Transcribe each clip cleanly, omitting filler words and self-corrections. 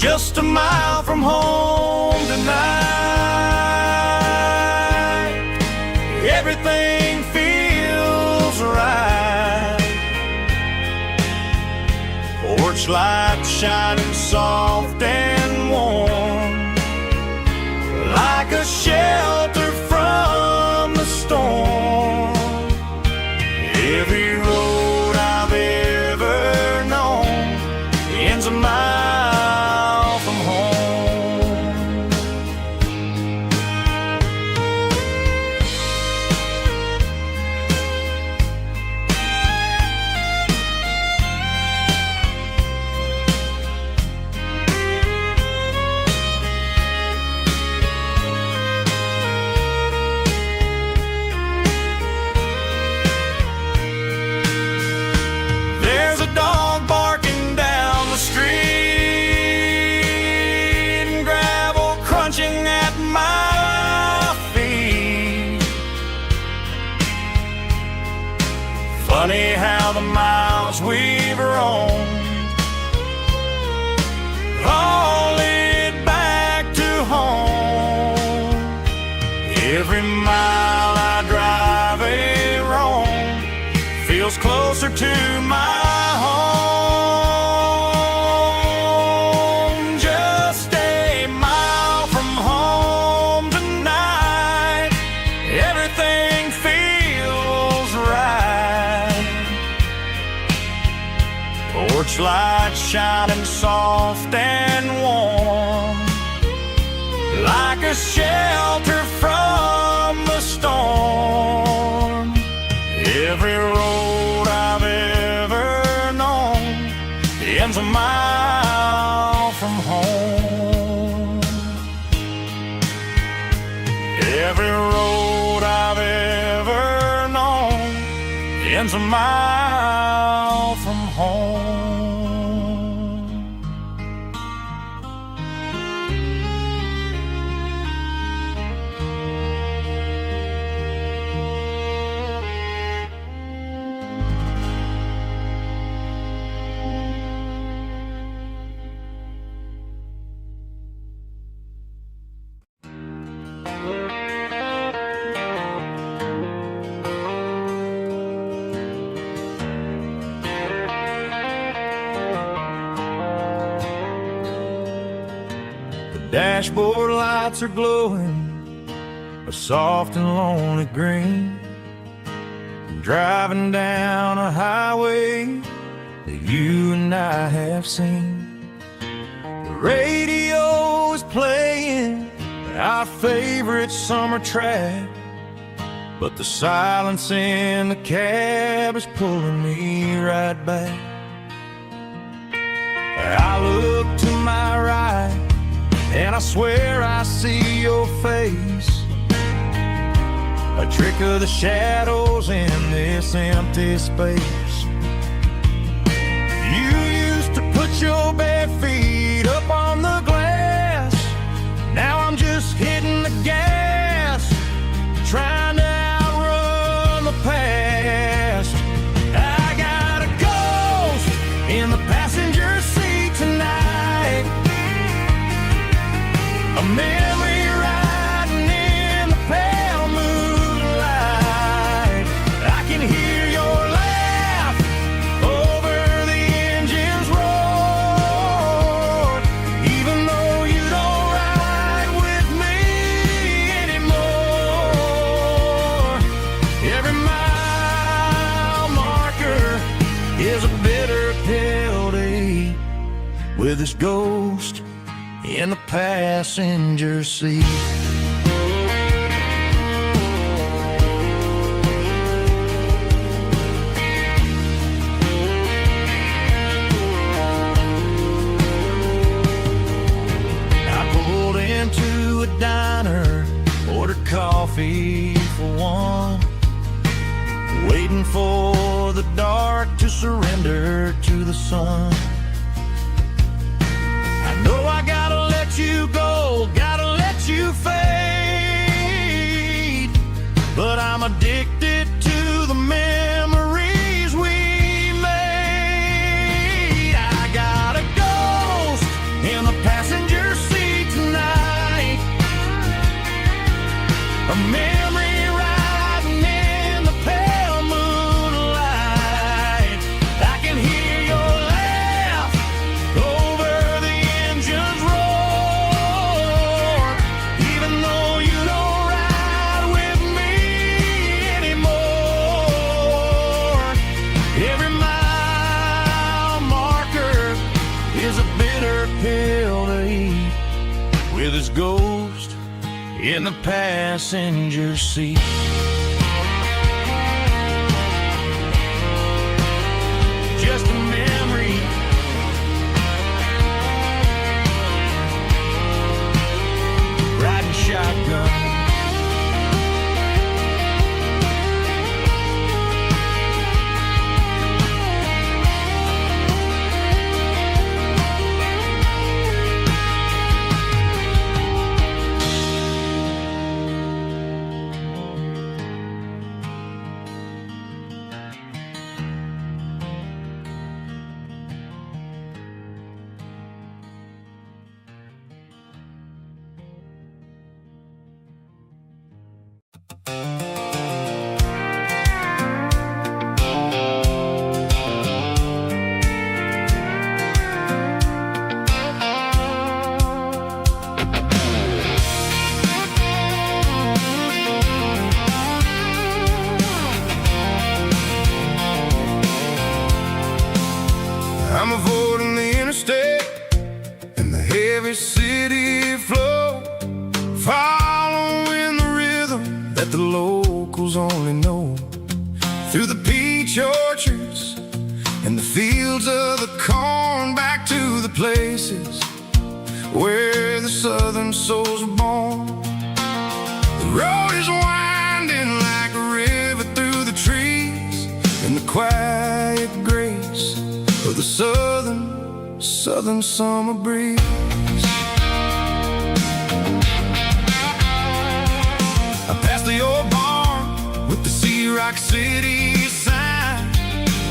just a mile from home tonight. Everything feels right. Porch light shining soft and warm, like a shelter from the storm. Every road I've ever known ends a mile from home. There's a dog barking down the street and gravel crunching at my feet. Funny how the miles we've roamed all lead back to home. Every mile I drive a roam feels closer to my home. Just a mile from home tonight. Everything feels right. Porch light shining soft and warm, like a shelter from the storm. Every road I've ever known ends a mile from home. Every road I've ever known ends a mile from home. Dashboard lights are glowing a soft and lonely green. Driving down a highway that you and I have seen. The radio is playing our favorite summer track, but the silence in the cab is pulling me right back. I look to my right and I swear I see your face, a trick of the shadows in this empty space. You used to put your bare feet up on the glass. Now I'm just hitting the gas, trying to outrun the past. I got a ghost in the passenger seat tonight, a memory riding in the pale moonlight. I can hear your laugh over the engine's roar, even though you don't ride with me anymore. Every mile marker is a bitter pill to eat with this ghost in the passenger seat. I pulled into a diner, ordered coffee for one, waiting for the dark to surrender to the sun. I know I gotta let you go, gotta let you fade, but I'm addicted to the memories we made. I got a ghost in the past. with his ghost in the passenger seat. Just a memory, riding shotgun. I'm avoiding the interstate and the heavy city flow, following the rhythm that the locals only know. Through the peach orchards and the fields of the corn, back to the places where the southern souls are born. The road is winding like a river through the trees, in the quiet grace of the southern summer breeze. I passed the old barn with the Sea Rock City sign,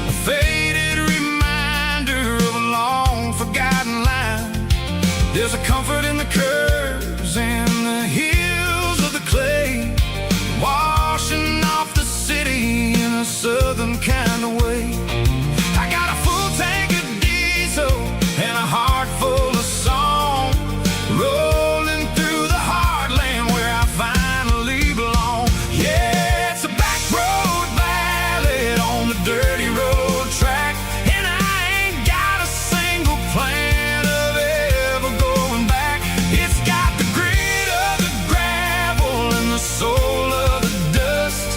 a faded reminder of a long forgotten line. There's a comfort in the curves and the hills of the clay, washing off the city in a southern kind of way. I got a full tank of diesel and a heart full of song, rolling through the heartland where I finally belong. Yeah, it's a back road ballad on the dirty road track, and I ain't got a single plan of ever going back. It's got the grit of the gravel and the soul of the dust,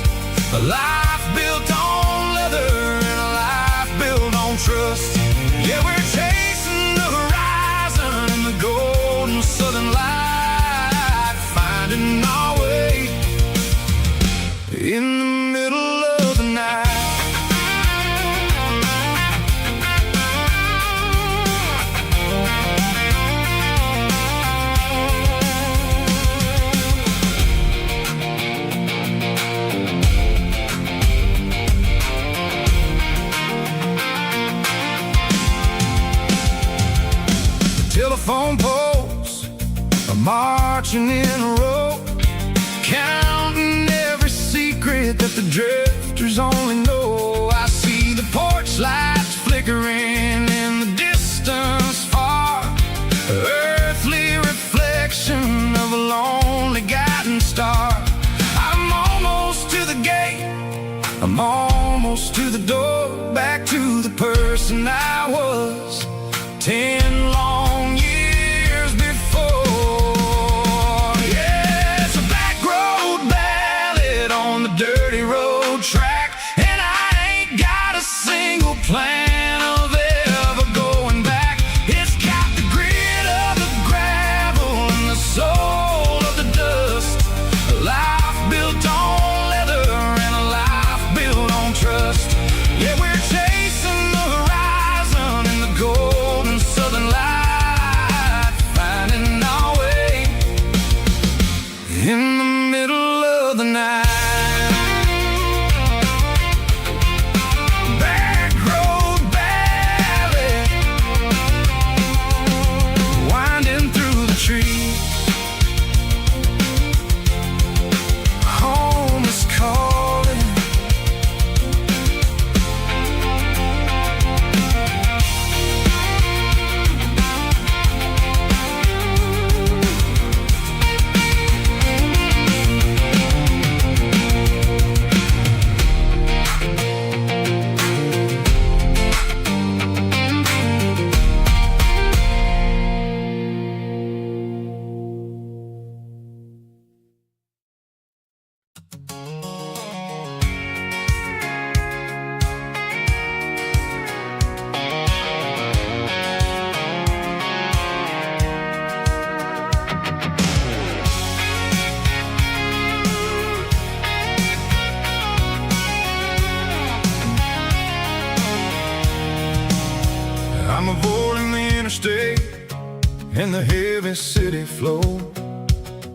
a life built on leather and a life built on trust. Yeah, we're chasing the horizon in the golden southern light, finding our way in the middle of the night. Telephone poles are marching in a row, counting every secret that the drifters only know. I see the porch lights flickering in the distance far, earthly reflection of a lonely guiding star. I'm almost to the gate, I'm almost to the door, back to the person I was 10 long years before. Yeah, it's a back road ballad on the dirty road track, and I ain't got a single plan of ever going back. It's got the grit of the gravel and the soul of the dust, a life built on leather and a life built on trust. Yeah, we're chasing the horizon and the heavy city flow,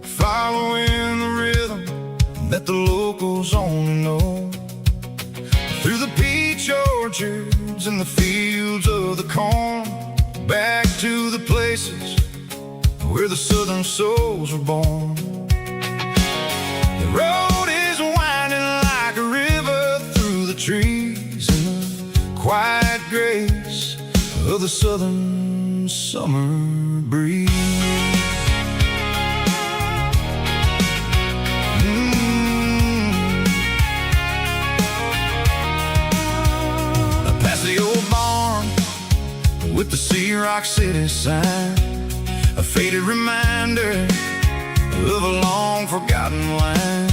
following the rhythm that the locals only know. Through the peach orchards and the fields of the corn, back to the places where the southern souls were born. The road is winding like a river through the trees in the quiet grace of the southern summer breeze. Past the old barn with the Sea Rock City sign, a faded reminder of a long forgotten line.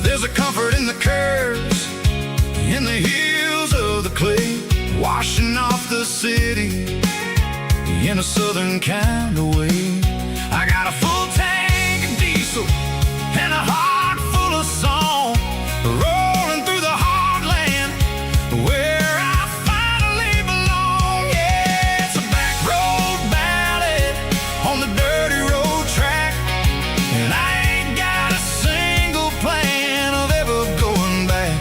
There's a comfort in the curves, in the hills of the clay, washing off the city in a southern kind of way. I got a full tank of diesel and a heart full of song, rolling through the heartland where I finally belong. Yeah, it's a back road ballad on the dirty road track, and I ain't got a single plan of ever going back.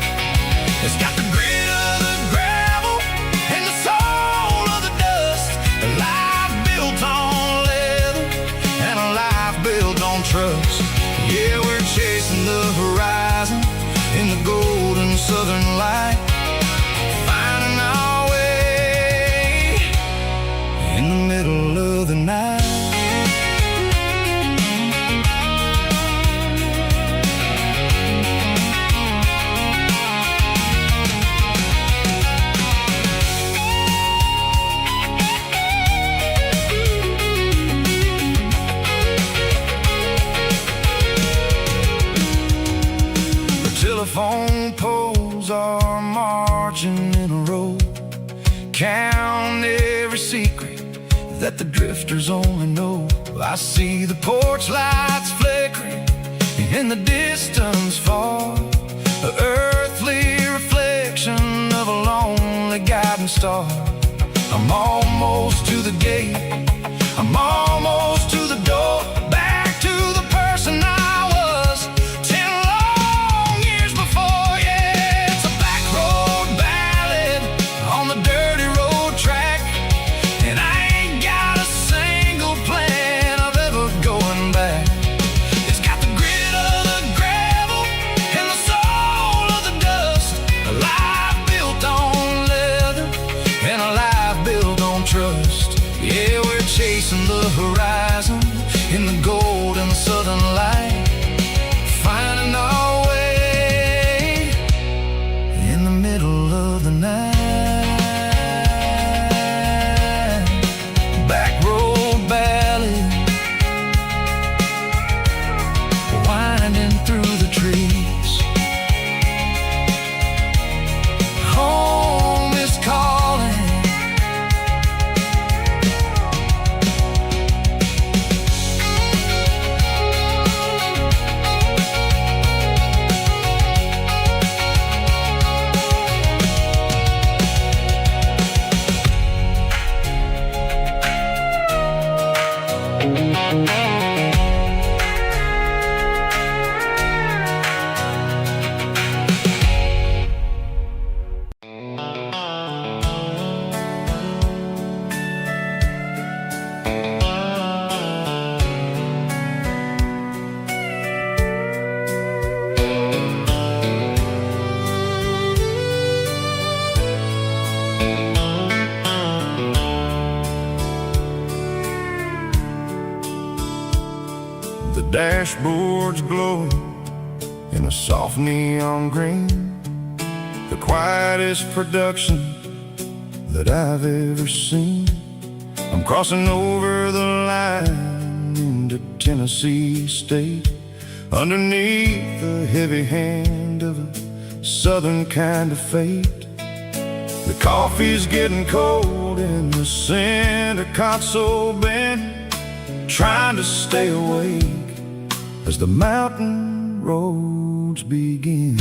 It's got the grit of the gravel and the soul of the dust, a life built on leather and a life built on trust. Yeah, we're chasing the horizon in the golden southern light, finding our way in the middle of the night. Telephone poles are marching in a row, count every secret that the drifters only know. I see the porch lights flickering in the distance far, an earthly reflection of a lonely guiding star. I'm almost to the gate, I'm almost to the door, back to the person I was 10 long years before. Yeah, it's a back road ballad on the dirty road track, and I ain't got a single plan of ever going back. It's got the grit of the gravel and the soul of the dust, a life built on leather and a life built on trust. Yeah, we're chasing the horizon in the golden southern light, finding our way in the middle of the night. Back road ballad, winding through the trees. Home is calling. The dashboard's glowing in a soft neon green, the quietest production that I've ever seen. I'm crossing over the line into Tennessee state, underneath the heavy hand of a southern kind of fate. The coffee's getting cold in the center console bin, trying to stay awake as the mountain roads begin.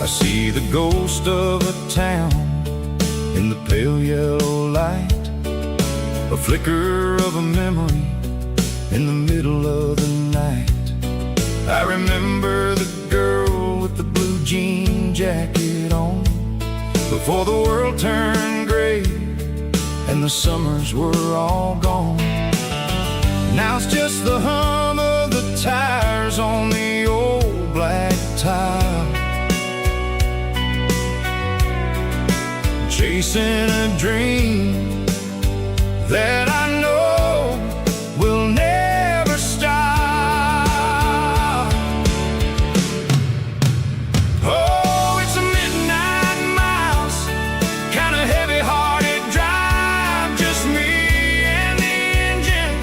I see the ghost of a town in the pale yellow light, a flicker of a memory in the middle of the night. I remember the girl with the blue jean jacket on, before the world turned gray and the summers were all gone. Now it's just the hum of the tires on the old black tile, chasing a dream that I know will never stop. Oh, it's a midnight miles, kind of heavy-hearted drive, just me and the engine,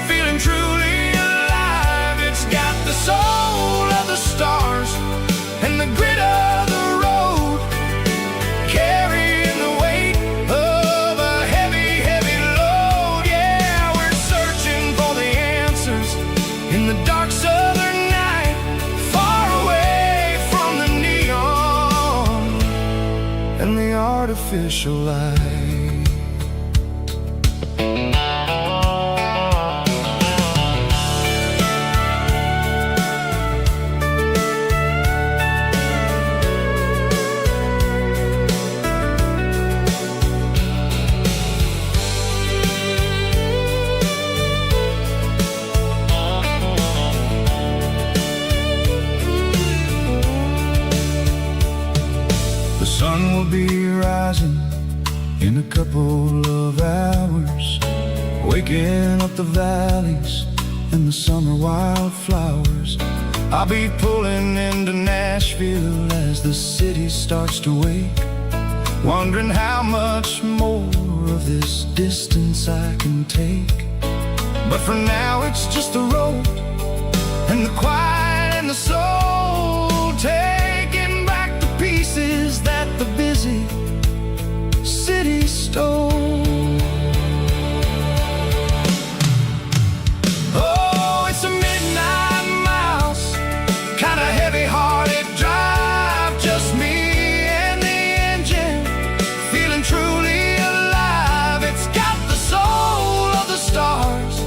feeling truly alive. It's got the soul of the stars and the grit of the road, carrying the weight of a heavy, heavy load. Yeah, we're searching for the answers in the dark southern night, far away from the neon and the artificial light. The sun will be rising in a couple of hours, waking up the valleys and the summer wildflowers. I'll be pulling into Nashville as the city starts to wake, wondering how much more of this distance I can take. But for now it's just the road and the quiet and the soul, taking back the pieces that the busy city stole. Oh, it's a midnight miles, kind of heavy-hearted drive, just me and the engine, feeling truly alive. It's got the soul of the stars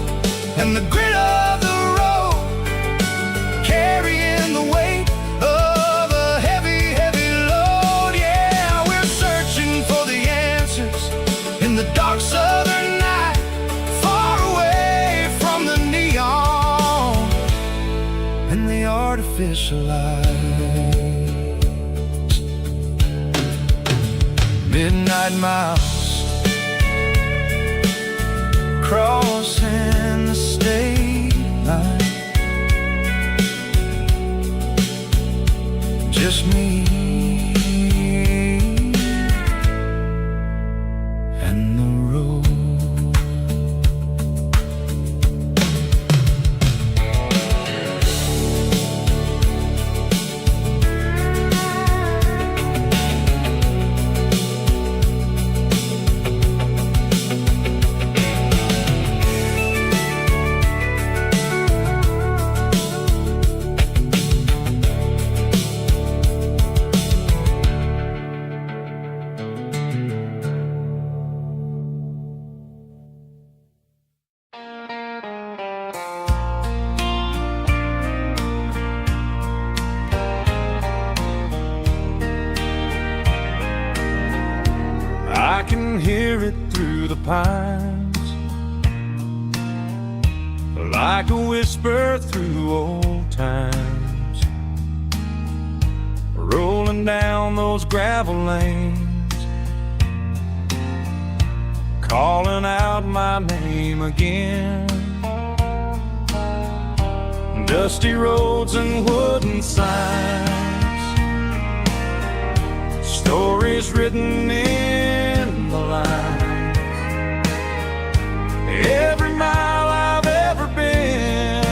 and the grit of the road, carrying the weight of a heavy, heavy load. Yeah, we're searching for the answers in the dark southern night, far away from the neon and the artificial light. Midnight miles, crossing the state line, just me and the road. I can hear it through the pines, like a whisper through old times, rolling down those gravel lanes, calling out my name again. Dusty roads and wooden signs, stories written in the lines. Every mile I've ever been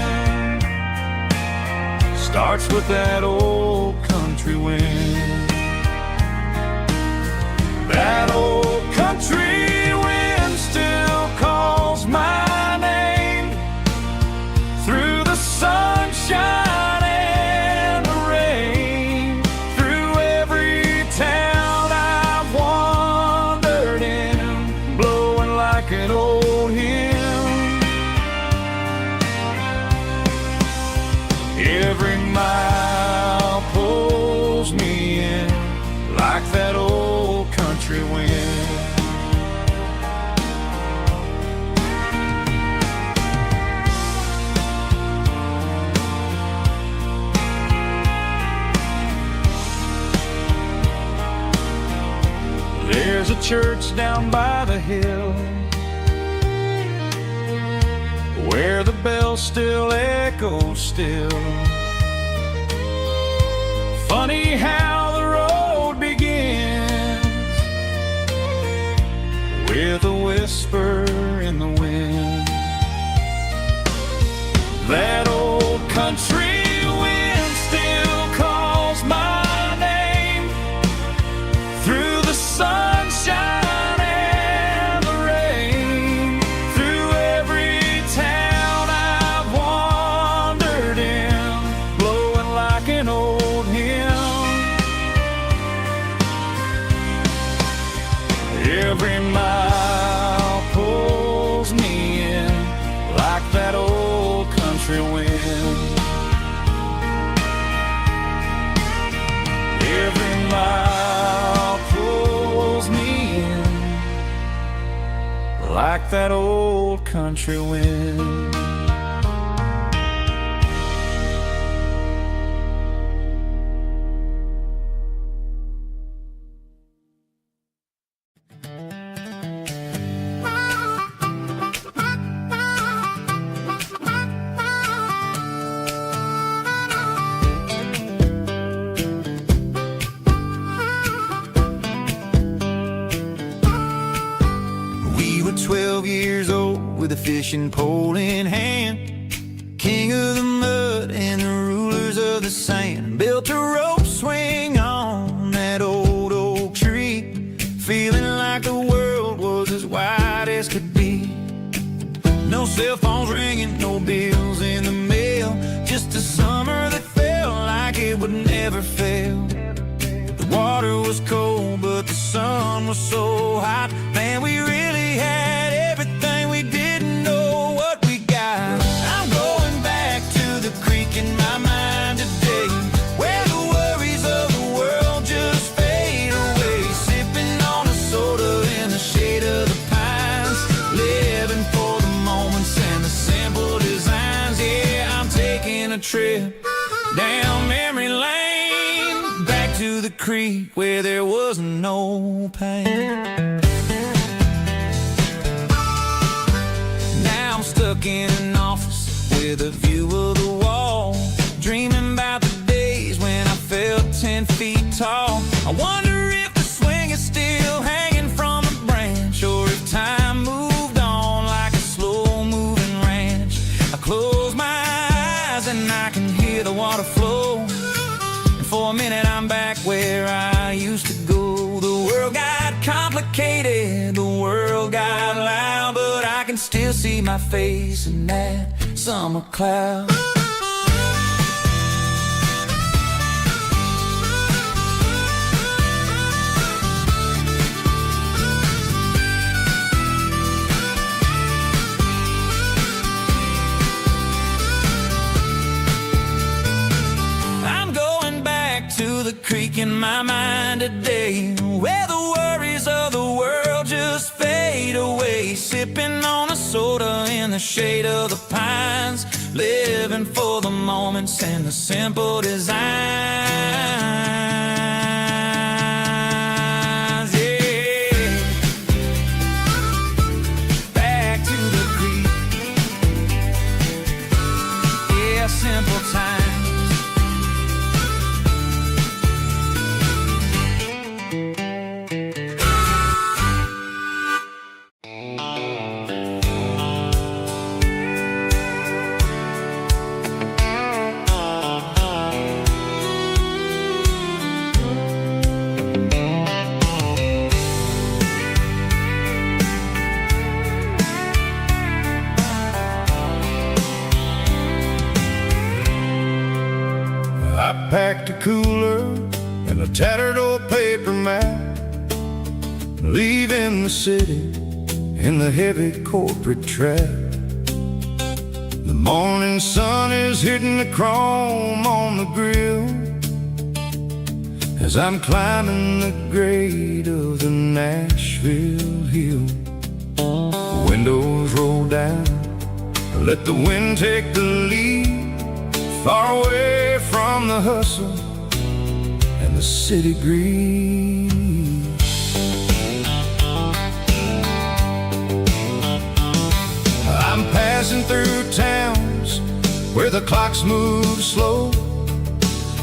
starts with that old country wind. That old country wind still calls my name through the sunshine and the rain, through every town I've wandered like an old hymn. Every mile pulls me in like that old country wind. There's a church down by the hill where the bell still echoes still. Funny how the road begins with a whisper in the wind. That old country wind still calls my name through the sunshine and the rain, through every town I've wandered in, blowing like an old hymn. Every mile pulls me in like that old country wind. Every mile pulls me in like that old country wind. We were 12 years old with a fishing pole in hand, king of the mud and the rulers of the sand. Built a rope swing on that old oak tree, feeling like the world was as wide as could be. No cell phones ringing, no bills in the mail, just a summer that felt like it would never fail. The water was cold, but the sun was so hot. Man, we really had everything, we didn't know what we got. I'm going back to the creek in my mind today, where the worries of the world just fade away. Sipping on a soda in the shade of the pines, living for the moments and the simple designs. Yeah, I'm taking a trip down memory lane, back to the creek where there was no pain. Now I'm stuck in an office with a view of the wall, dreaming about the days when I felt 10 feet tall. I wonder if the swing is still hanging from a branch, or if time moved on like a slow-moving ranch. I close my eyes and I can hear the water flow, and for a minute I'm back where I used to go. The world got complicated, the world got loud, but I can still see my face in that summer cloud. I'm going back to the creek in my mind today, where the worries of the world just fade away. Sipping on a soda in the shade of the pines, living for the moments and the simple designs. Yeah, back to the creek. Yeah, simple times. I packed a cooler and a tattered old paper map, leaving the city in the heavy corporate trap. The morning sun is hitting the chrome on the grill as I'm climbing the grade of the Nashville hill. Windows roll down, let the wind take the lead, far away from the hustle and the city greed. I'm passing through towns where the clocks move slow,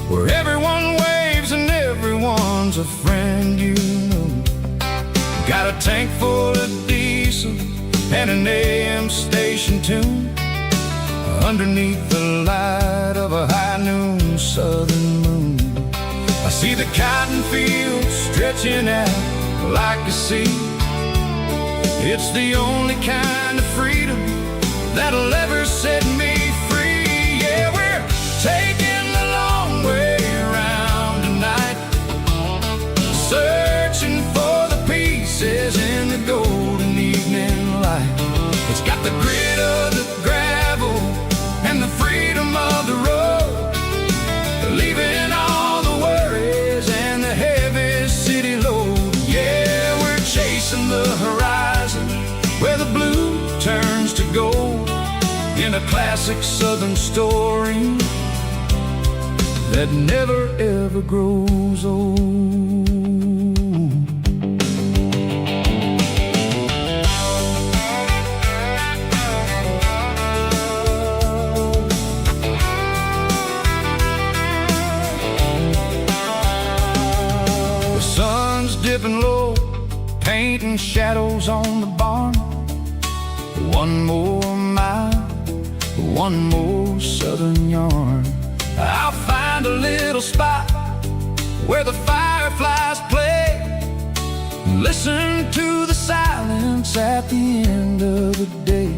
where everyone waves and everyone's a friend you know. Got a tank full of diesel and an AM station tune underneath the light of a high noon southern moon. I see the cotton fields stretching out like a sea. It's the only kind of freedom that'll ever set me free. Yeah, we're taking the long way around tonight, searching for the pieces in the golden evening light. It's got the grit of the gravel and the freedom of the road, leaving all the worries and the heavy city load. Yeah, we're chasing the horizon where the blue turns to gold, in a classic southern story that never ever grows old. The sun's dipping low, painting shadows on the barn. One more mile, one more southern yarn. I'll find a little spot where the fireflies play, listen to the silence at the end of the day.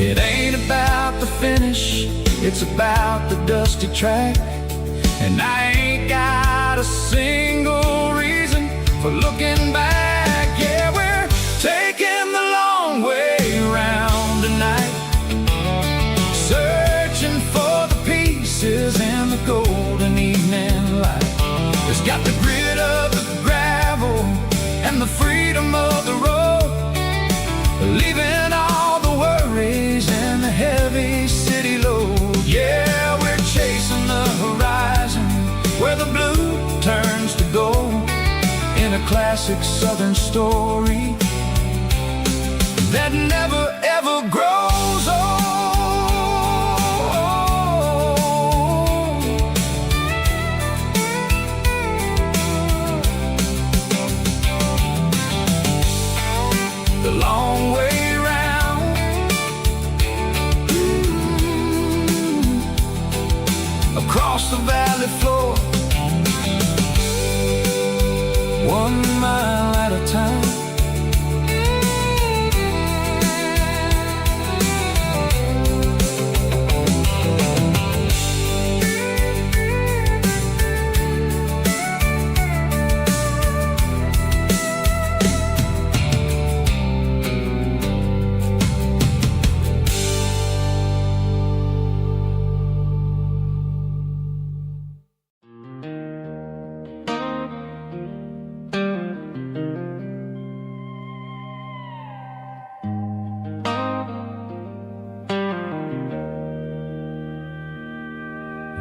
It ain't about the finish, it's about the dusty track. And I ain't got a single reason for looking back. Yeah, we're taking the long way around tonight, searching for the pieces in the golden evening light. It's got the grit of the gravel and the freedom of the road, leaving all the worries and the heavy city load. Yeah, we're chasing the horizon where the blue turns to gold, in a classic southern story that never ever grows old. The long way round, across the valley floor, 1 mile at a time.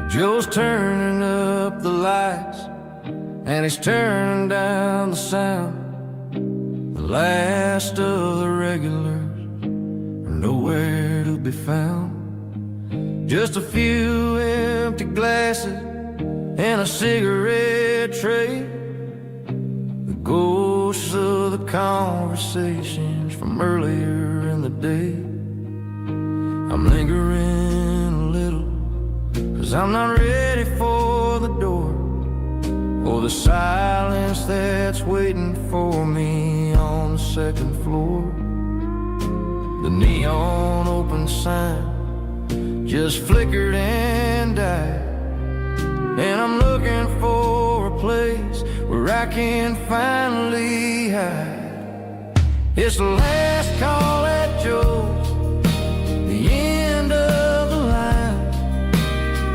Joe's turning up the lights and he's turning down the sound. The last of the regulars are nowhere to be found. Just a few empty glasses and a cigarette tray, the ghosts of the conversations from earlier in the day. I'm lingering a little, 'cause I'm not ready for the door, or the silence that's waiting for me on the second floor. The neon open sign just flickered and died, and I'm looking for a place where I can finally hide. It's the last call at Joe's, the end of the line.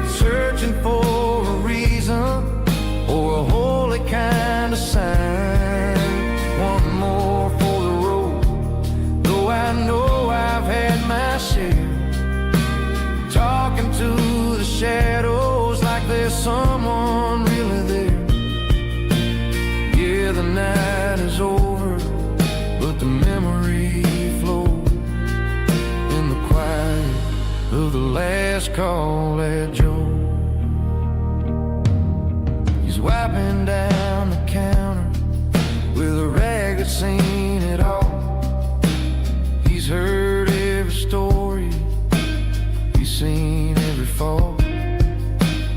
Searching for a reason or a holy kind of sign. One more for the road, though I know I've had my share. Talking to the shadows like there's someone really there. Yeah, the night is over, but the memory flows in the quiet of the last call at Joe. He's wiping down the counter with a rag that's seen it all. He's heard every story, he's seen every fall.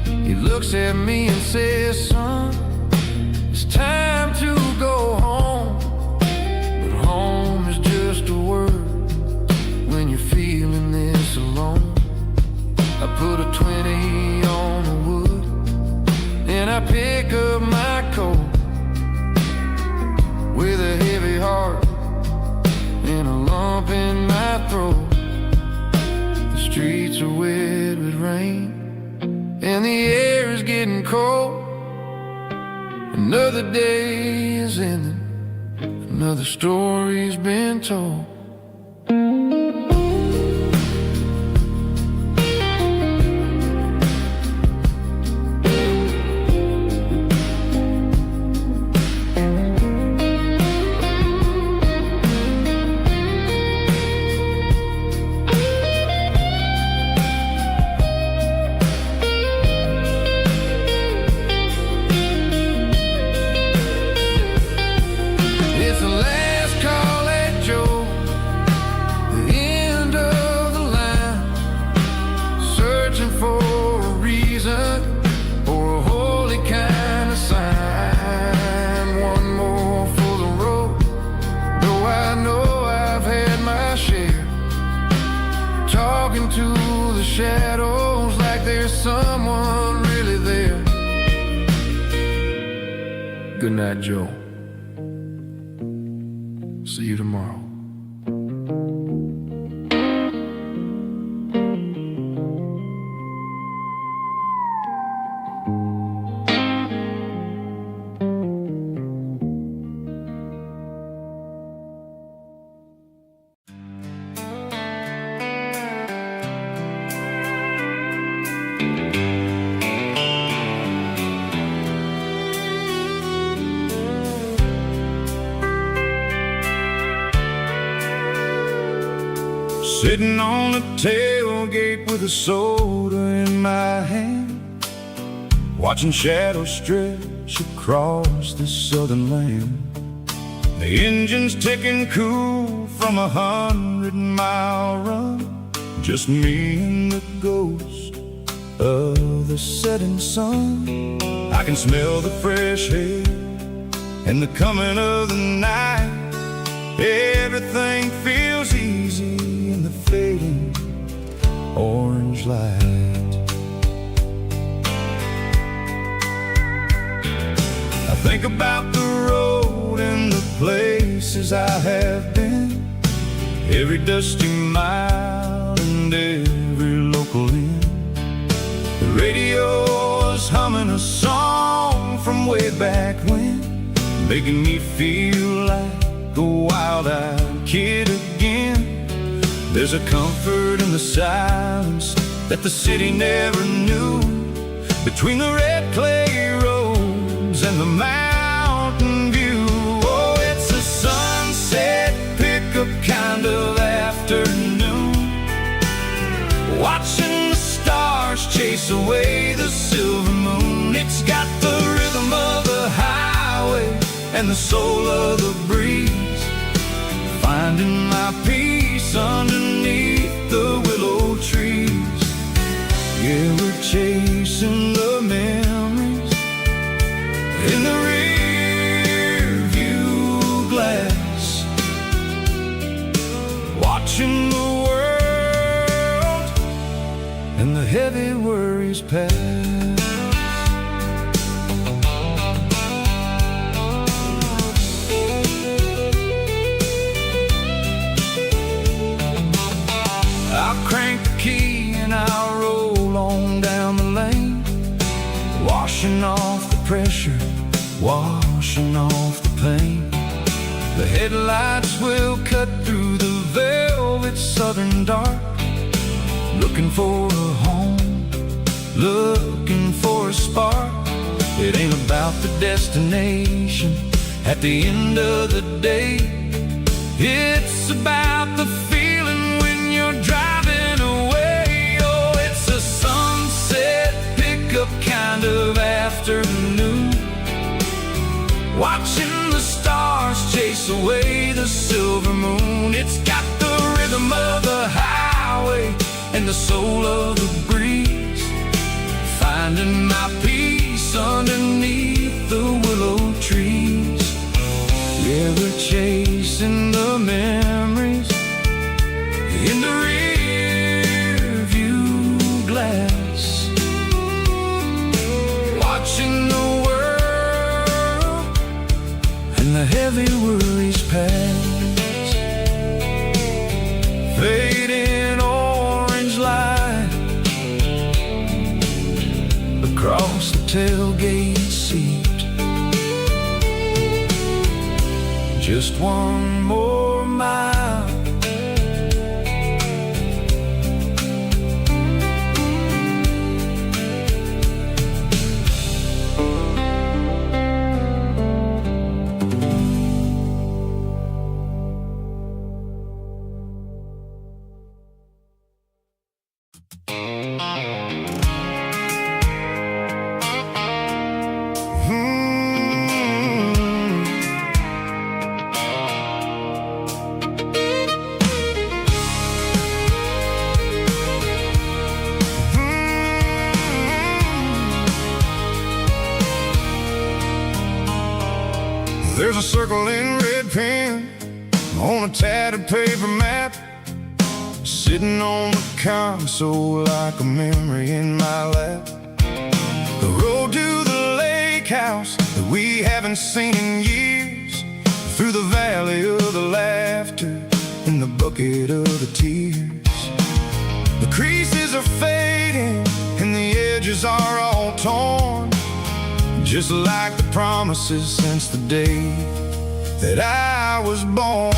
He looks at me and says, son, it's time to go home. But home is just a word when you're feeling this alone. I put a 20 on the wood and I pick up my coat with a heavy heart and a lump in my throat. The streets are wet with rain and the air is getting cold. Another day is ending, another story's been told. To the shadows like there's someone really there. Good night, Joe. See you tomorrow. Sitting on the tailgate with a soda in my hand, watching shadows stretch across this southern land. The engine's ticking cool from 100-mile run, just me and the ghost of the setting sun. I can smell the fresh air and the coming of the night. Everything feels easy in the fading orange light. I think about the road and the places I have been, every dusty mile and every local inn. The radio is humming a song from way back when, making me feel like a wild-eyed kid again. There's a comfort in the silence that the city never knew, between the red clay roads and the mountain view. Oh, it's a sunset pickup kind of afternoon, watching the stars chase away the silver moon. It's got the rhythm of the highway and the soul of the breeze, finding my peace underneath the willow trees. Yeah, we're chasing the memories in the rear view glass, watching the world and the heavy worries pass. washing off the pressure, washing off the pain. The headlights will cut through the velvet southern dark, looking for a home, looking for a spark. It ain't about the destination at the end of the day. It's about the feeling when you're driving away. Oh, it's a sunset pickup kind of afternoon, watching the stars chase away the silver moon. It's got the rhythm of the highway and the soul of the breeze, finding my peace underneath the willow trees. Yeah, we're chasing the memories in the rear view glass, watching the world and the heavy worries pass. Fading orange light across the tailgate seat. Just one more mile. There's a circle in red pen on a tattered paper map, sitting on the console like a memory in my lap. The road to the lake house that we haven't seen in years, through the valley of the laughter in the bucket of the tears. The creases are fading and the edges are all torn, just like the promises since the day that I was born.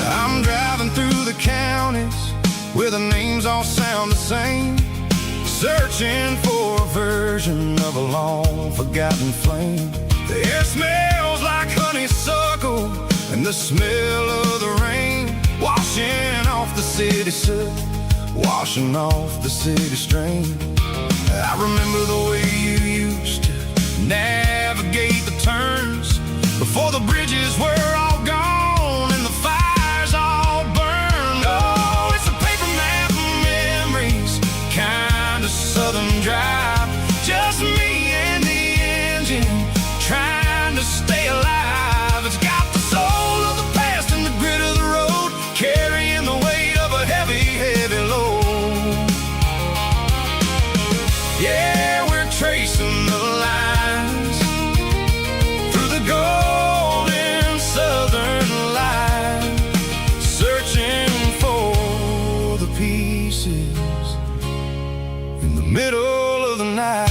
I'm driving through the counties where the names all sound the same, searching for a version of a long forgotten flame. The air smells like honeysuckle and the smell of the rain, washing off the city soot, washing off the city strain. I remember the way you used to navigate the turns before the bridges were all gone and the fires all burned. Oh, it's a paper map of memories, kind of southern drive, just me and the engine trying to stay alive. It's got the soul of the past and the grit of the road, carrying the weight of a heavy, heavy load. Yeah, we're tracing the lines through the golden southern light, searching for the pieces in the middle of the night.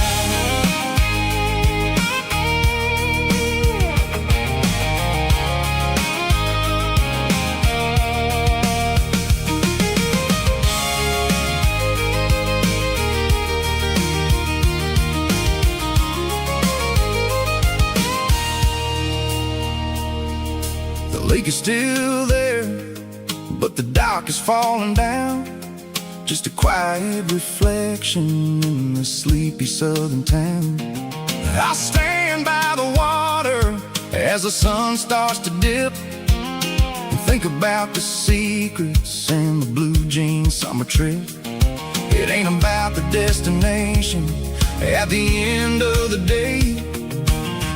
The lake is still there, but the dock is falling down, just a quiet reflection in the sleepy southern town. I stand by the water as the sun starts to dip, and think about the secrets and the blue jean summer trip. It ain't about the destination at the end of the day,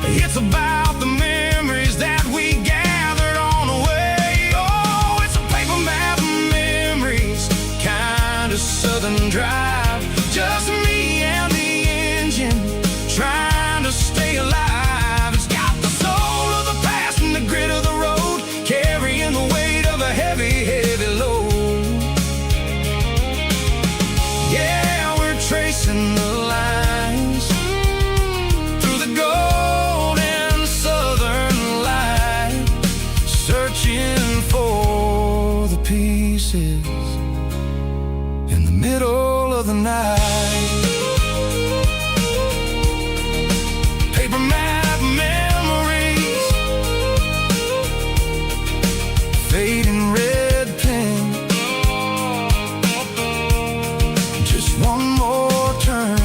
it's about the memories that we gathered on the way. Oh, it's a paper map of memories, kind of southern drive, just me and the engine trying to stay alive. It's got the soul of the past and the grit of the road, carrying chasing the lines through the golden southern light, searching for the pieces in the middle of the night. Paper map memories, fading red pen, just one more turn.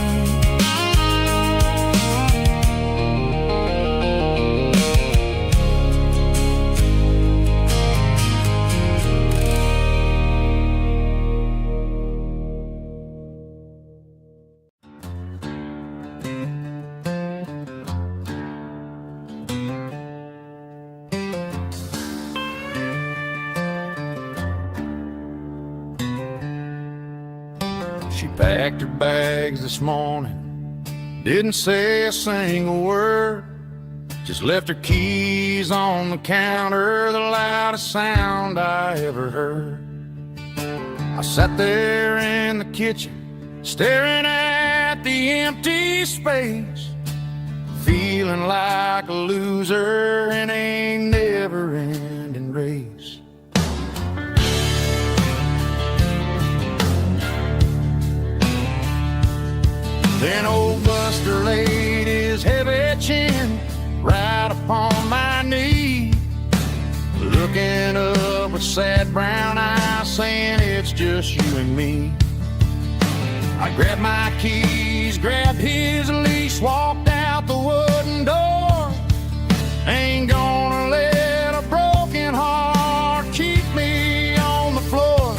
She packed her bags this morning, didn't say a single word, just left her keys on the counter, the loudest sound I ever heard. I sat there in the kitchen, staring at the empty space, feeling like a loser in a never-ending race. Then old Buster laid his heavy chin right upon my knee, looking up with sad brown eyes, saying it's just you and me. I grabbed my keys, grabbed his leash, walked out the wooden door. Ain't gonna let a broken heart keep me on the floor.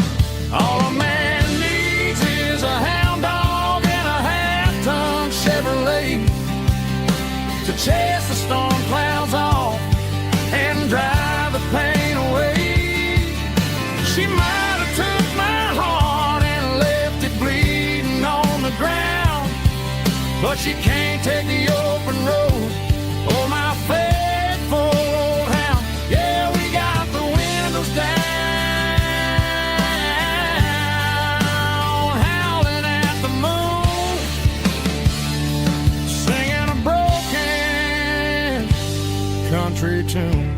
All a man needs is a hound dog and a half-ton Chevrolet to chase the storm clouds off and drive the pain away. She might have took my heart and left it bleeding on the ground, but she can't take the open road or my faithful old hound. Yeah, we got the windows down, howling at the moon, singing a broken country tune.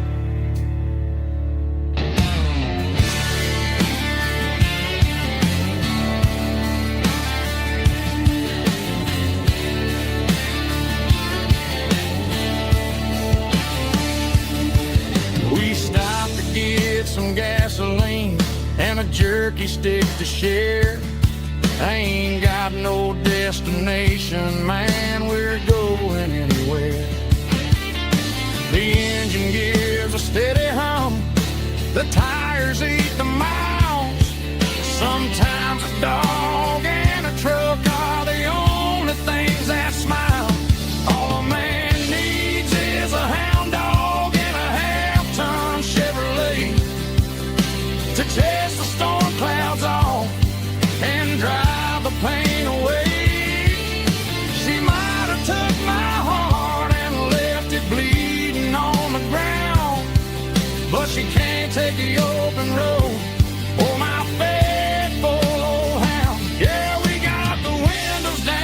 We stopped to get some gasoline and a jerky stick to share. I ain't got no destination, man, we're going anywhere. The engine gives a steady hum, the tires eat the miles. Sometimes a dog and a truck are the only things that smile. All a man needs is a hound dog and a half-ton Chevrolet to chase the storm clouds off and drive the pain away. She might have took my heart and left it bleeding on the ground, but she can't take the open road or my faithful old hound. Yeah, we got the windows down,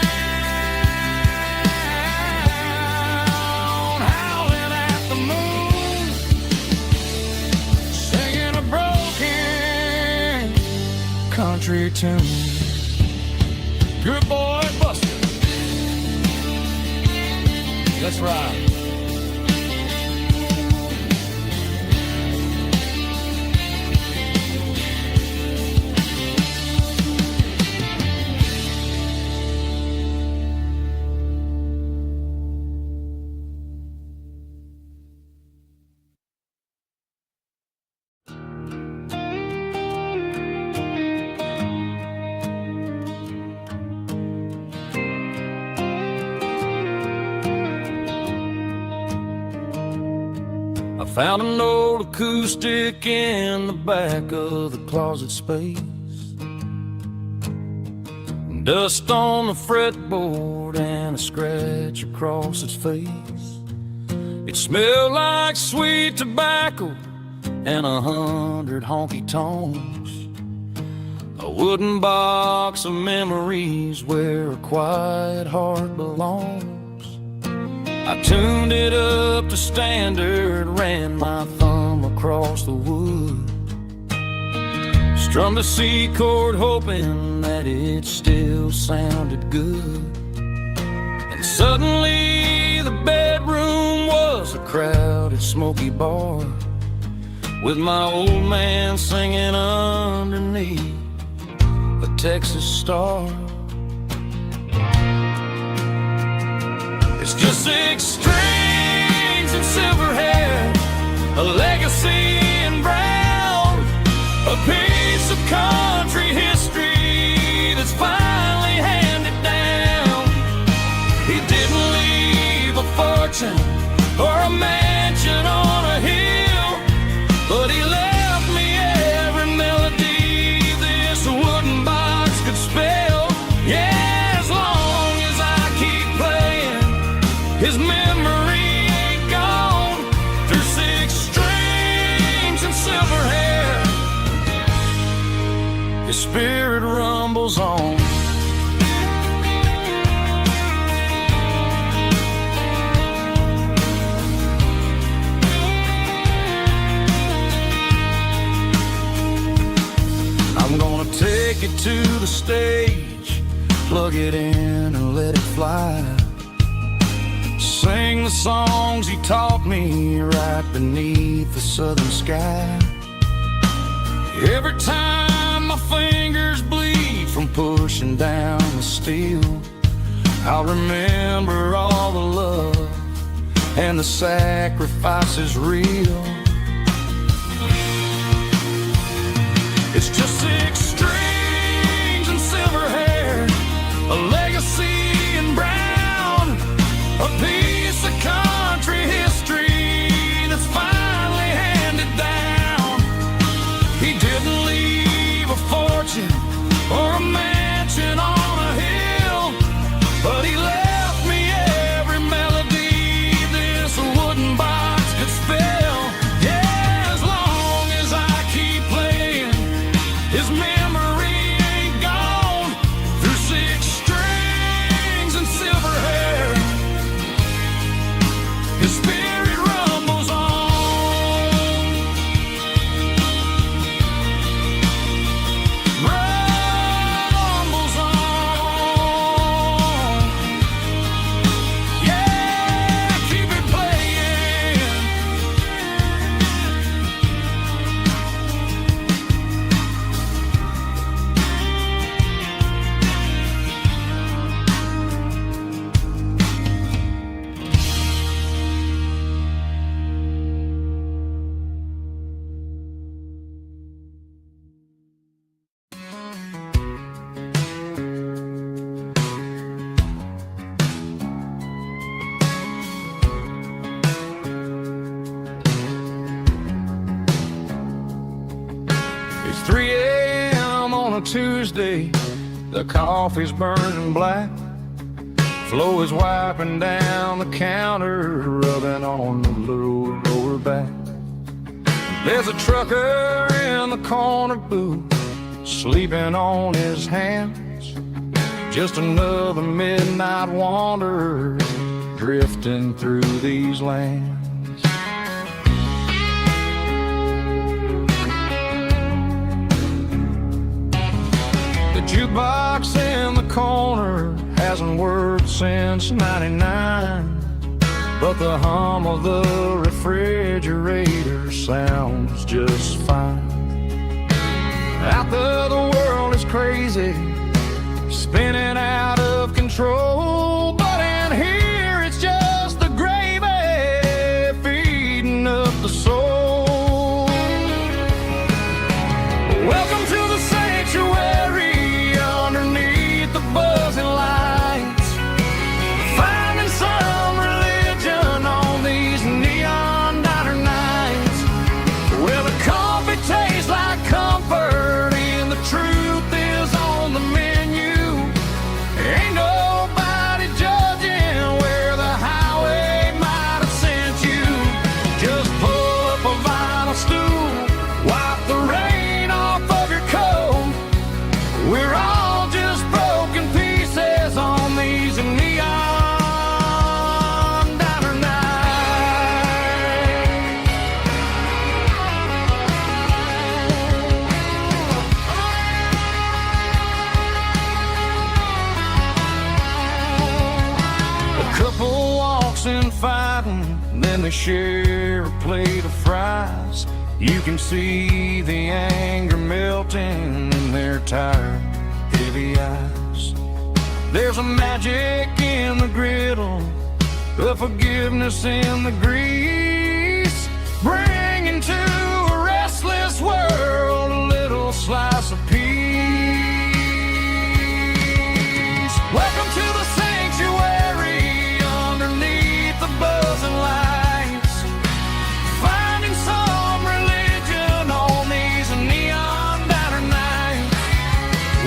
howling at the moon, singing a broken country tune. Good boy, Buster. Let's ride. I found an old acoustic in the back of the closet space. Dust on the fretboard and a scratch across its face. It smelled like sweet tobacco and 100 honky-tonks. a wooden box of memories where a quiet heart belongs. I tuned it up to standard, ran my thumb across the wood, strummed a C chord hoping that it still sounded good. And suddenly the bedroom was a crowded, smoky bar, with my old man singing underneath the Texas star. It's just 6 strings and silver hair, a legacy in brown, a piece of country history that's finally handed down. He didn't leave a fortune or a mansion on a hill, but he left me every melody this wooden box could spell. Yeah, as long as I keep playing, his memory ain't gone. Through 6 strings and silver hair, his spirit rumbles on. I'm gonna take it to the stage, plug it in and let it fly. Sing the songs he taught me right beneath the southern sky. Every time my fingers bleed from pushing down the steel, I'll remember all the love and the sacrifices real. It's just 6 strings and silver hair, a legacy in brown, a piece of country history that's finally handed down. He didn't leave a fortune or a mansion on a hill, but he left me every melody this wooden box could spell. Yeah, as long as I keep playing, his memory ain't gone. Through 6 strings and silver hair, his spirit rumbles on. Rumbles on. Yeah, keep it playing. It's 3 a.m. on a Tuesday, the coffee's burning black. Flo is wiping down the counter, rubbing on the little lower back. There's a trucker in the corner booth, sleeping on his hands. Just another midnight wanderer, drifting through these lands. The jukebox in the corner hasn't worked since '99, but the hum of the refrigerator sounds just fine. Out there the world is crazy, spinning out of control, but in here it's just the gravy feeding up the soul. Welcome to the sanctuary underneath the buzzing lights, finding some religion on these neon diner nights, where the coffee tastes like comfort and the truth is on the menu. then they share a plate of fries. You can see the anger melting in their tired, heavy eyes. There's a magic in the griddle, a forgiveness in the grease, bringing to a restless world a little slice of peace. Welcome to the sanctuary underneath the buzzing lights, finding some religion on these neon diner nights,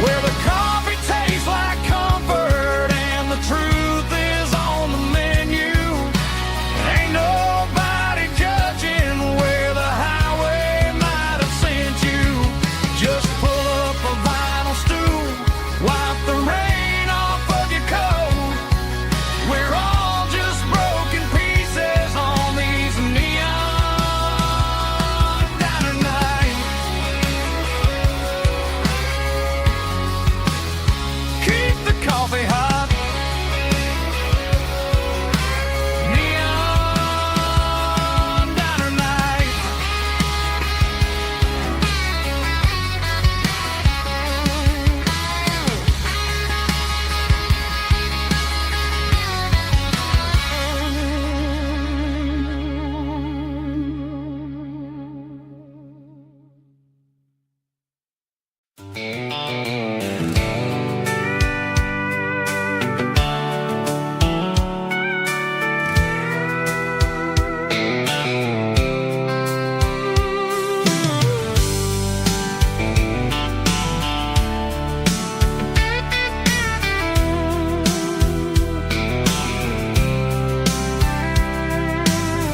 where the coffee tastes like comfort and the truth is on the menu. Ain't nobody judging where the highway might have sent you. Just pull up a vinyl stool, wipe the rain off of your coat. We're all just broken pieces on these neon diner nights. Keep the coffee hot. Neon diner night.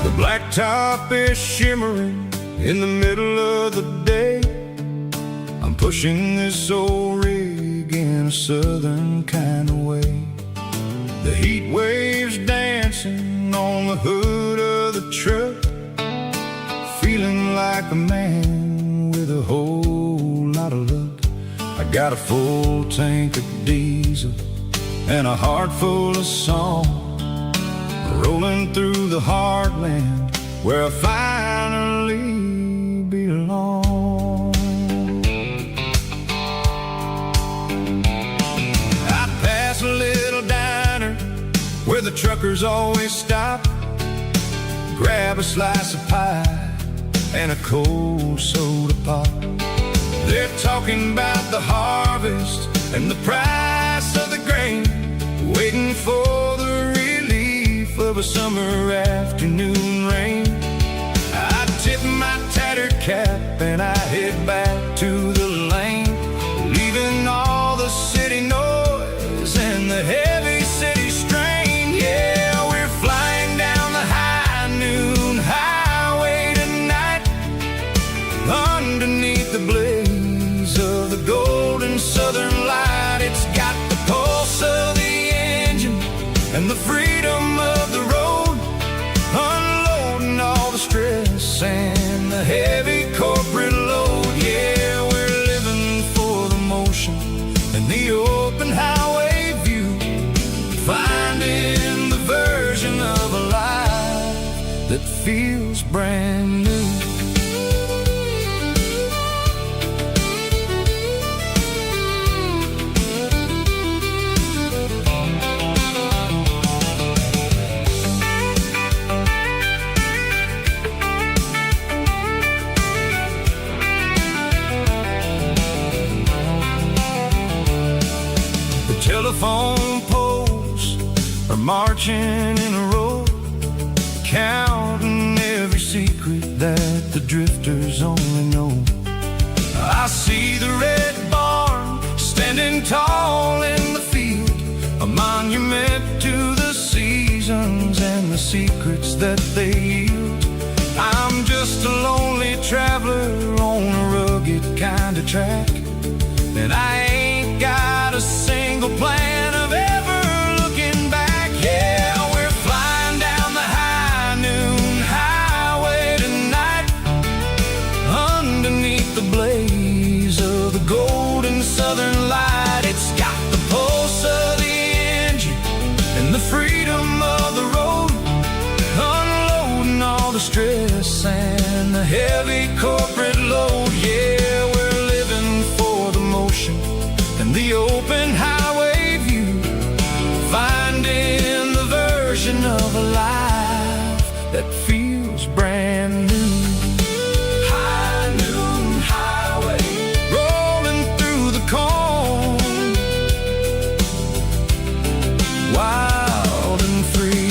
The blacktop is shimmering in the middle of the day. I'm pushing this old rig in a southern kind of way. The heat waves dancing on the hood of the truck, feeling like a man with a whole lot of luck. I got a full tank of diesel and a heart full of song, rolling through the heartland where I finally belong. I pass a little diner where the truckers always stop, grab a slice of pie and a cold soda pop. They're talking about the harvest and the price of the grain, waiting for the relief of a summer afternoon rain. I tip my tattered cap and I head back to the lane, leaving all the city noise and the heavy city strain. Yeah, we're flying down the high noon highway tonight, underneath the blaze of the golden southern light. It's got the pulse of the engine and the freedom of the road, unloading all the stress and the heavy corporate load. Yeah, we're living for the motion and the open highway view, finding the version of a life that feels brand new. Telephone poles are marching in a row, counting every secret that the drifters only know. I see the red barn standing tall in the field, a monument to the seasons and the secrets that they yield. I'm just a lonely traveler on a rugged kind of track, and I ain't got a single plan of ever looking back. Yeah, we're flying down the high noon highway tonight, underneath the blaze of the golden southern light. It's got the pulse of the engine and the freedom of the road, unloading heavy corporate load. Yeah, we're living for the motion and the open highway view, finding the version of a life that feels brand new. High noon highway, rolling through the corn, wild and free.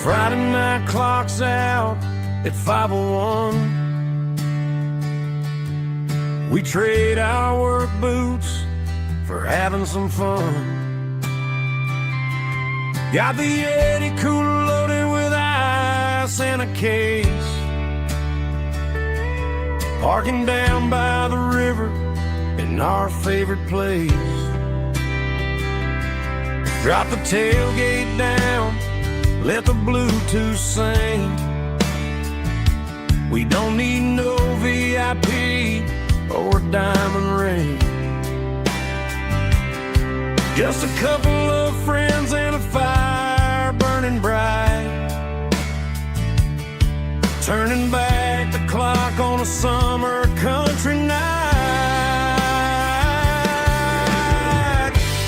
Friday night clock's out at 5:01. We trade our work boots for having some fun. Got the Yeti cooler loaded with ice and a case, parking down by the river in our favorite place. Drop the tailgate down, let the Bluetooth sing. We don't need no VIP or a diamond ring. Just a couple of friends and a fire burning bright, turning back the clock on a summer country night.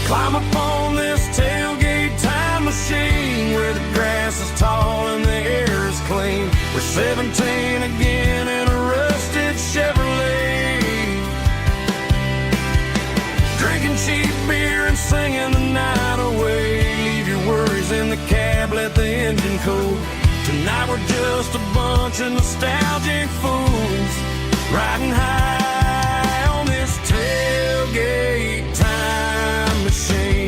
Climb up on this tailgate time machine where the grass is tall and the air is clean. We're 17 again in a rusted Chevrolet, drinking cheap beer and singing the night away. Leave your worries in the cab, let the engine cool. Tonight we're just a bunch of nostalgic fools, riding high on this tailgate time machine.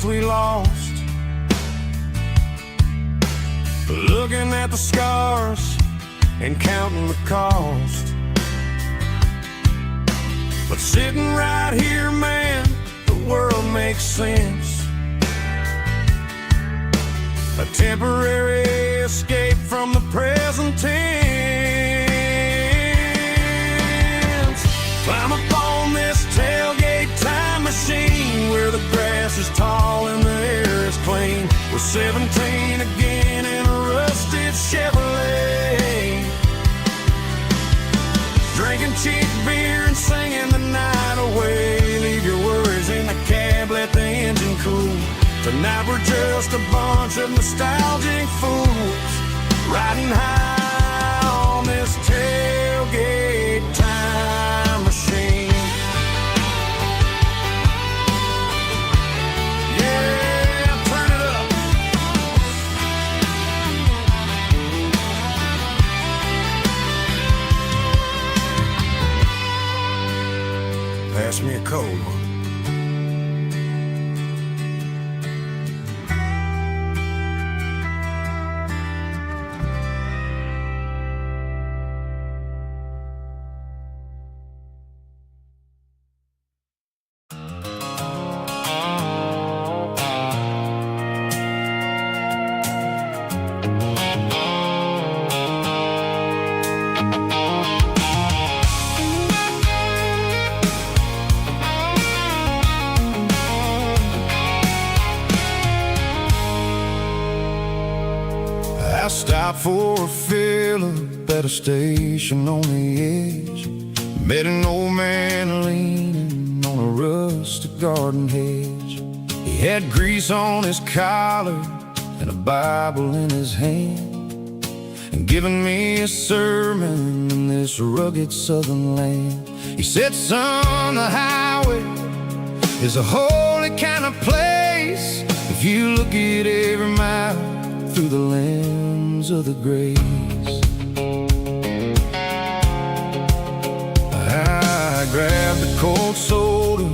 We lost, looking at the scars and counting the cost. But sitting right here, man, the world makes sense. A temporary escape from the present tense. Climb up on this tailgate time machine where the grass is tall and the air is clean. We're 17 again in a rusted Chevrolet, drinking cheap beer and singing the night away. Leave your worries in the cab, let the engine cool. Tonight we're just a bunch of nostalgic fools, riding high on this tailgate time machine. Pass me a cold one. I stopped for a fill-up at a station on the edge. Met an old man leaning on a rustic garden hedge. He had grease on his collar and a Bible in his hand, giving me a sermon in this rugged southern land. He said, son, the highway is a holy kind of place if you look at every mile through the lens of the grace. I grabbed a cold soda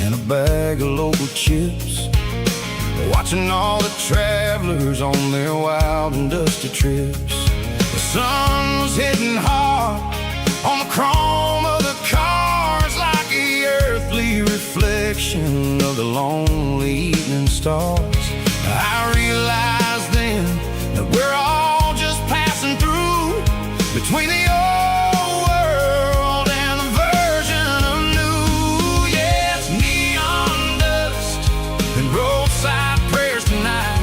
and a bag of local chips, watching all the travelers on their wild and dusty trips. The sun was hitting hard on the chrome of the cars, like the earthly reflection of the lonely evening stars. I realized then that we're all just passing through between the old world and the version of new. Yeah, it's neon dust and roadside prayers tonight,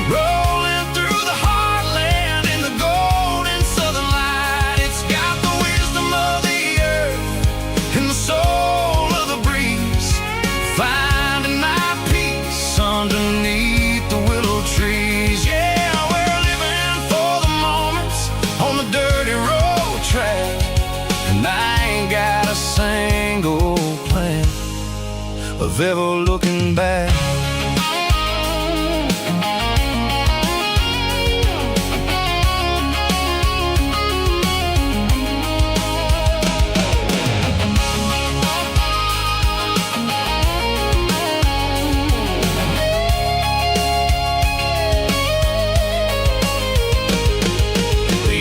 rolling through the heartland in the golden southern light. It's got the wisdom of the earth and the soul of the breeze, finding my peace underneath the willow trees. Yeah, we're living for the moments on the dirty road track, and I ain't got a single plan of ever looking back.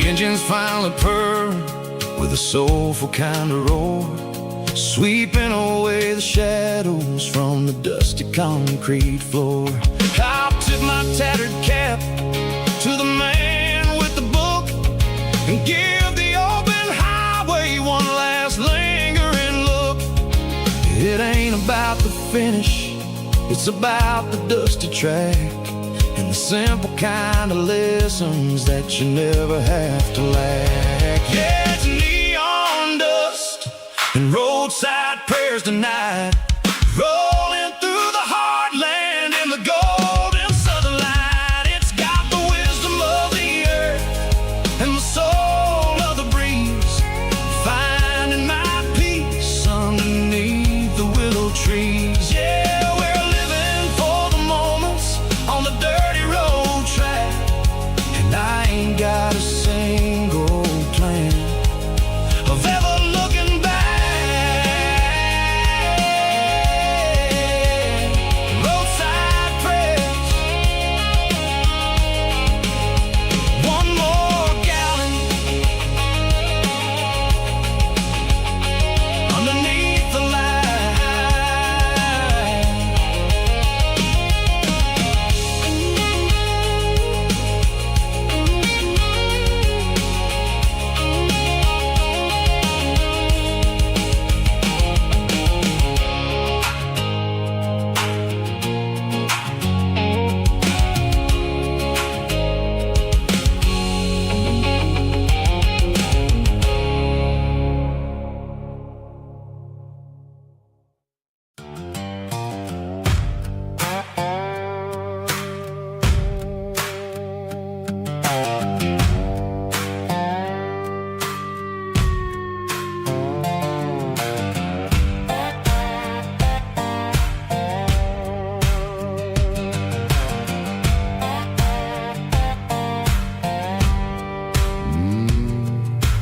Engines finally purr with a soulful kind of roar, sweeping away the shadows from the dusty concrete floor. I'll tip my tattered cap to the man with the book and give the open highway one last lingering look. It ain't about the finish, it's about the dusty track and the simple kind of lessons that you never have to lack. Yeah, it's neon dust and roadside prayers tonight, rolling through the heartland in the golden southern light. It's got the wisdom of the earth and the soul of the breeze, finding my peace underneath the willow trees. Yeah, we're living for the moments on the dirty road track, and I ain't got a single plan of ever looking back. Roadside prayers, one more gallon underneath the light.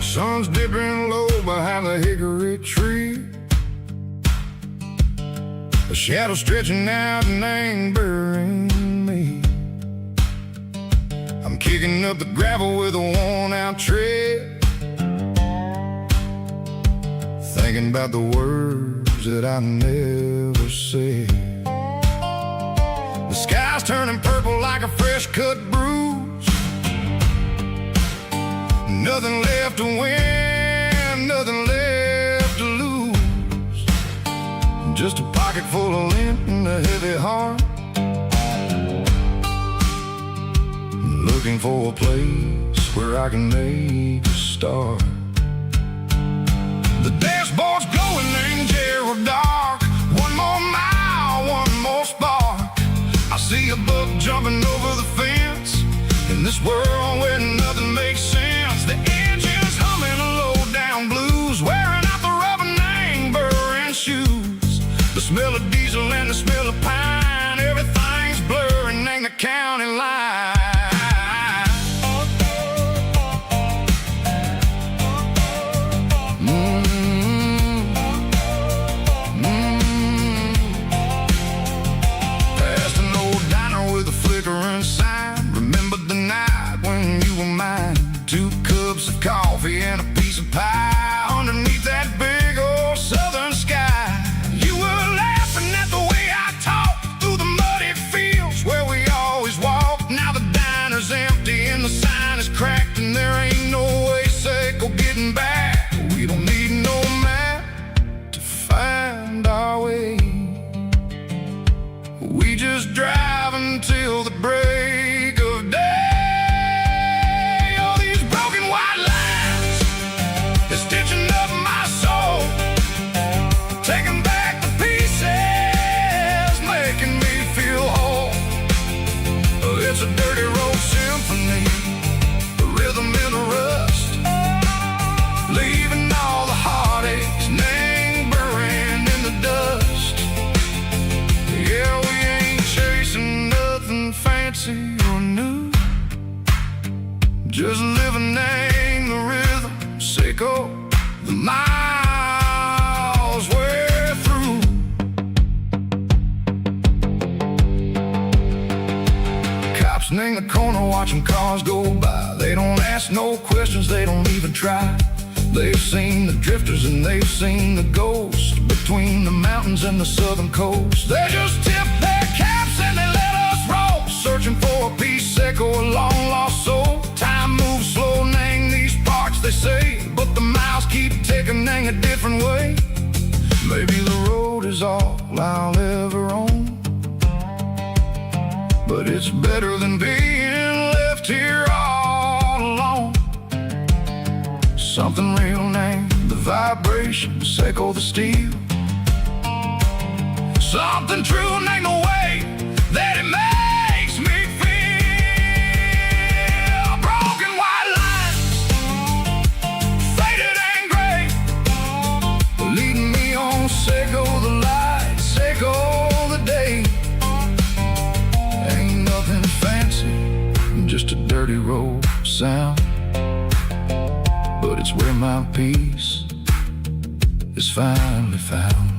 Sun's dipping low behind the hickory tree, a shadow stretching out and angering me. I'm kicking up the gravel with a worn-out tread, thinking about the words that I never said. The sky's turning purple like a fresh-cut bruise, nothing left to win, nothing left to lose, just a pocket full of lint and a heavy heart, looking for a place where I can make a start. The dashboard's glowing angel dark, one more mile, one more spark. I see a buck jumping over the fence in this world where nothing makes sense. smell of diesel and the smell of pine, everything's blurring in the county line. Past an old diner with a flickering sign, remember the night when you were mine. 2 cups of coffee and a piece of pie underneath that big old southern sky. You were laughing at the way I talked through the muddy fields where we always walked. Now the diner's empty and the sign is cracked, and there ain't no way safe or getting back. We don't need no map to find our way. We just drive until the break of day. Oh, these broken white lines, they're stitching up my soul, taking back the pieces, making me feel whole. It's a dirty road symphony, a rhythm in the rust, leaving all the heartaches lingering in the dust. Yeah, we ain't chasing nothing fancy or new, just living in the rhythm, sicko, the miles we're through. Cops in the corner watching cars go by. They don't ask no questions, they don't even try. They've seen the drifters and they've seen the ghosts between the mountains and the southern coast. They just tip their caps and they let us roll, searching for a piece second or a long lost soul. Time moves slow in these parts, they say, but the miles keep ticking in a different way. Maybe the road is all I'll ever own, but it's better than being left here all alone. Something real named the vibrations echo the steel, something true named the way that it makes me feel. Broken white lines, faded and gray, leading me on, Seiko the light, Seiko the day. Ain't nothing fancy, just a dirty road sound, but it's where my peace is finally found.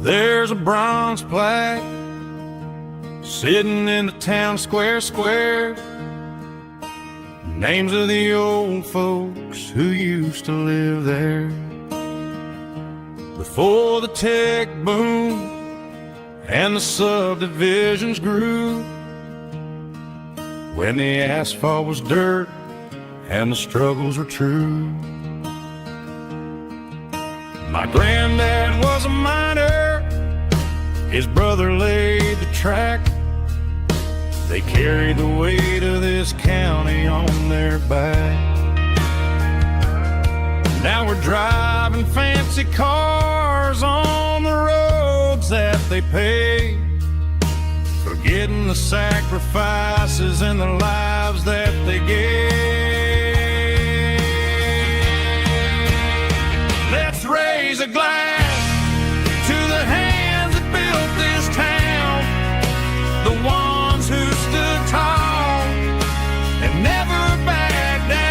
There's a bronze plaque sitting in the town square. Names of the old folks who used to live there before the tech boom and the subdivisions grew, when the asphalt was dirt and the struggles were true. My granddad was a miner, his brother laid the track. They carried the weight of this county on their back. Now we're driving fancy cars on the roads that they paved, forgetting the sacrifices and the lives that they gave. Let's raise a glass to the hands that built this town, the ones who stood tall and never backed down.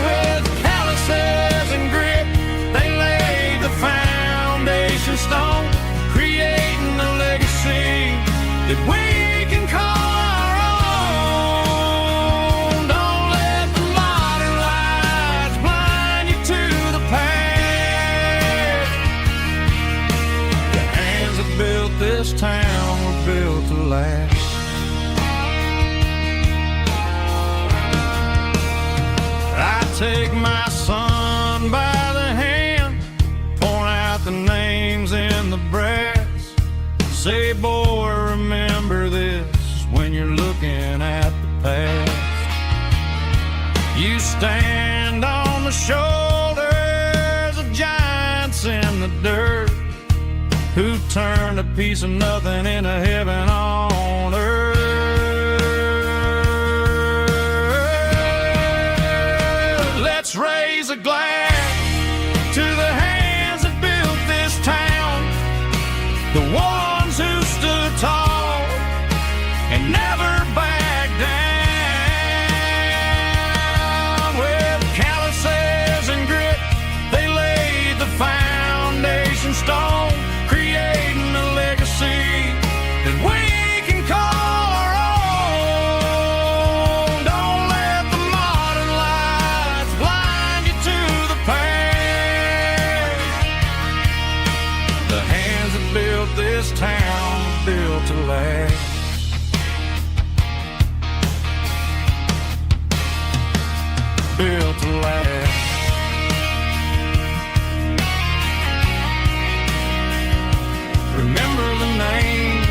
With calluses and grit, they laid the foundation stone, creating a legacy that we can call our own. Don't let the modern lights blind you to the take my son by the hand, point out the names in the brass, say, boy, remember this when you're looking at the past. You stand on the shoulders of giants in the dirt, who turned a piece of nothing into heaven on earth. Let's raise a glass to the hands that built this town, the ones who stood tall and never backed down. With calluses and grit, they laid the foundation stone, creating a legacy that we can call our own. Don't let the modern lights blind you to the past. The hands that built this town built to last. Built to last. Remember the names.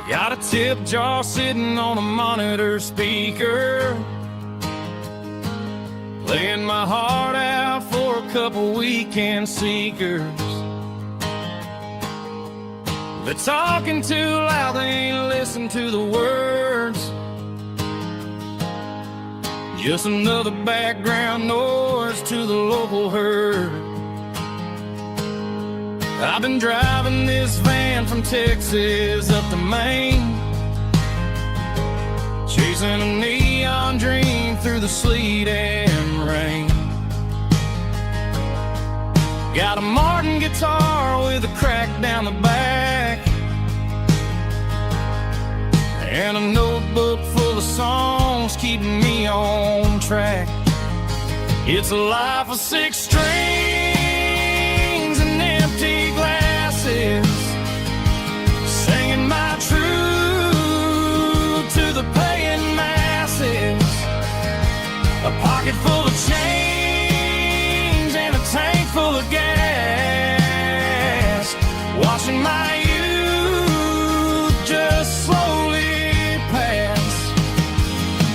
Got a tip jar sitting on a monitor speaker, laying my heart out for a couple weekend seekers. They're talking too loud, they ain't listen to the words. Just another background noise to the local herd. I've been driving this van from Texas up to Maine, chasing a neon dream through the sleet and rain. Got a Martin guitar with a crack down the back, and a notebook full of songs keeping me on track. It's a life of 6 strings and empty glasses, singing my truth to the paying masses. A pocket full of change and a tank full of gas, watching my youth just slowly pass.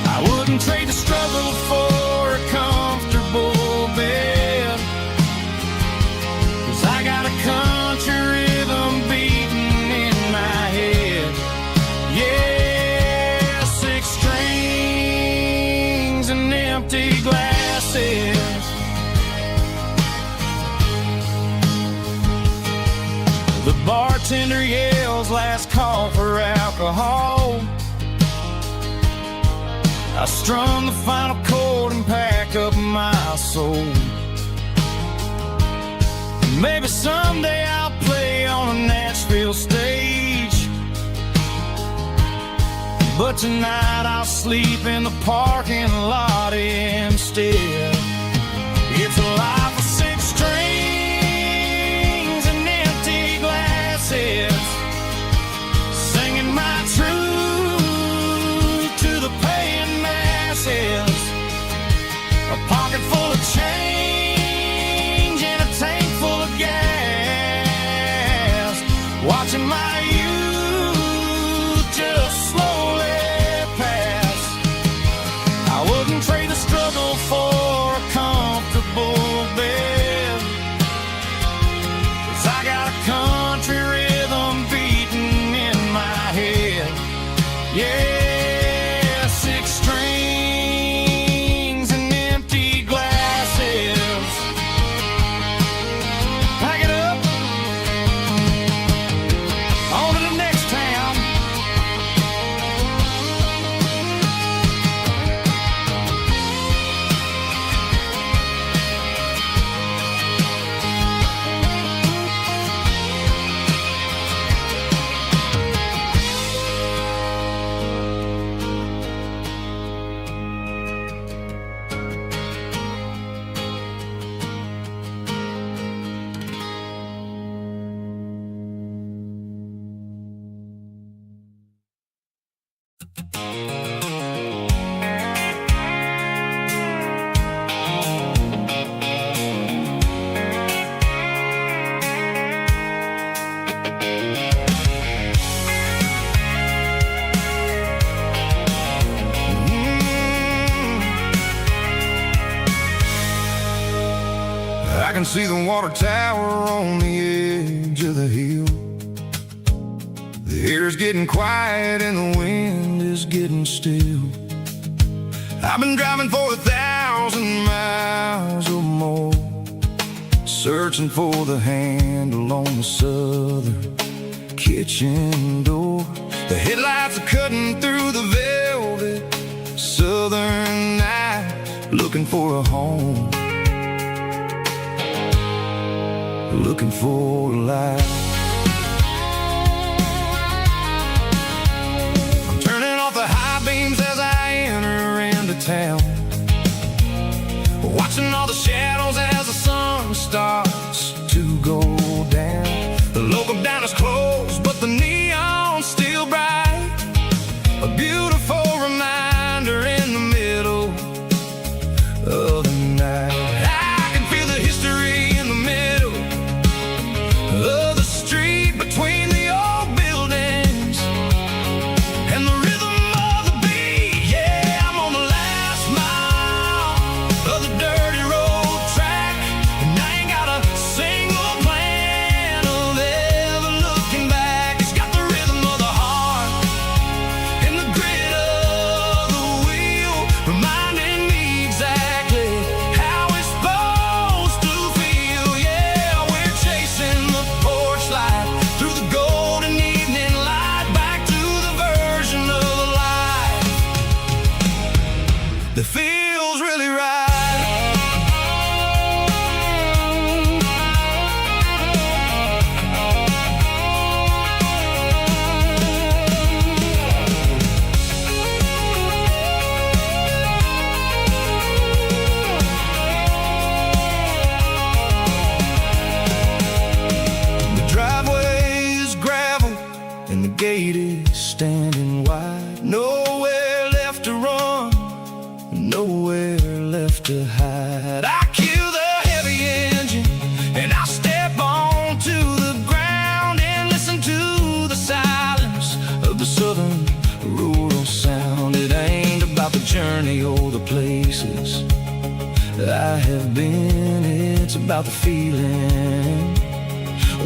I wouldn't trade the struggle for a comfortable bed, 'cause I got a country rhythm beating in my head. Yeah, 6 strings and empty glasses. The bartender yells last call for alcohol. I strum the final chord and pack up my soul. Maybe someday I'll play on a Nashville stage, but tonight I'll sleep in the parking lot instead. It's a life of 6 strings and empty glasses, singing my truth to the paying masses. A pocket full of change and a tank full of gas, watching my youth just slowly pass. I wouldn't trade the struggle for a comfortable bed, 'cause I got a country rhythm beating in my head. Yeah, 6 strings and empty glasses. Pack it up, on to the next town. I can see the water tower on the edge of the hill. The air's getting quiet and the wind is getting still. I've been driving for 1,000 miles or more, searching for the handle on the southern kitchen door. The headlights are cutting through the velvet southern night, looking for a home, looking for a life. I'm turning off the high beams as I enter into town, watching all the shadows as the sun starts to go down. The local diner's closed, but the neon's still bright, a beautiful reminder in the middle of the night. I can feel the history in the middle of the street, between the old buildings and the rhythm of the beat. Yeah, I'm on the last mile of the dirty road track, and I ain't got a single plan of ever looking back. It's got the rhythm of the heart and the grit of the wheel, reminding me exactly how it's supposed to feel. Yeah, we're chasing the porch light through the golden evening light, back to the version of life that feels really right. The driveway is gravel and the gate is standing wide. Nowhere left to run, nowhere left to hide. I kill the heavy engine and I step onto the ground and listen to the silence of the southern rural sound. It ain't about the journey or the places I have been, it's about the feeling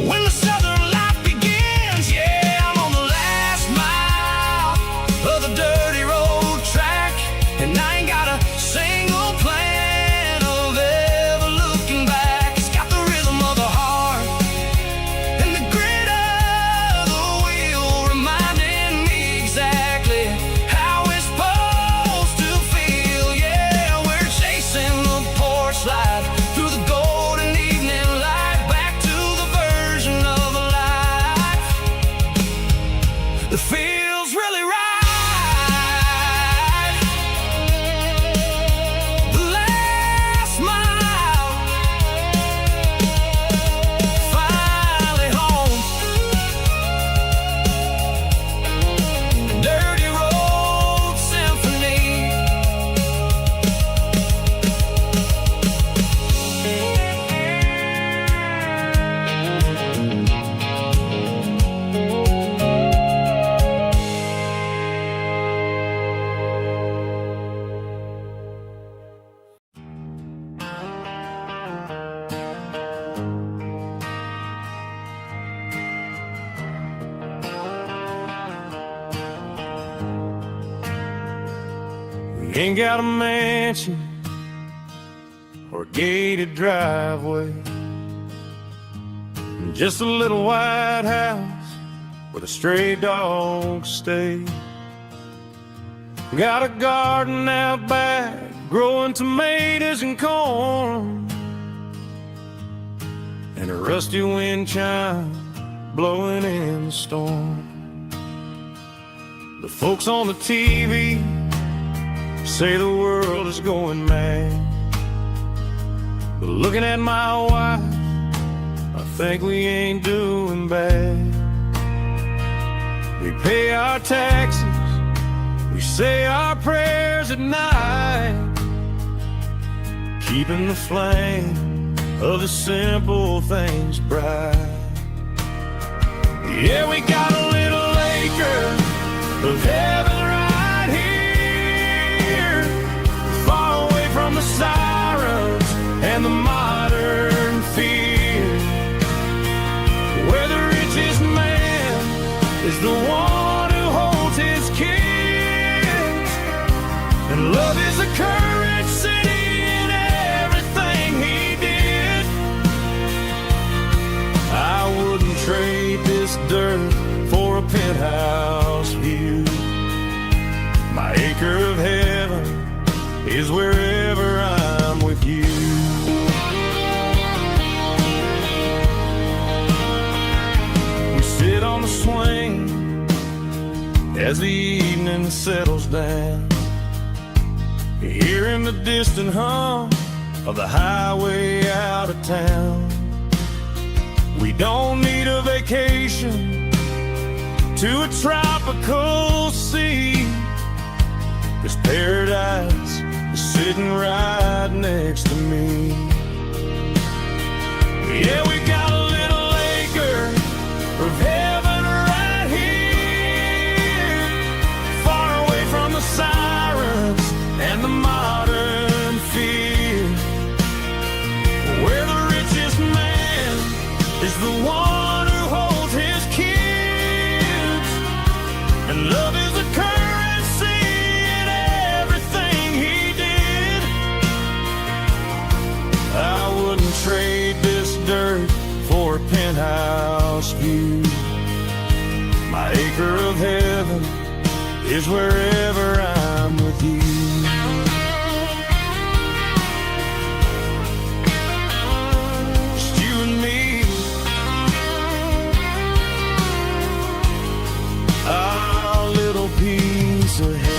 when the southern life begins. Yeah, I'm on the last mile of the dirty road track, and I ain't got a single plan of ever looking back. It's got the rhythm of the heart and the grit of the wheel, reminding me exactly how it's supposed to feel. Yeah, we're chasing the porch light through the golden evening light, back to We ain't got a mansion or a gated driveway, just a little white house where the stray dogs stay. Got a garden out back, growing tomatoes and corn, and a rusty wind chime blowing in the storm. The folks on the TV say the world is going mad, but looking at my wife, I think we ain't doing bad. We pay our taxes, we say our prayers at night, keeping the flame of the simple things bright. Yeah, we got a little acre of heaven right here, far away from the sirens and the modern fear, where the richest man is the one who holds his kids, and love is a currency in everything he did. I wouldn't trade this dirt for a penthouse view. My acre of heaven is wherever I'm with you. We sit on the swing as the evening settles down, hearing the distant hum of the highway out of town. We don't need a vacation to a tropical sea, 'cause paradise is sitting right next to me. Yeah, we got a little acre of heaven right here, far away from the sirens and the modern fear, where the richest man is the one who holds his kids, and love is a currency in everything he did. I wouldn't trade this dirt for a penthouse view. My acre of heaven is wherever I'm with you. Just you and me, our little piece of heaven.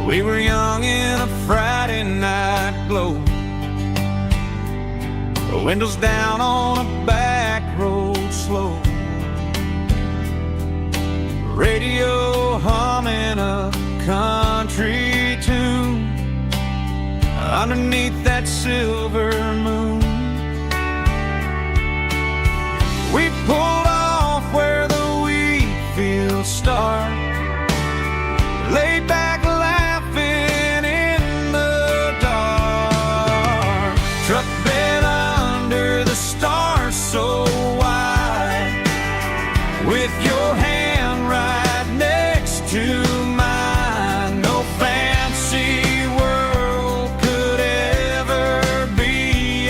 We were young in a Friday night glow, the windows down on a back road slow, radio humming a country tune underneath that silver moon. We pulled off where the wheat fields start, laid back so wide, with your hand right next to mine. No fancy world could ever be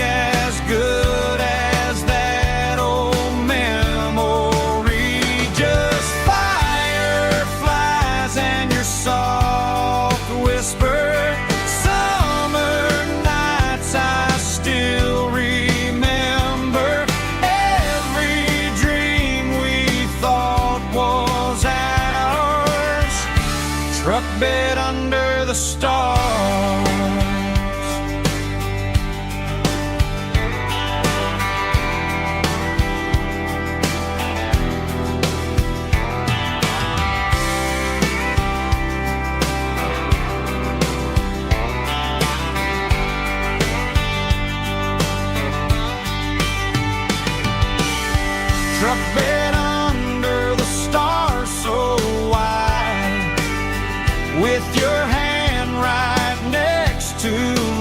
truck bed under the stars so wide, with your hand right next to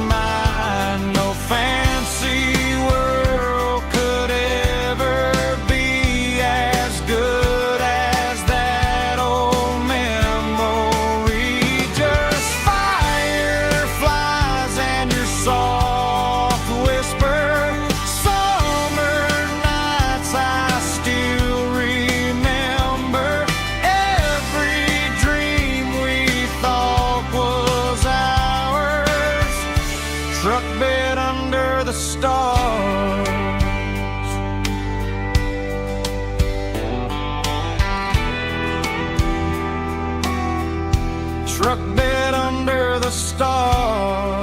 mine. No fancy world could ever be as good as that old memory. Just fireflies and your soft whisper. Summer nights I still remember. Every dream we thought was ours. Truck bed under the stars. Truck bed under the stars.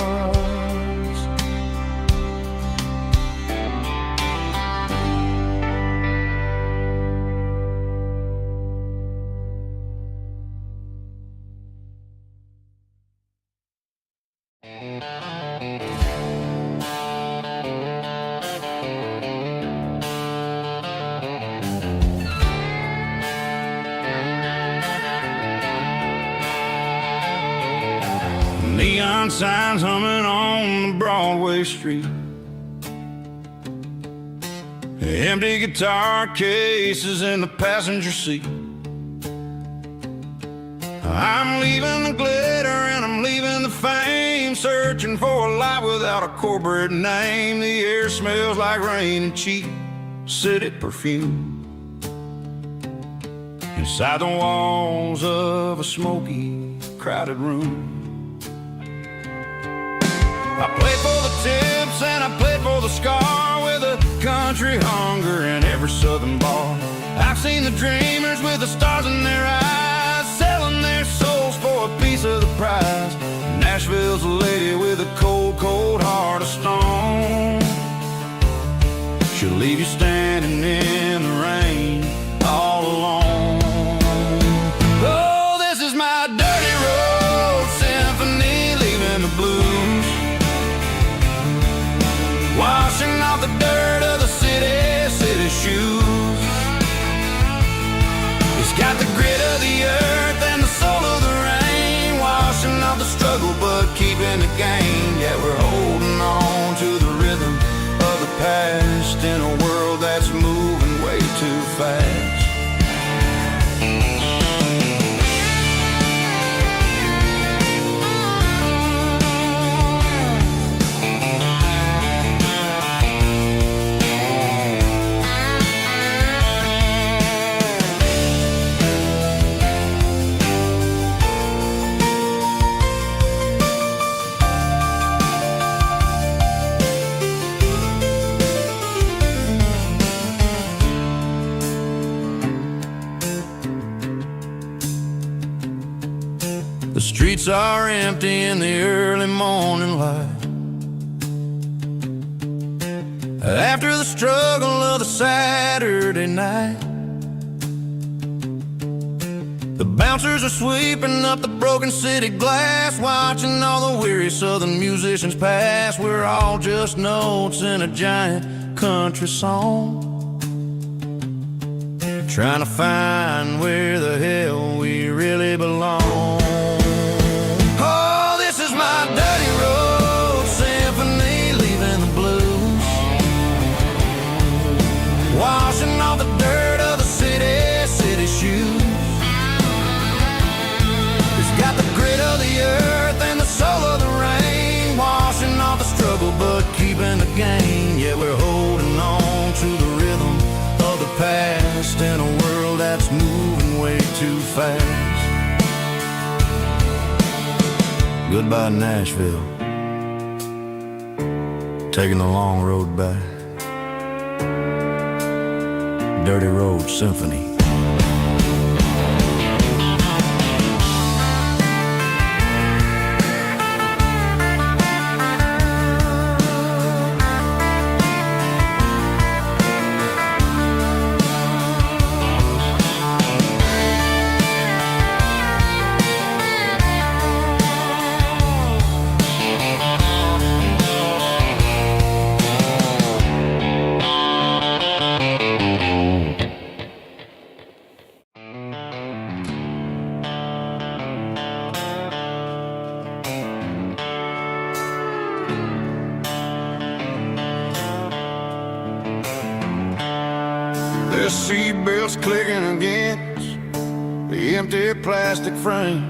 Neon signs humming on the Broadway street. Empty guitar cases in the passenger seat. I'm leaving the glitter and I'm leaving the fame, searching for a life without a corporate name. The air smells like rain and cheap city perfume. Inside the walls of a smoky, crowded room. I played for the tips and I played for the scar, with a country hunger in every southern bar. I've seen the dreamers with the stars in their eyes, selling their souls for a piece of the prize. Nashville's a lady with a cold, cold heart of stone. She'll leave you standing in the rain all alone. Oh, this is my dirty road symphony, leaving the blues, washing off the dirt of the city shoes. It's got the grit of the earth and the soul of the rain, washing off the struggle but keeping the gain. Yeah, we're holding on to the rhythm of the past in a world that's moving way too fast. The streets are empty in the early morning light, after the struggle of the Saturday night. The bouncers are sweeping up the broken city glass, watching all the weary southern musicians pass. We're all just notes in a giant country song, trying to find where the hell we really belong. Oh, this is my dirty road symphony, leaving the blues, washing off the dirt of the city shoes. It's got the grit of the earth and the soul of the rain, washing off the struggle but keeping the gain. Yeah, we're holding on to the rhythm of the past in a world that's moving way too fast. Goodbye, Nashville, taking the long road back. Dirty Road Symphony. seatbelts clicking against the empty plastic frame,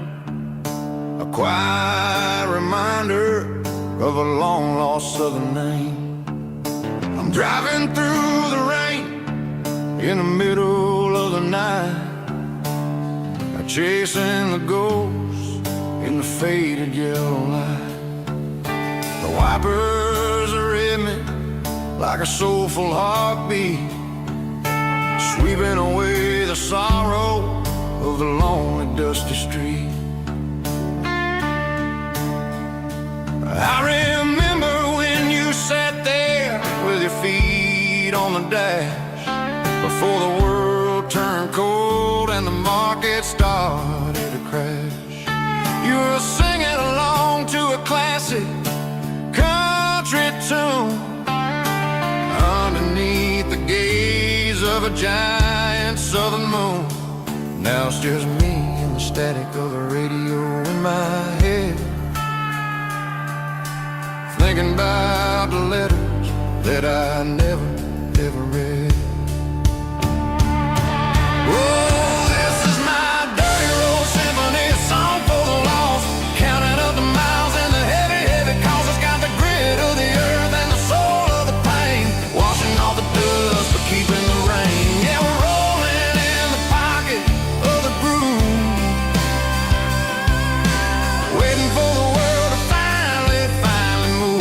a quiet reminder of a long-lost southern name. I'm driving through the rain in the middle of the night, chasing the ghosts in the faded yellow light. The wipers are in me like a soulful heartbeat, sweeping away the sorrow of the lonely dusty street. I remember when you sat there with your feet on the dash, before the world turned cold and the market started to crash. You were singing along to a classic country tune underneath the gaze of a giant southern moon. Now it's just me and the static of the radio in my head, thinking about the letters that I never, ever read. Oh, this is my dirty road symphony, a song for the lost, counting up the miles and the heavy, heavy calls. It's got the grit of the earth and the soul of the pain, washing off the dust but keeping the rain. Yeah, we're rolling in the pocket of the groove, waiting for the world to finally move.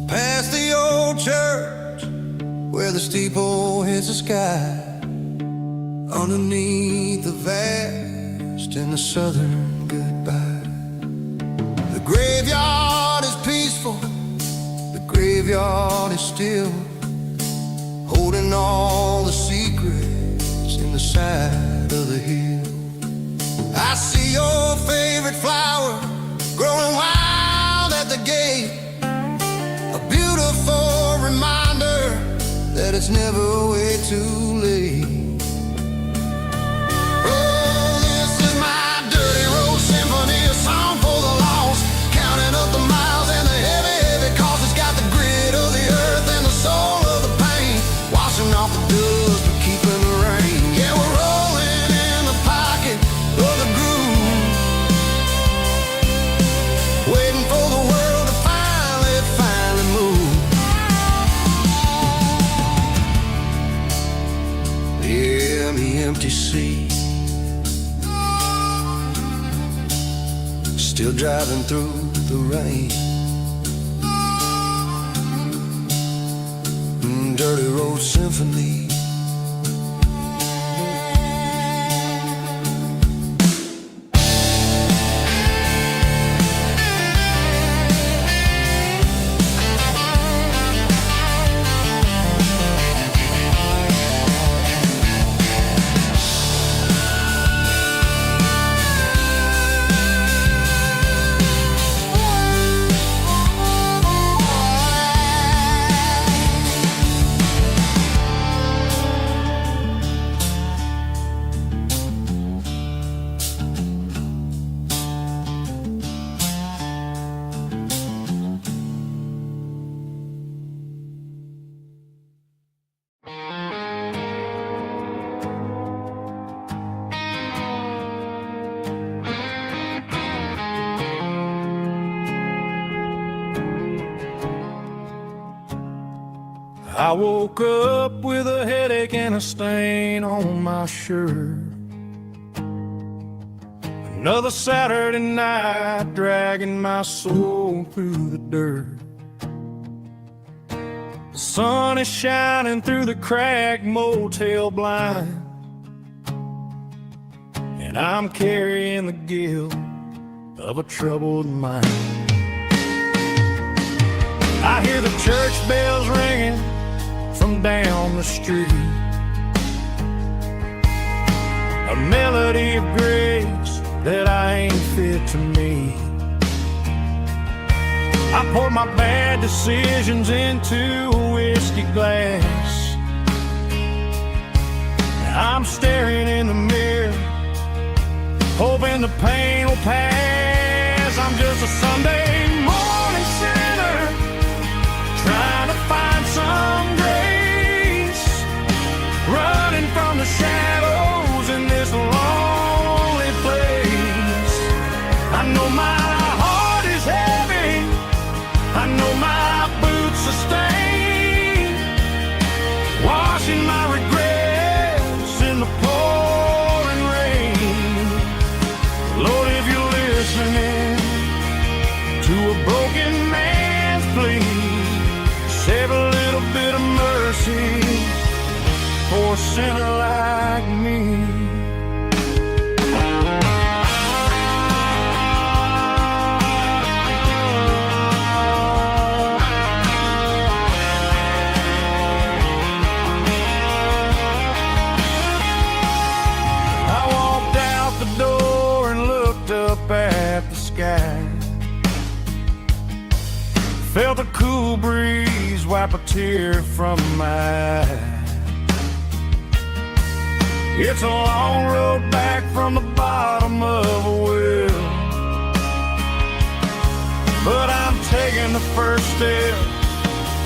Past the old church where the steeple hits the sky, underneath the vast and the southern goodbye. The graveyard is peaceful, the graveyard is still, holding all the secrets in the side of the hill. I see your favorite flower growing wild at the gate, a beautiful reminder that it's never way too late. Oh, this is my dirty road symphony, a song for the lost, counting up the miles and the heavy, heavy calls. It's got the grit of the earth and the soul of the pain, washing off the dust but keeping the rain. Yeah, we're rolling in the pocket of the groove, waiting for the world to finally move. Yeah, the empty sea, still driving through the rain. Dirty road symphony. I woke up with a headache and a stain on my shirt. Another Saturday night dragging my soul through the dirt. The sun is shining through the cracked motel blind, and I'm carrying the guilt of a troubled mind. I hear the church bells ringing from down the street, a melody of grace that I ain't fit to me. I poured my bad decisions into a whiskey glass. I'm staring in the mirror, hoping the pain will pass. I'm just a Sunday morning sinner, trying to find some grace, running from the shadows in this lonely place. I know my heart is heavy, I know my boots are stained, washing my regrets in the pouring rain. Lord, if you're listening to a broken man's plea, save a little bit of mercy for a sinner like me. At the sky, felt a cool breeze wipe a tear from my eye. It's a long road back from the bottom of a well, but I'm taking the first step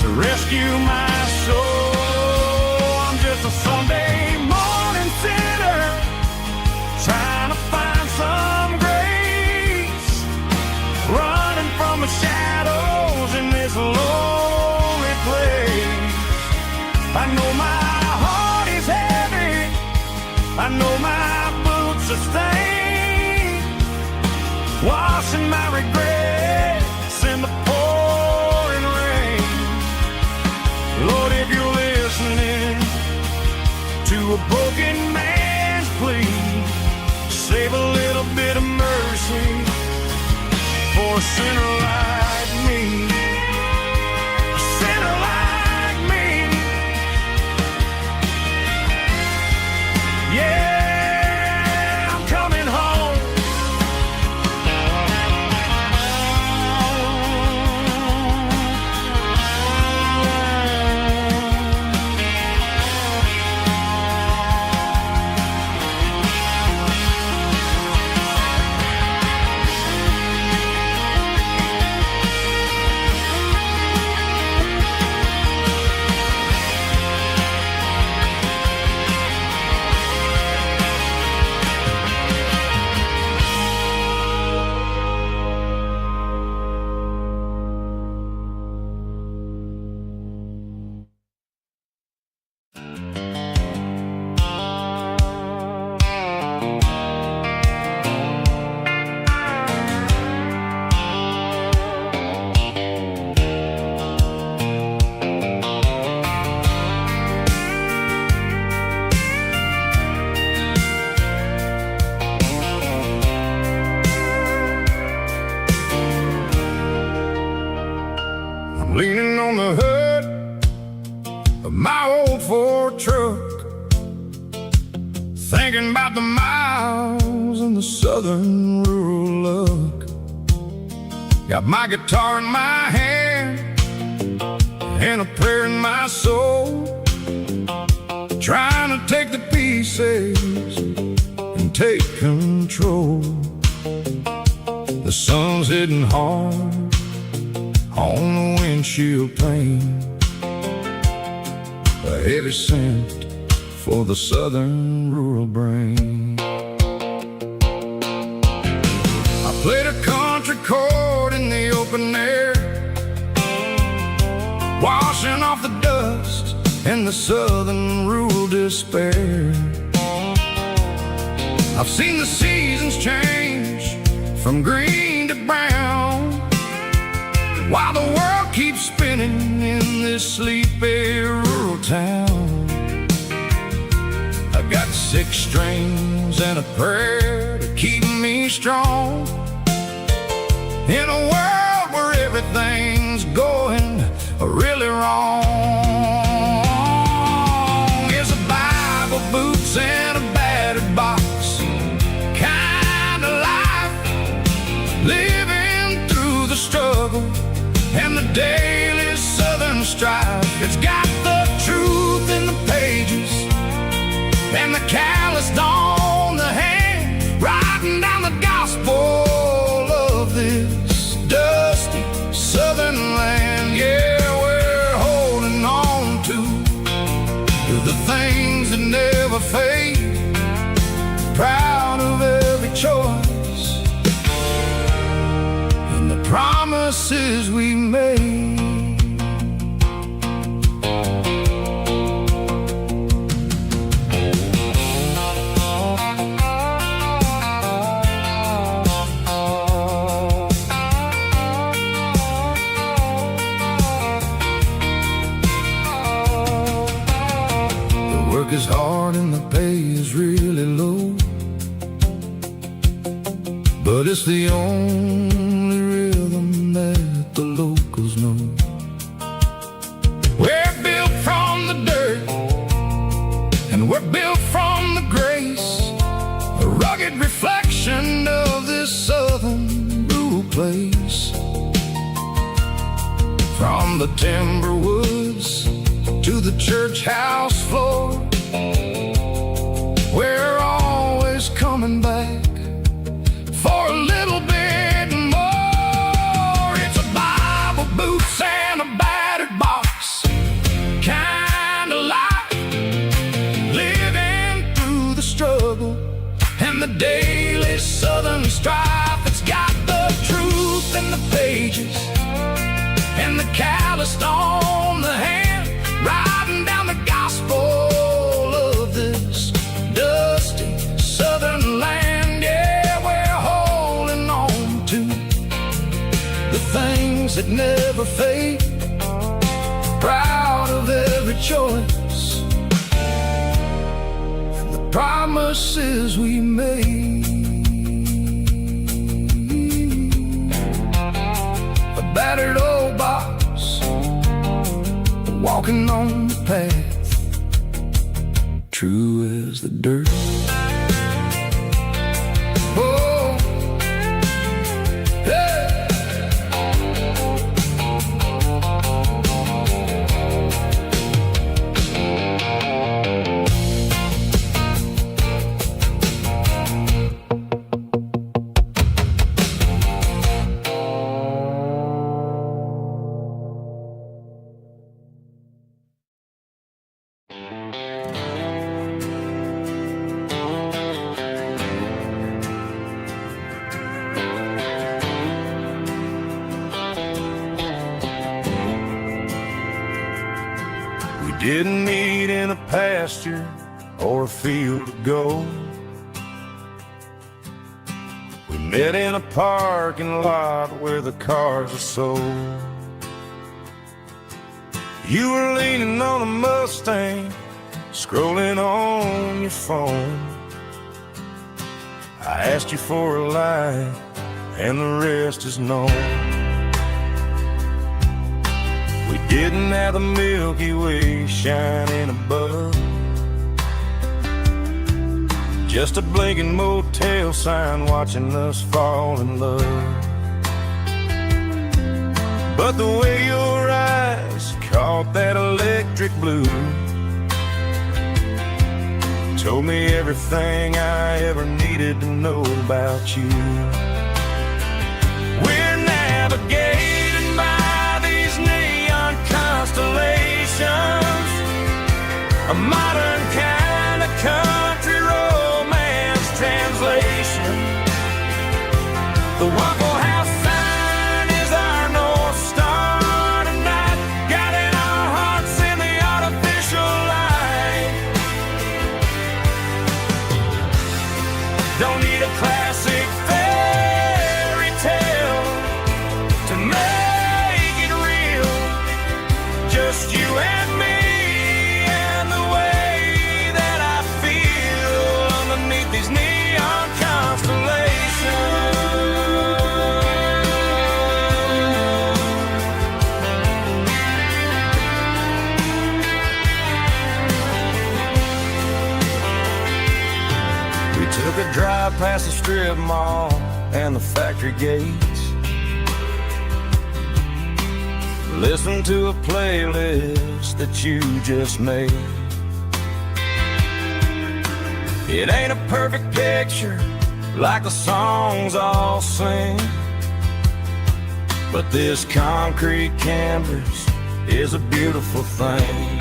to rescue my soul. I'm just a Sunday morning sinner, trying to find some grace, running from the shadows in this lonely place. I know my heart is heavy, I know my boots are stained, washing my regrets in the pouring rain. Lord, if you're listening to a broken man's plea, save a little bit of mercy for a sinner like me. A sinner like me. Yeah, I'm coming home. Leaning on the hood of my old Ford truck, thinking about the miles and the southern rural look. Got my guitar in my hand and a prayer in my soul, trying to take the pieces and take control. The sun's hitting hard on the windshield pane, a heavy scent for the southern rural brain. I played a country chord in the open air, washing off the dust and the southern rural despair. I've seen the seasons change from green to brown, while the world keeps spinning in this sleepy rural town. I got 6 strings and a prayer to keep me strong, in a world where everything's going really wrong. Is a Bible, boots, and a battered box, kinda like promises we made. Work is hard and the pay is really low, but it's the only rhythm that the locals know. We're built from the dirt, and we're built from the grace, a rugged reflection of this southern rural place. From the timber woods to the church house floor, we're always coming back for a little bit more. It's a Bible, boots, and a battered box kind of life, living through the struggle and the daily southern strife. It's got the truth in the pages and the calloused on the hand, riding down the gospel of this dusty southern land. Yeah, we're holding on to the things that never fade, proud of every choice and the promises we made. A battered old box, walking on the path, true as the dirt. Oh, yeah. Didn't meet in a pasture or a field of gold. We met in a parking lot where the cars are sold. You were leaning on a Mustang, scrolling on your phone. I asked you for a light, and the rest is known. We didn't have the Milky Way shining above, just a blinking motel sign watching us fall in love. But the way your eyes caught that electric blue told me everything I ever needed to know about you. We're navigating by these neon constellations, a modern kind of country romance translation. The Waffle House sign is our North Star tonight, guiding our hearts in the artificial light. Don't need a classic fairy tale to make it real, just you and me and the way that I feel underneath these neon constellations. We took a drive past the strip mall and the factory gates, listened to a playlist that you just made. It ain't a perfect picture like the songs all sing, but this concrete canvas is a beautiful thing.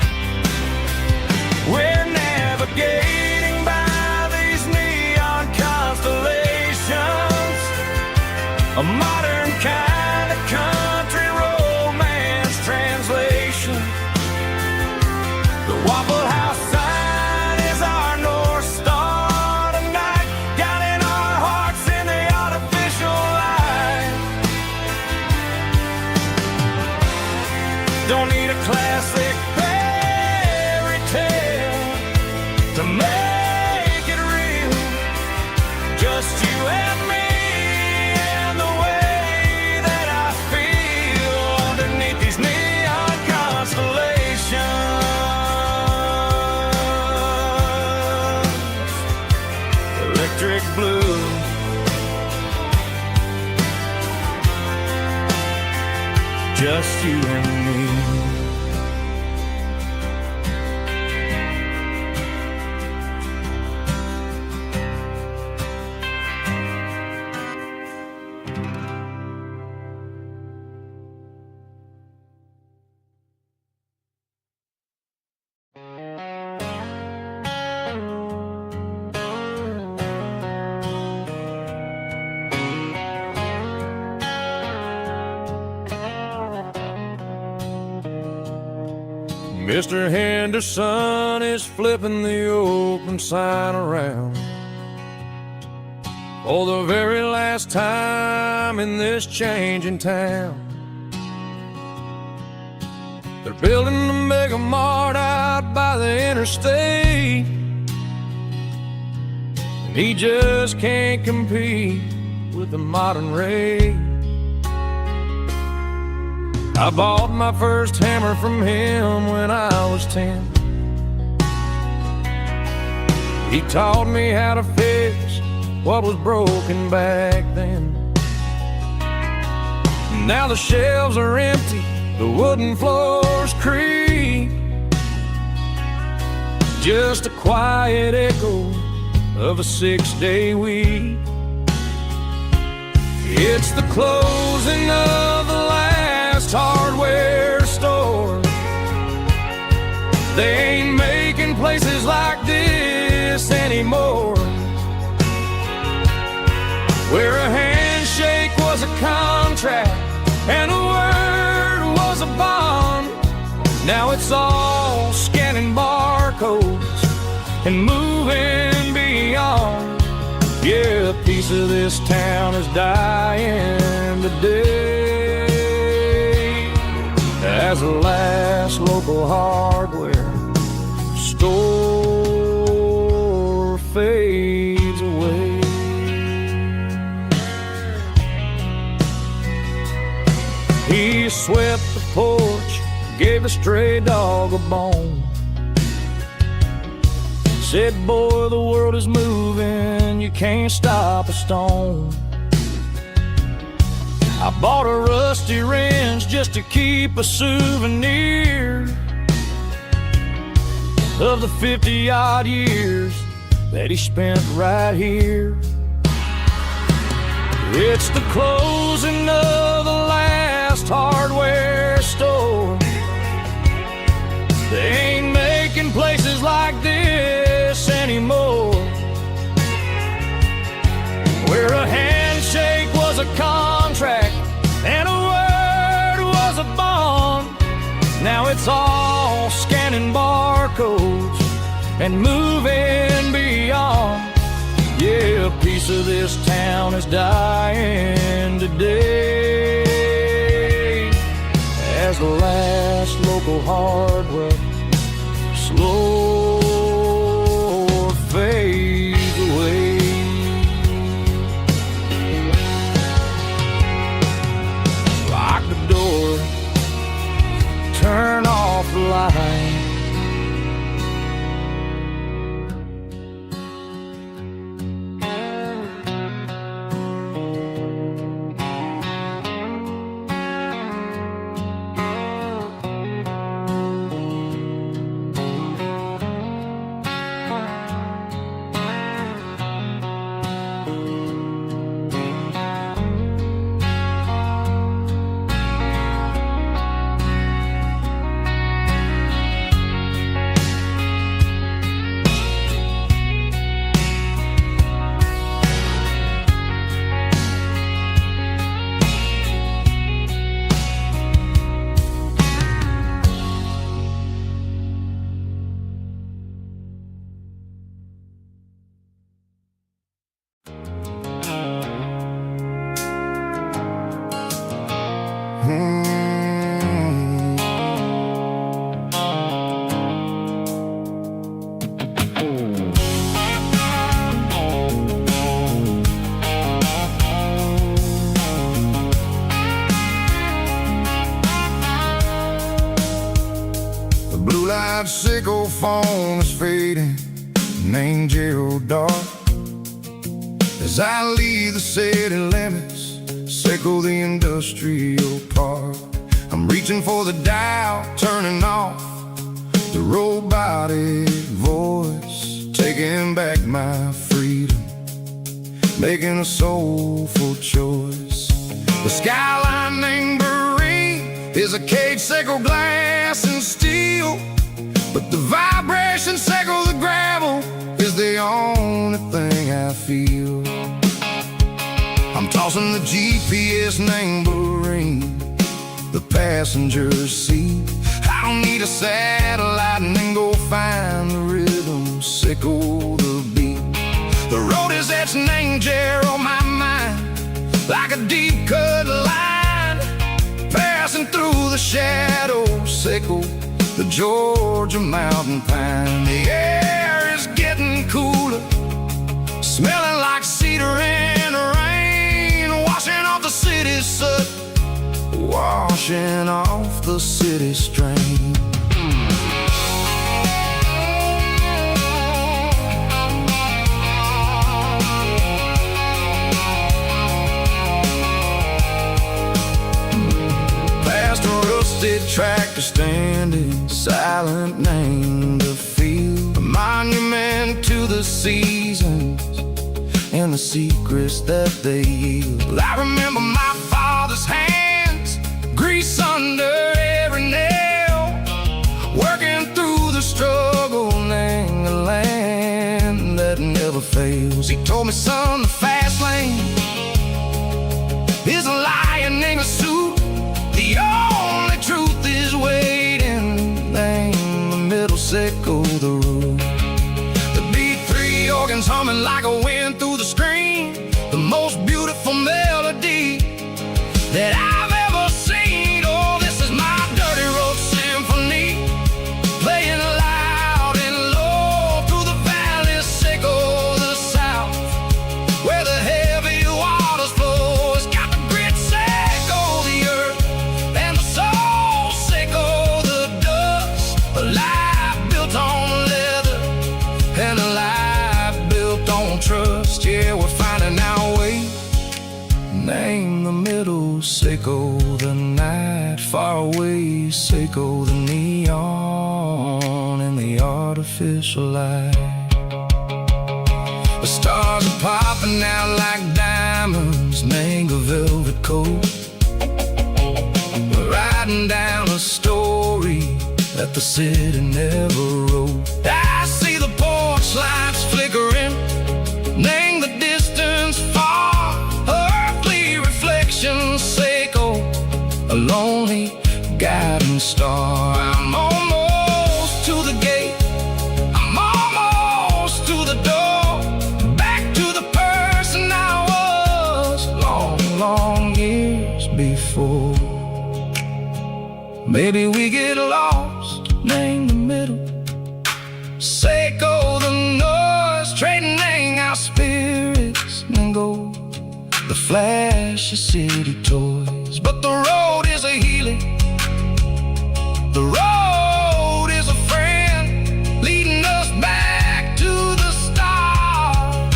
We're navigating by these neon constellations, a modern kind of country romance translation. The Waffle House sign is our North Star tonight, guiding our hearts in the artificial light. Don't need a classic fairy tale to make it real. Just you and me and the way that I feel underneath these neon constellations. Electric blue. Just you and me. Mr. Henderson is flipping the open sign around for the very last time in this changing town. They're building a mega mart out by the interstate, and he just can't compete with the modern rate. I bought my first hammer from him when I was 10. He taught me how to fix what was broken back then. Now the shelves are empty, the wooden floors creak, just a quiet echo of a 6-day week. It's the closing of the last hardware store. They ain't making places like this anymore, where a handshake was a contract and a word was a bond. Now it's all scanning barcodes and moving beyond. Yeah, a piece of this town is dying today as the last local hardware store fades away. He swept the porch, gave a stray dog a bone, said, boy, the world is moving, you can't stop a stone. I bought a rusty wrench just to keep a souvenir of the 50-odd years that he spent right here. It's the closing of the last hardware store. They ain't making places like this anymore, where a handshake was a contract and a word was a bond. Now it's all scanning barcodes and moving beyond. Yeah, a piece of this town is dying today as the last local hardware slow fades away. Lock the door, turn off the light. midnight sickle phone is fading, named Gerald Dark. As I leave the city limits, sickle the industrial park. I'm reaching for the dial, turning off the robotic voice, taking back my freedom, making a soulful choice. The skyline named Bryan is a cage, sickle glass and steel, but the vibration sickle the gravel is the only thing I feel. I'm tossing the GPS named Bryan, the passenger seat. I don't need a satellite and then go find the rhythm, sickle the beat. The road is etched named Jer on my mind, like a deep cut line, passing through the shadows, sickle the Georgia mountain pine. The air is getting cooler, smelling like cedar in the rain, washing off the city's soot, washing off the city strain. Past a rusted tractor standing silent, named the field, a monument to the seasons and the secrets that they yield. I remember my father's hands, grease under every nail, working through the struggle, named the land that never fails. He told me, son, the fast lane is a lion in a suit, the only truth is waiting, named the middle, sickle the road. The B3 organs humming like a wind through the screen, the most beautiful melody that I've ever seen. Oh, this is my dirty road symphony, playing loud and low through the valleys, sickle the south, where the heavy waters flow. It's got the grit, sickle the earth, and the soul, sickle the dust. A life built on leather, and a life built on trust. Yeah, we're finding our way, name the middle, sickle the night, far away, sickle the neon and the artificial light. The stars are popping out like diamonds, mango velvet coat. We're riding down a story that the city never wrote. I see the porch lights flickering, name the distance far, earthly reflections, sickle a lonely guiding star. I'm almost to the gate, I'm almost to the door, back to the person I was long, long years before. Maybe we get lost, name the middle, sickle the noise, trading our spirits and go the flash of city toys. But the road is a healing, the road is a friend, leading us back to the start.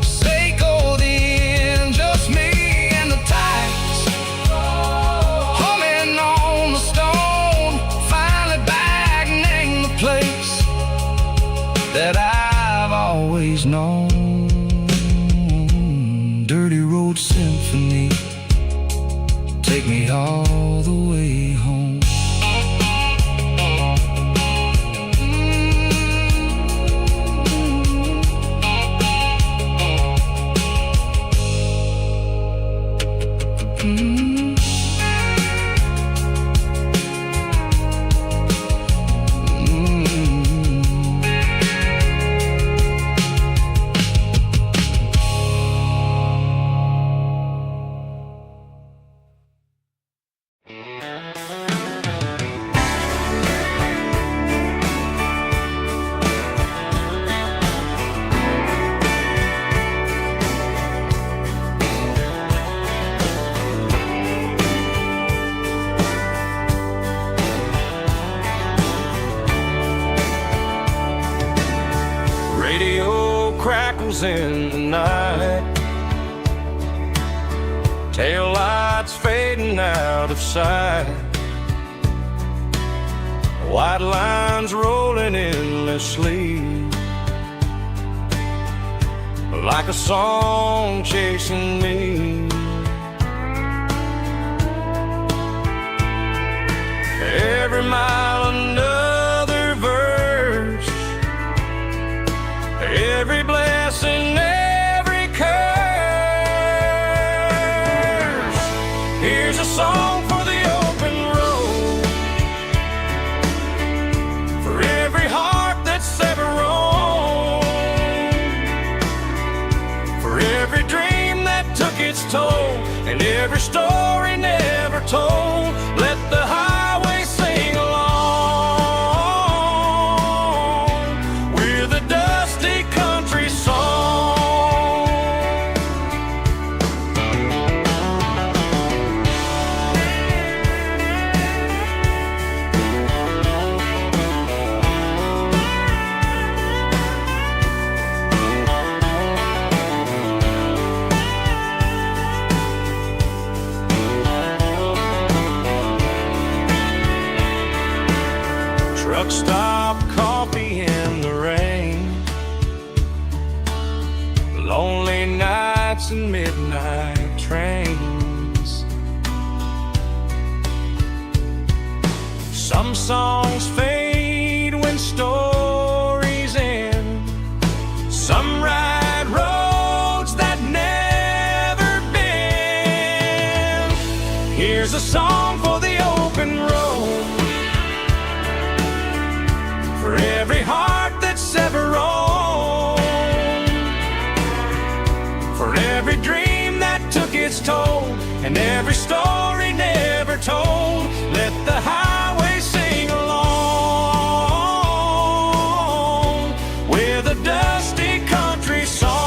Sickle the end, just me and the tides, humming on the stone, finally back, name the place that I've always known. Dirty road symphony, take me all the way home. echoes in the night. Tail lights fading out of sight. White lines rolling endlessly, like a song chasing me. Every mile another verse, every blessing, every curse. Here's a song for the open road, for every heart that's ever roamed, for every dream that took its toll, and every story never told. Let the highway sing along with a dusty country song. Truck stop, coffee in the rain, lonely nights and midnight trains. Some songs fade when stories end. Some ride roads that never bend. Here's a song for the open road, for every heart that's ever roamed, for every dream that took its toll, and every story never told. Let the highway sing along with a dusty country song.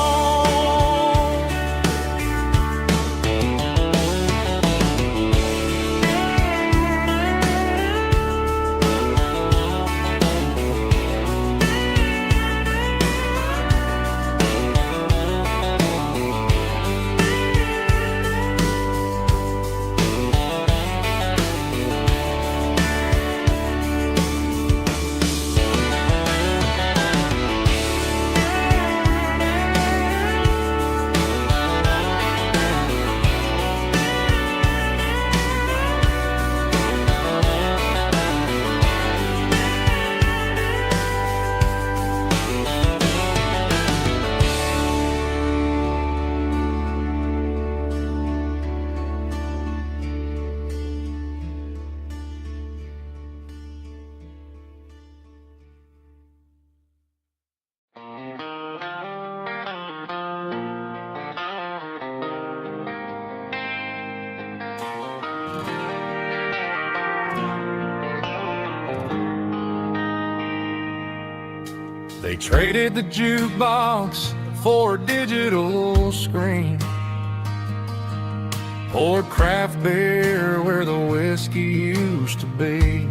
They traded the jukebox for a digital screen, poured craft beer where the whiskey used to be.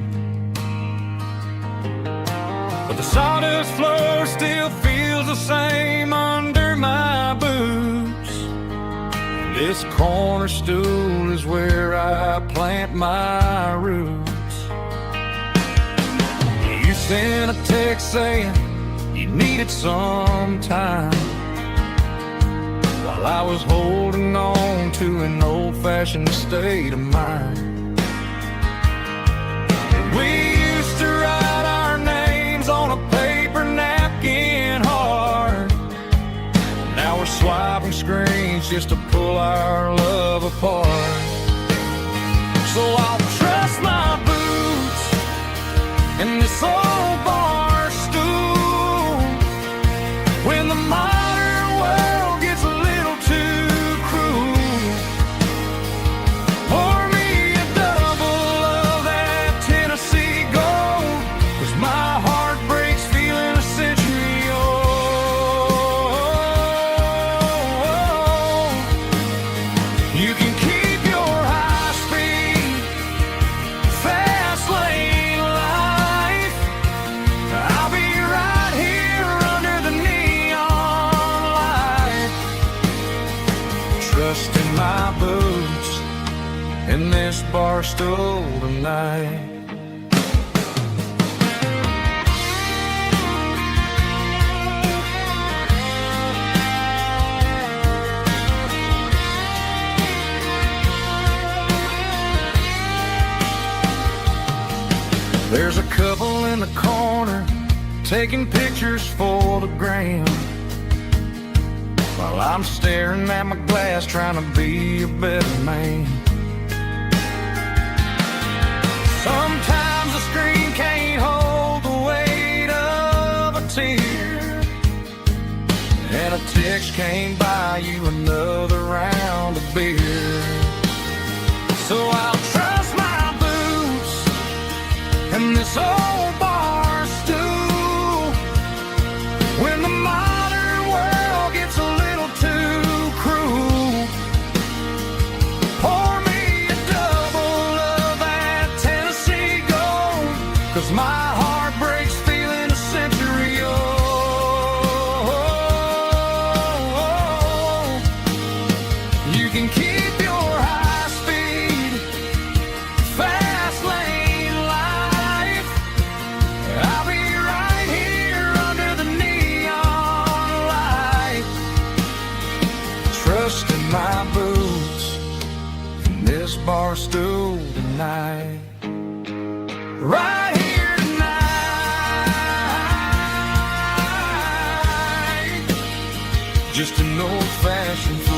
But the sawdust floor still feels the same under my boots. This corner stool is where I plant my roots. You sent a text saying you needed some time, while I was holding on to an old-fashioned state of mind. We used to write our names on a paper napkin hard. Now we're swiping screens just to pull our love apart. So I'll trust my boots in this old bar stool when the modern world gets a little too cruel. Pour me a double of that Tennessee Gold, 'cause my heart breaks feeling a century old. You can keep your high speed, fast lane life. I'll be right here under the neon my boots in this bar stool tonight. There's a couple in the corner taking pictures for the gram, while I'm staring at my glass trying to be a better man. Sometimes the screen can't hold the weight of a tear, and a text can't buy you another round of beer. So I'll trust my boots and this old bar stool when the modern world gets a little too cruel. Pour me a double of that Tennessee Gold, 'cause my heart breaks feeling a century old. You can keep your high speed, fast lane life. I'll be right here under the neon light, trusting my boots in this bar stool tonight. Right here tonight, just an old-fashioned fool.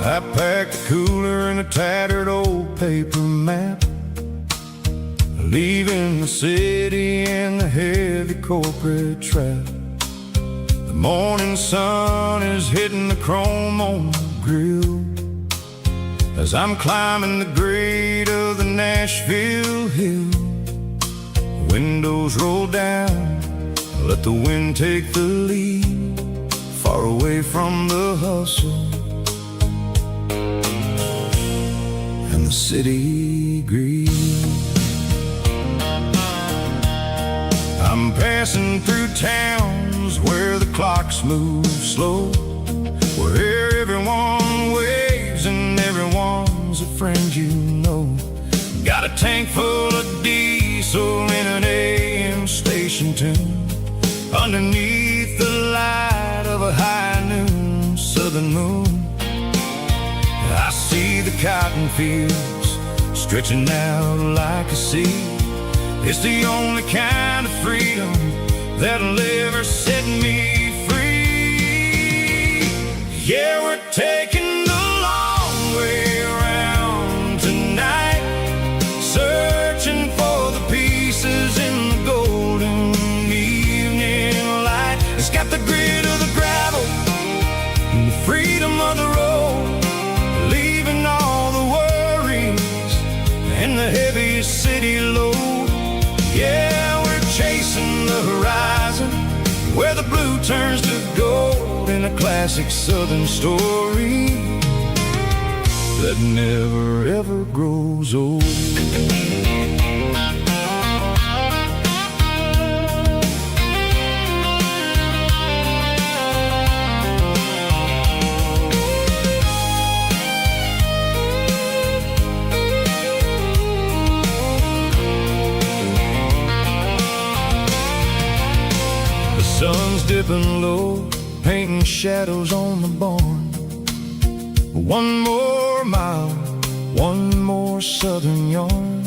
I packed a cooler and a tattered old paper map, leaving the city in the heavy corporate trap. The morning sun is hitting the chrome on the grill as I'm climbing the grade of the Nashville hill. Windows roll down, let the wind take the lead, far away from the hustle and the city greed. I'm passing through towns where the clocks move slow, where everyone waves and everyone's a friend you know. Got a tank full of diesel in an AM station tune, underneath the light of a high noon southern moon. I see the cotton fields stretching out like a sea. It's the only kind of freedom that'll ever set me free. Yeah, we're taking the long way around tonight, searching for the pieces in the golden evening light. It's got the grit of the gravel and the freedom of the road, leaving all the worries and the heavy city load. Yeah, we're chasing the horizon where the blue turns to gold, in a classic southern story that never ever grows old. Sun's dipping low, painting shadows on the barn. One more mile, one more southern yarn.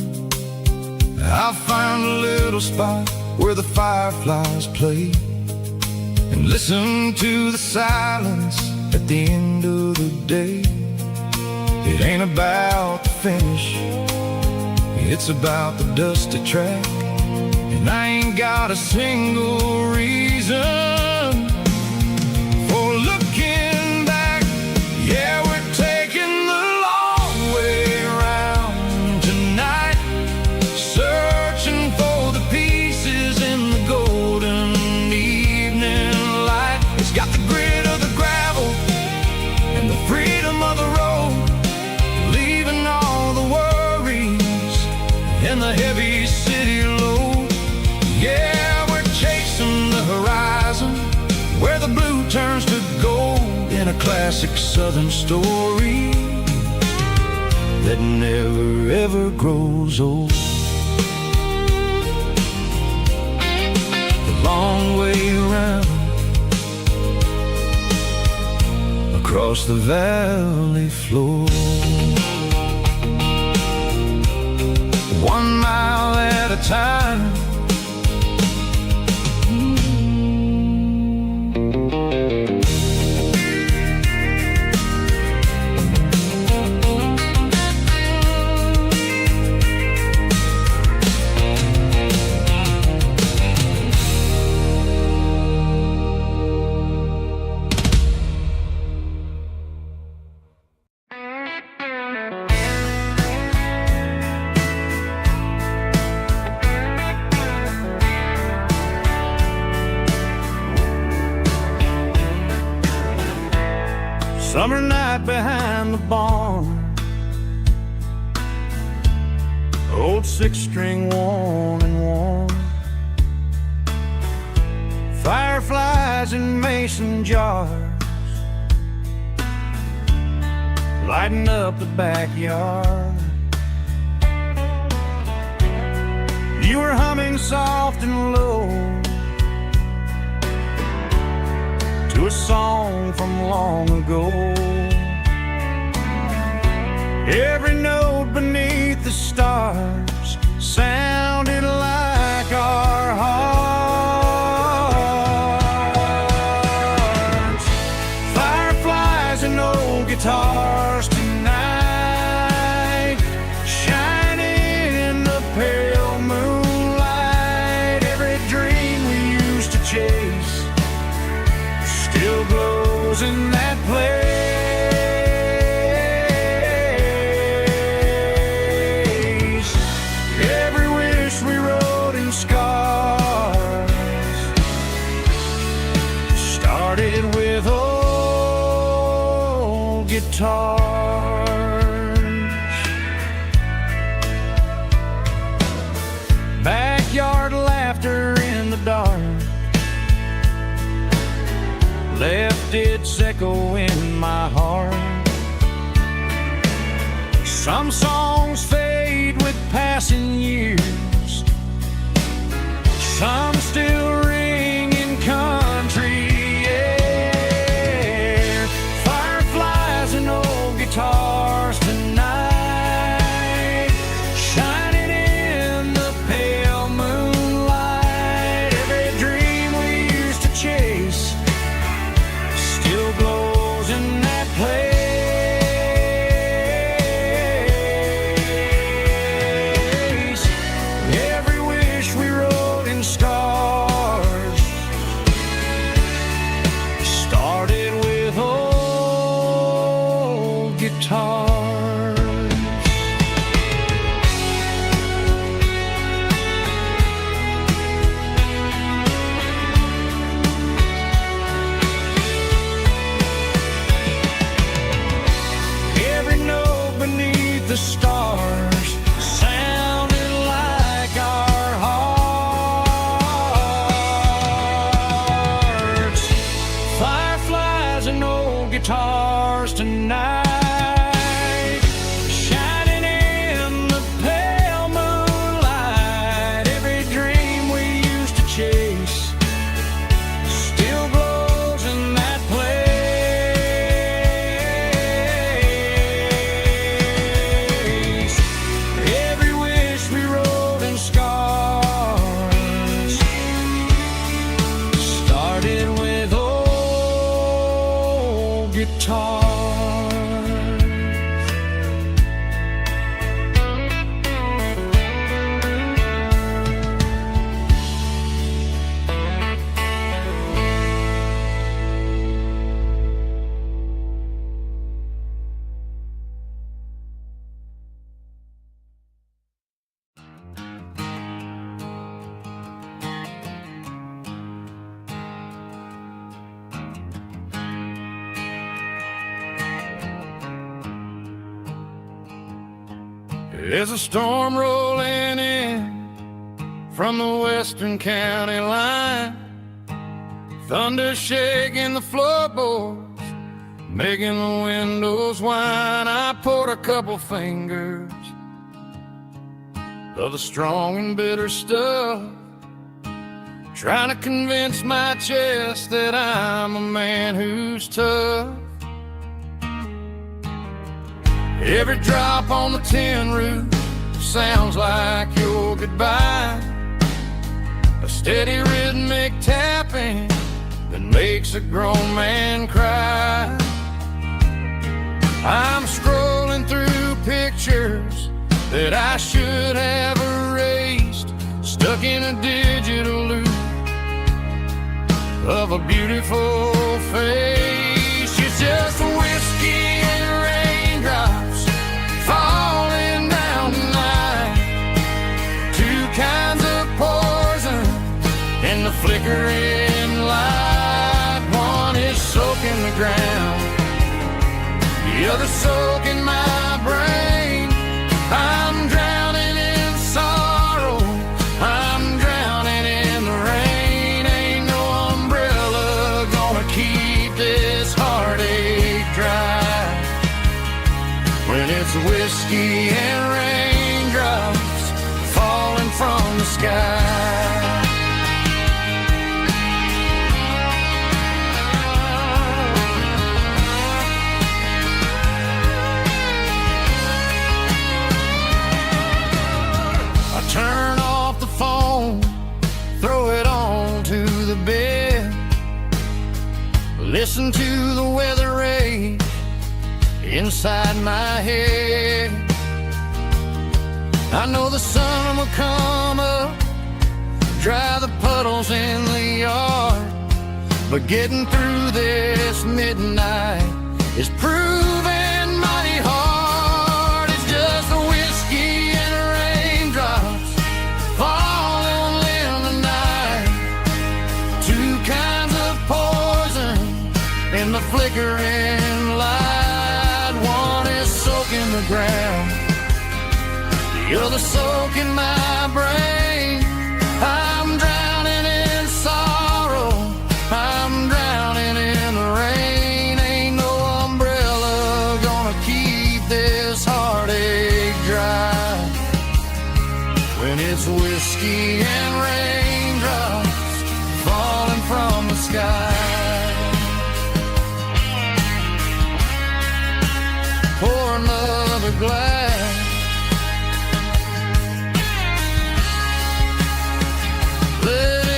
I'll find a little spot where the fireflies play and listen to the silence at the end of the day. It ain't about the finish, it's about the dusty track. And I ain't got a single reason for looking back classic southern story that never ever grows old. The long way around across the valley floor, 1 mile at a time. Summer night behind the barn, old 6-string worn and worn, fireflies in mason jars lighting up the backyard. You were humming soft and low to a song from long ago. Every note beneath the stars sounded like our hearts. Fireflies and old guitars tonight, shining in the pale moonlight. Every dream we used to chase still glows in that place. Every wish we wrote in scars started with old guitars. Backyard laughter in the dark left its echo in my heart. Some songs fade with passing years, some still ring in country air. Fireflies and old guitars tonight, shining in the pale moonlight. Every dream we used to chase still glows in that place. Every wish we wrote in scars started with old guitars. Every note beneath the stars sounded like our hearts. Fireflies and old guitars tonight, shining in the pale moonlight. Every dream we used to chase still glows in that place. Every wish we wrote in scars started with old guitars. There's a storm rolling in from the western county line, thunder shaking the floorboards, making the windows whine. I poured a couple fingers of the strong and bitter stuff, trying to convince my chest that I'm a man who's tough. Every drop on the tin roof sounds like your goodbye, a steady rhythmic tapping that makes a grown man cry. I'm scrolling through pictures that I should have erased, stuck in a digital loop of a beautiful face. It's just whiskey and raindrops falling down tonight, two kinds of poison in the flickering light. One is soaking the ground, the other soaking my brain. I'm drowning in sorrow, I'm drowning in the rain. Ain't no umbrella gonna keep this heartache dry when it's whiskey and raindrops falling from the sky. Turn off the phone, throw it on to the bed, listen to the weather rage inside my head. I know the sun will come up, dry the puddles in the yard, but getting through this midnight is proving mighty hard. It's just a whiskey and raindrops falling in the night, two kinds of poison in the flickering light. One is soaking the ground, the other soaking my brain. I'm drowning in sorrow, I'm drowning in the rain. Ain't no umbrella gonna keep this heartache dry when it's whiskey and raindrops falling from the sky. Pour another glass, let it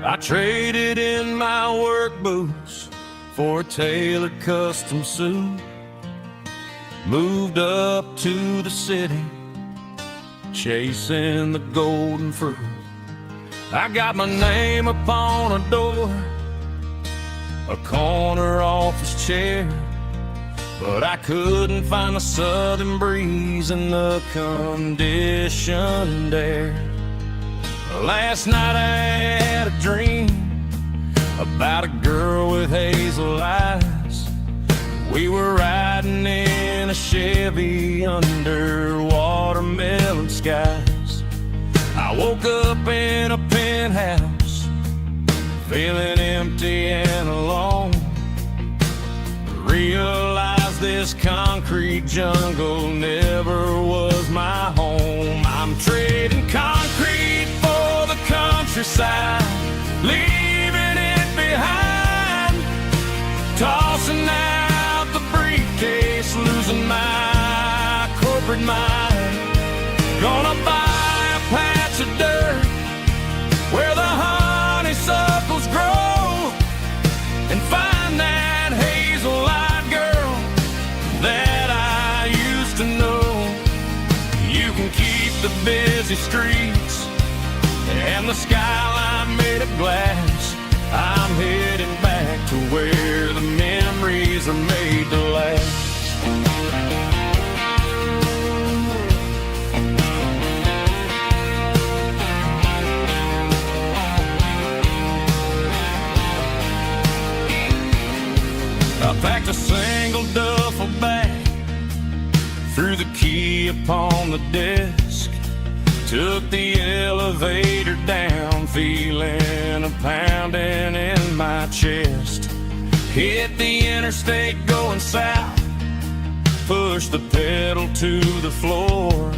I traded in my work boots for a tailored custom suit, moved up to the city, chasing the golden fruit. I got my name upon a door, a corner office chair, but I couldn't find the southern breeze in the conditioned air. Last night I had a dream about a girl with hazel eyes. We were riding in a Chevy under watermelon skies. I woke up in a penthouse, feeling empty and alone. Realized this concrete jungle never was my home. I'm trading concrete for the countryside, leaving it behind, tossing out the briefcase, losing my corporate mind. Gonna buy a patch of dirt where the honeysuckles grow and find that hazel-eyed girl that I used to know. You can keep the busy streets and the skyline made of glass. I'm heading back to where the memories are made to last. I packed a single duffel bag, threw the key upon the desk, took the elevator down, feeling a pounding in my chest. Hit the interstate going south, pushed the pedal to the floor.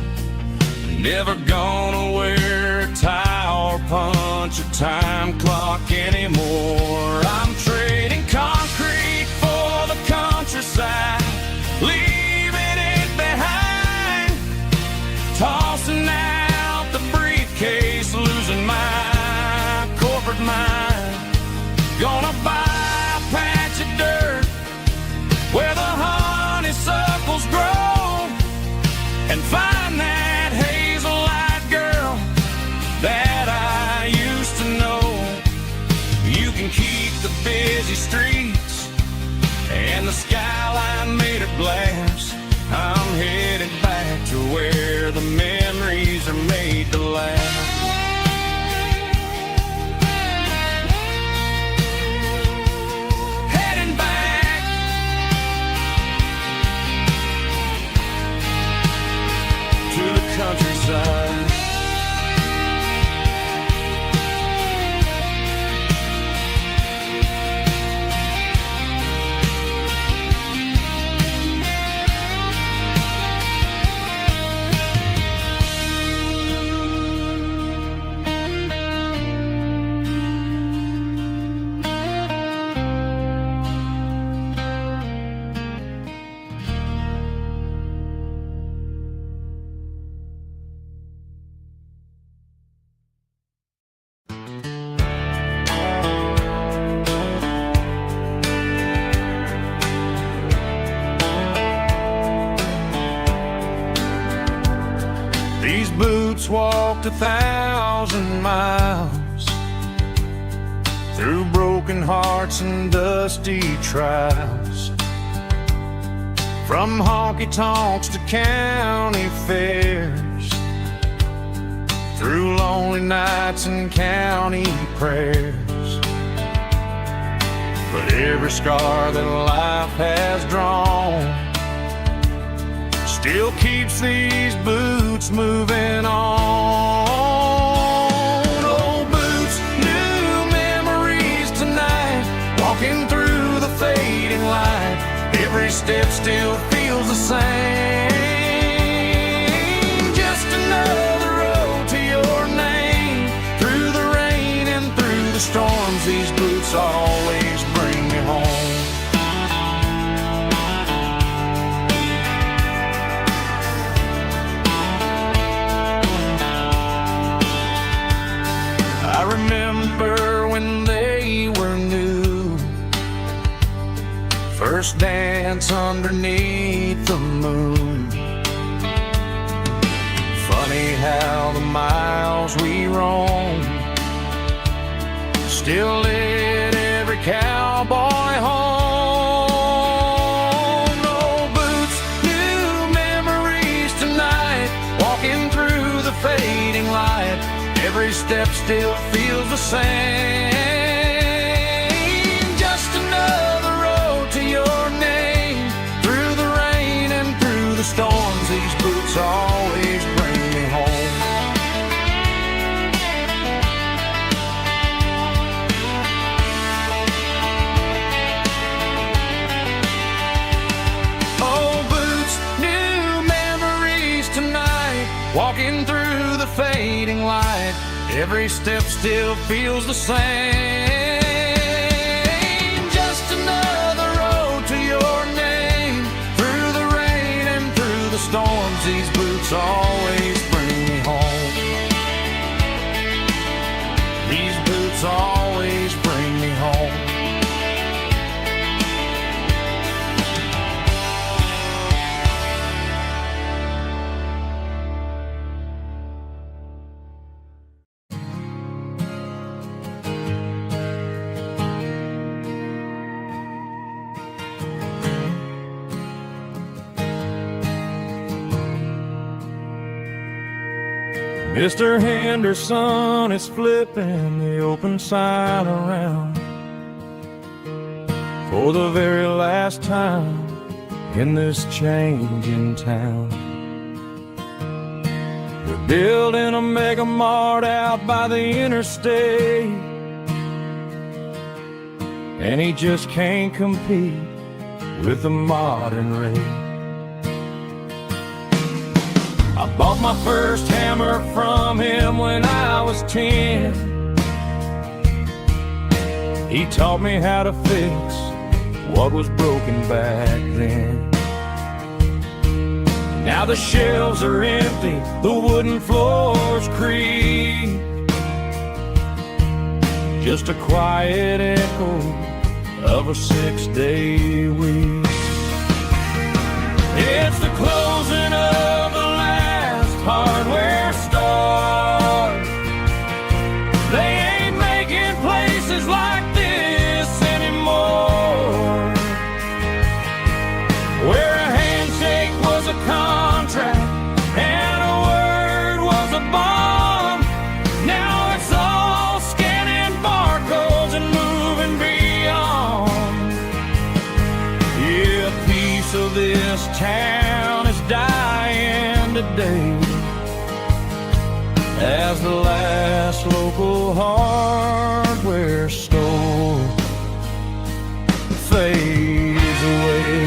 Never gonna wear a tie or punch a time clock anymore. I'm trading concrete for the countryside, leaving it behind, tossing out the briefcase, losing my corporate mind. Gonna buy a patch of dirt where the honeysuckles grow and find that hazel-eyed girl that I used to know. You can keep the busy streets and the skyline made of glass. I'm headed back to where the memories are made to last. Heading back to the countryside. These boots walked 1,000 miles through broken hearts and dusty trials, from honky-tonks to county fairs, through lonely nights and county prayers. But every scar that life has drawn still keeps these boots moving on. Old boots, new memories tonight, walking through the fading light. Every step still feels the same. Just another road to your name. Through the rain and through the storms, these boots always bring me home. I remember when they were new, first dance underneath the moon. Funny how the miles we roam still lit every cowboy home. No boots, new memories tonight, walking through the fading light. Every step still feels the same. Just another road to your name. Through the rain and through the storms, these boots always bring me home. Oh, boots, new memories tonight, walking through the fading light. Every step still feels the same. Just another road to your name. Through the rain and through the storms, these boots always bring me home. These boots always bring me home. Mr. Henderson is flipping the open sign around for the very last time in this changing town. They're building a mega mart out by the interstate, and he just can't compete with the modern rate. I bought my first hammer from him when I was 10. He taught me how to fix what was broken back then. Now the shelves are empty, the wooden floors creak, just a quiet echo of a 6-day week. It's the closing of the hardware store. They ain't making places like this anymore, where a handshake was a contract and a word was a bond. Now it's all scanning barcodes and moving beyond. Yeah, a piece of this town is dying today as the last local hardware store fades away.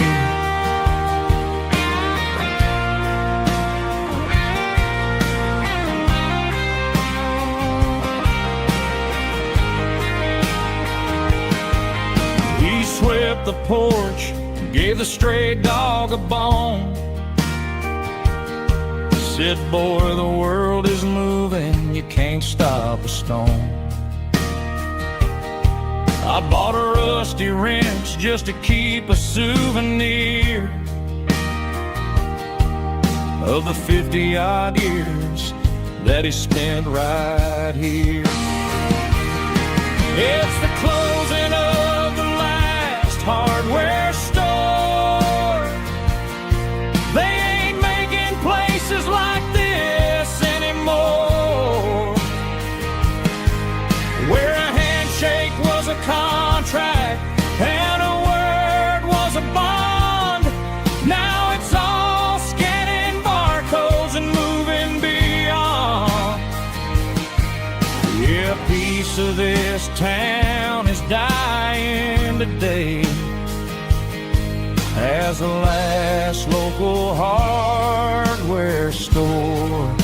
He swept the porch, gave the stray dog a bone, said, boy, the world is moving, you can't stop a stone. I bought a rusty wrench just to keep a souvenir of the 50-odd years that he spent right here. It's the closing of the last hardware store. They ain't making places like this anymore, where a handshake was a contract and a word was a bond. Now it's all scanning barcodes and moving beyond. Yeah, a piece of this town is dying today as the last local hardware store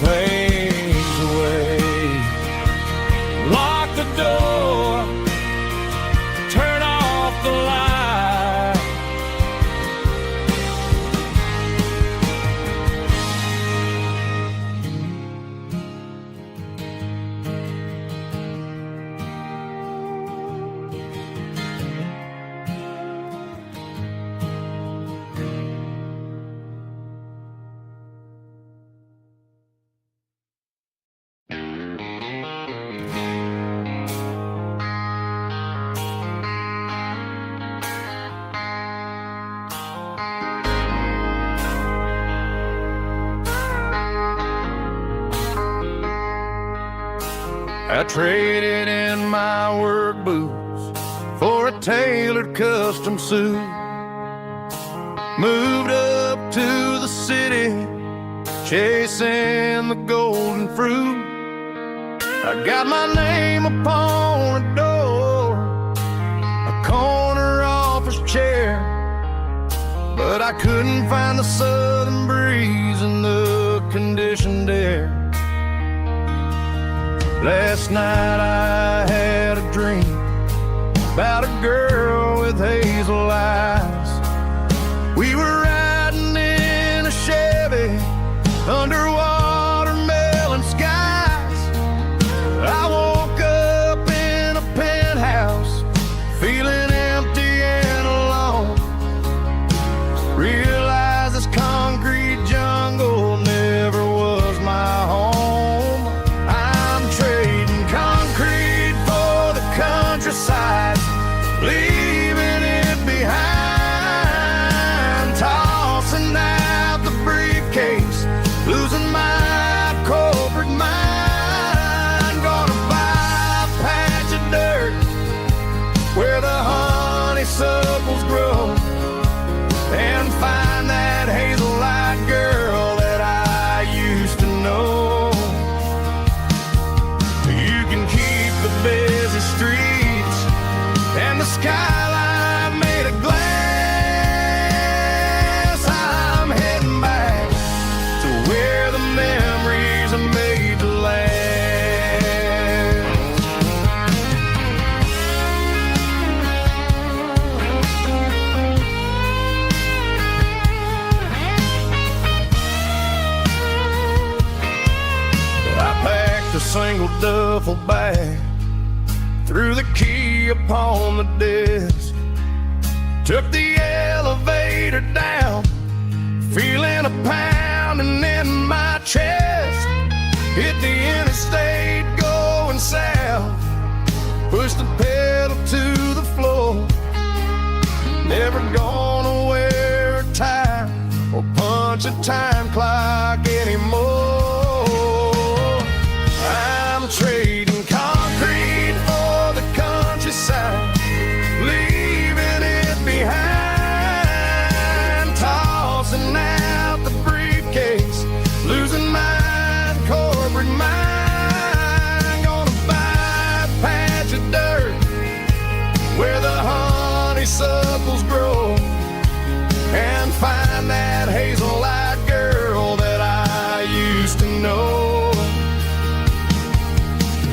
fades away. Lock the door, turn off the light. I traded in my work boots for a tailored custom suit. Moved up to the city, chasing the golden fruit. I got my name upon a door, a corner office chair, but I couldn't find the southern breeze in the conditioned air. Last night I had a dream about a girl with hazel eyes. We were riding in a Chevy under watermelon skies. I woke up in a penthouse feeling empty and alone. Realized this concrete jungle never was my home. I'm trading concrete for the countryside, leaving it behind, tossing out the briefcase, losing my corporate mind. Gonna buy a patch of dirt where the honeysuckles grow, and find that hazel-eyed girl that I used to know. You can keep the busy streets and the skyline made of glass. I'm heading back to where the memories are made to last. I packed a single duffel bag, threw the key upon the desk, took the elevator down, feeling a pounding in my chest. Hit the interstate going south, pushed the pedal to the floor. Never gonna wear a tie or punch a time clock anymore. I'm trading concrete for the countryside, leaving it behind, tossing out the briefcase, losing my corporate mind. Gonna buy a patch of dirt where the honeysuckles grow, and find that hazel-eyed girl that I used to know.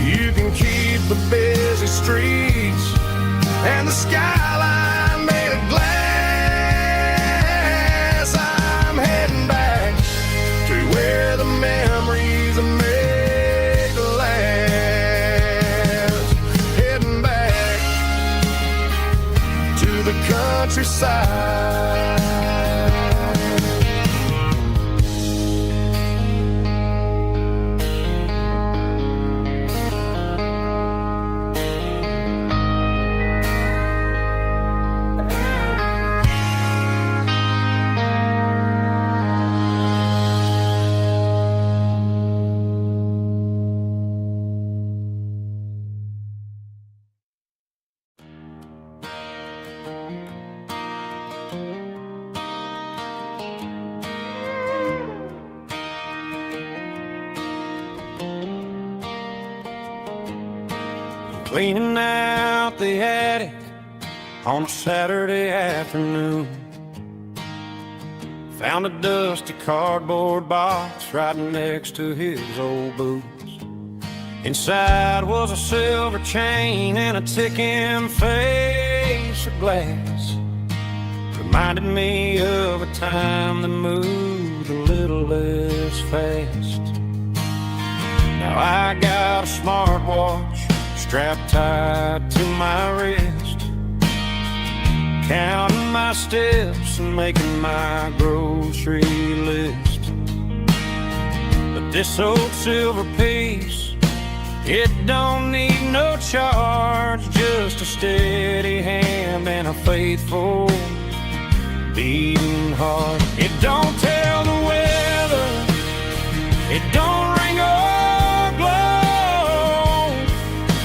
You can keep the busy streets and the skyline made of glass. I'm heading back to where the memories are made to last. Heading back to the countryside. Cleaning out the attic on a Saturday afternoon, found a dusty cardboard box right next to his old boots. Inside was a silver chain and a ticking face of glass. Reminded me of a time that moved a little less fast. Now I got a smartwatch strapped tight to my wrist, counting my steps and making my grocery list. But this old silver piece, it don't need no charge, just a steady hand and a faithful beating heart. It don't tell the weather, it don't ring or glow,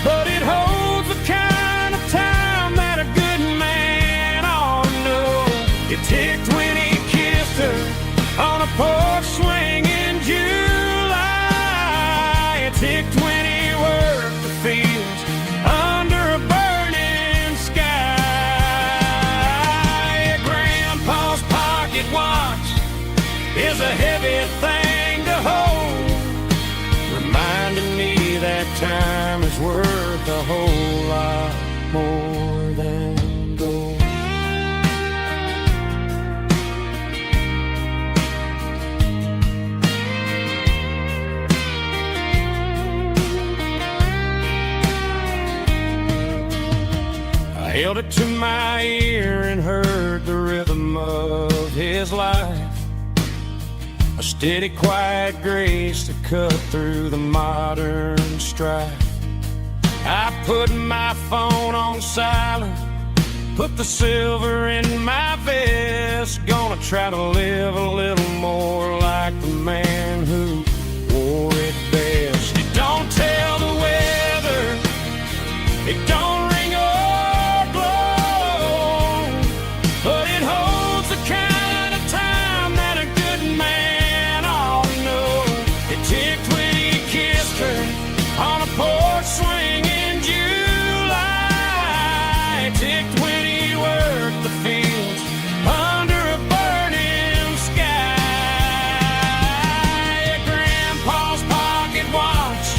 but it holds the kind of time that a good man ought to know. It ticked when he kissed her on a porch swing in July. It ticked when he worked the fields under a burning sky. Grandpa's pocket watch is a heavy thing to hold, whole lot more than gold. I held it to my ear and heard the rhythm of his life, a steady, quiet grace to cut through the modern strife. I put my phone on silent, put the silver in my vest, gonna try to live a little more like the man who wore it best. It don't tell the weather, it don't ring or blow, but it holds the kind of time that a good man ought to know. It ticked when he kissed her on a porch swing in July. It ticked when he worked the fields under a burning sky. Yeah, Grandpa's pocket watch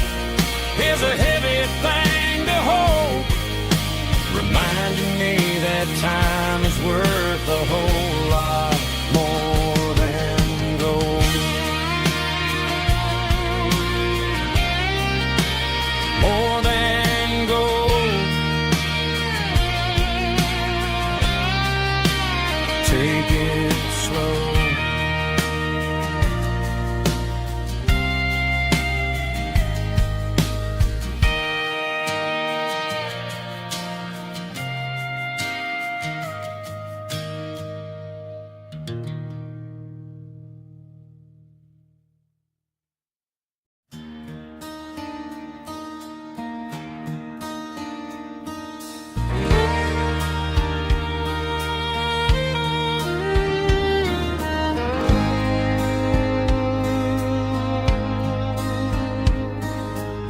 is a heavy thing to hold, reminding me that time is worth a whole lot more than gold. More than gold. Take it slow.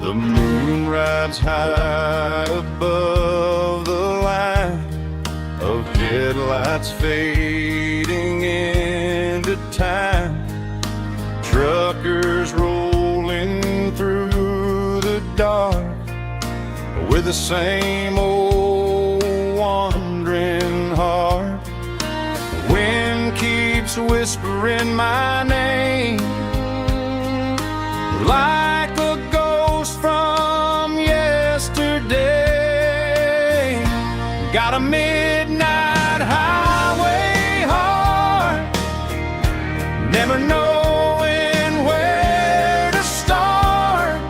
The moon rides high above the line of headlights fading into time. Truckers rolling through the dark with the same old wandering heart. The wind keeps whispering my name like a ghost from yesterday. Got a midnight highway heart, never knowing where to start.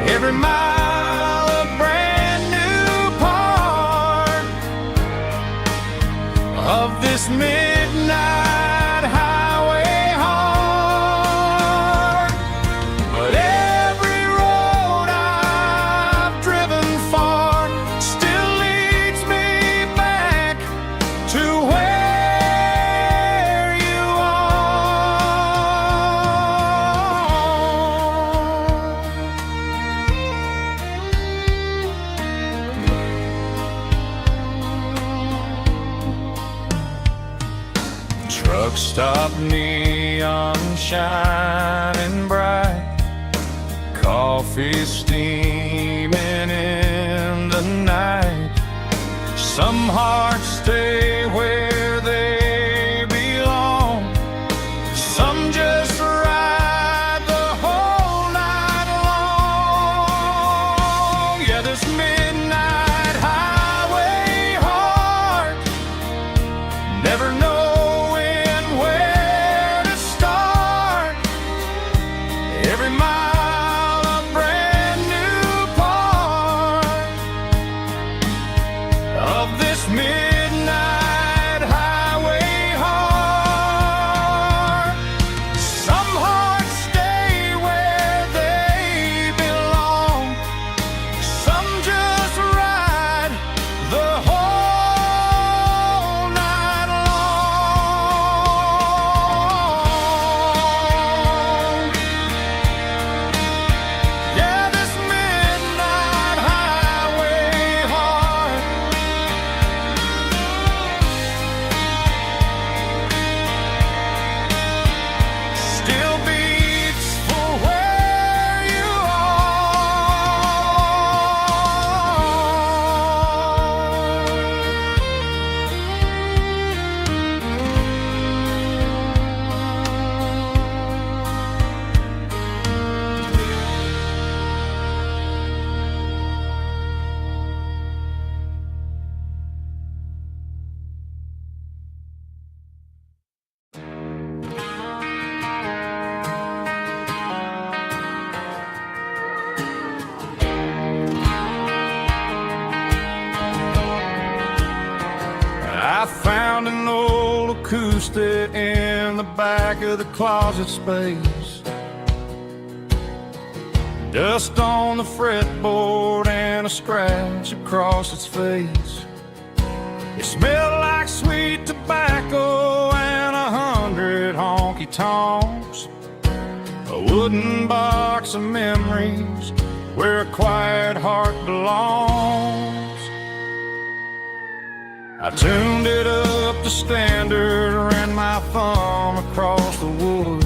Every mile a brand new part of this midnight highway heart. But every road I've driven far still leads me back to where you are. Truck stop, neon shining bright, coffee steaming in the night. Some hearts stay where they belong, some just ride the whole night long. Yeah, this midnight highway heart, never knowing where to start. Every mile a brand new part of this midnight found an old acoustic in the back of the closet space. Dust on the fretboard and a scratch across its face. It smelled like sweet tobacco and 100 honky-tonks. A wooden box of memories where a quiet heart belongs. I tuned it up to standard, ran my thumb across the wood,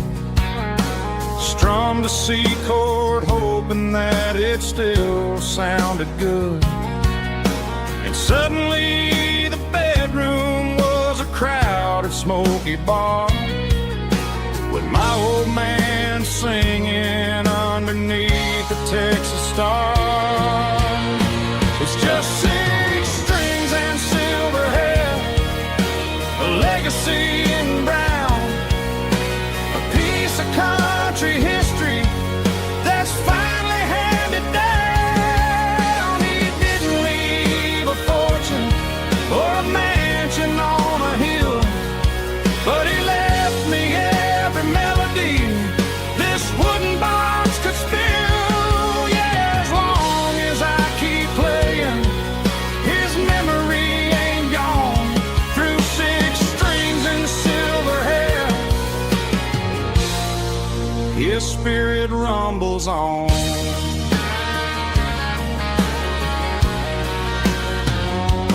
strummed a C chord hoping that it still sounded good. And suddenly the bedroom was a crowded smoky bar, with my old man singing underneath the Texas stars. It's just 6 strings and silver hair, a legacy in brown, a piece of country history that's finally handed down. He didn't leave a fortune or a mansion on a hill, but he left me every melody this wooden box could spill. Yeah, as long as I keep playing, his memory ain't gone. Through 6 strings and silver hair, his spirit rumbles on.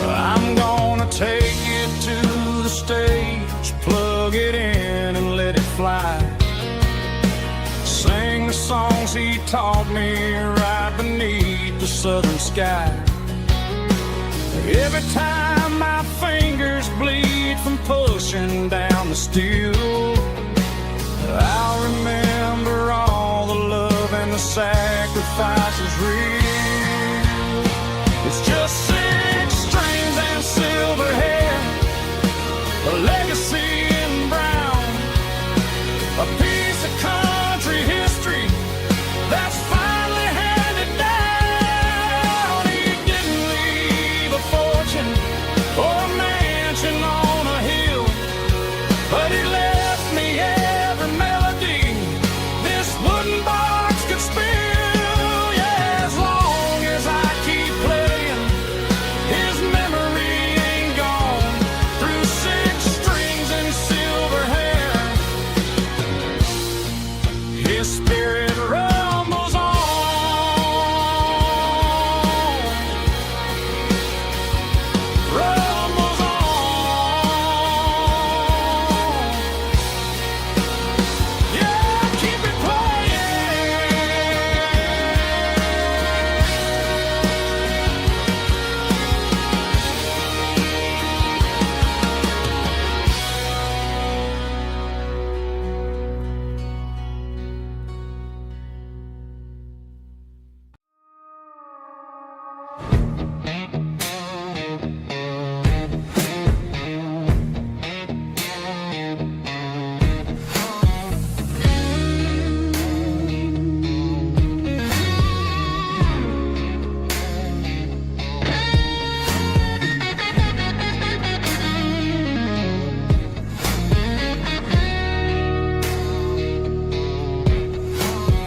I'm gonna take it to the stage, plug it in and let it fly. Sing the songs he taught me right beneath the southern sky. Every time my fingers bleed from pushing down the steel, I'll remember all the love and the sacrifices real. It's just 6 strings and silver hair, a legacy in brown, a piece of country history that's finally handed down. He didn't leave a fortune or a mansion on a hill, but he left me every melody this wooden box could spill. Yeah, as long as I keep playing, his memory ain't gone. Through 6 strings and silver hair, his spirit rumbles on. Rumbles on. Yeah, keep it playing.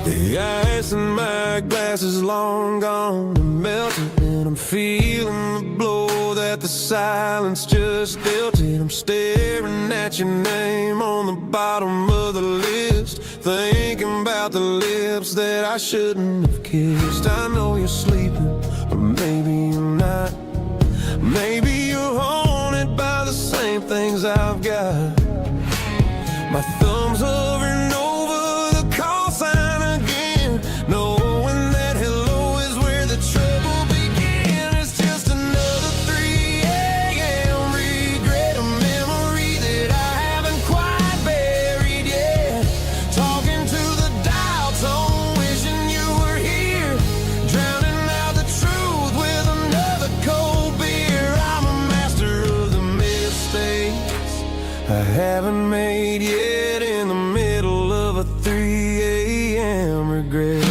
The ice in my glass is long gone and melted, and I'm feeling the blow that the silence just dealt it. I'm staring at your name on the bottom of the list, thinking about the lips that I shouldn't have kissed. I know you're sleeping, but maybe you're not. Maybe you're haunted by the same things I've got. My thumb's hovering over the call sign again, knowing that hello is where the trouble began. It's just another 3 a.m. regret, a memory that I haven't quite buried yet. Talking to the dial tone, wishing you were here, drowning out the truth with another cold beer. I'm a master of the mistakes I haven't made yet, in the middle of a 3 a.m. regret.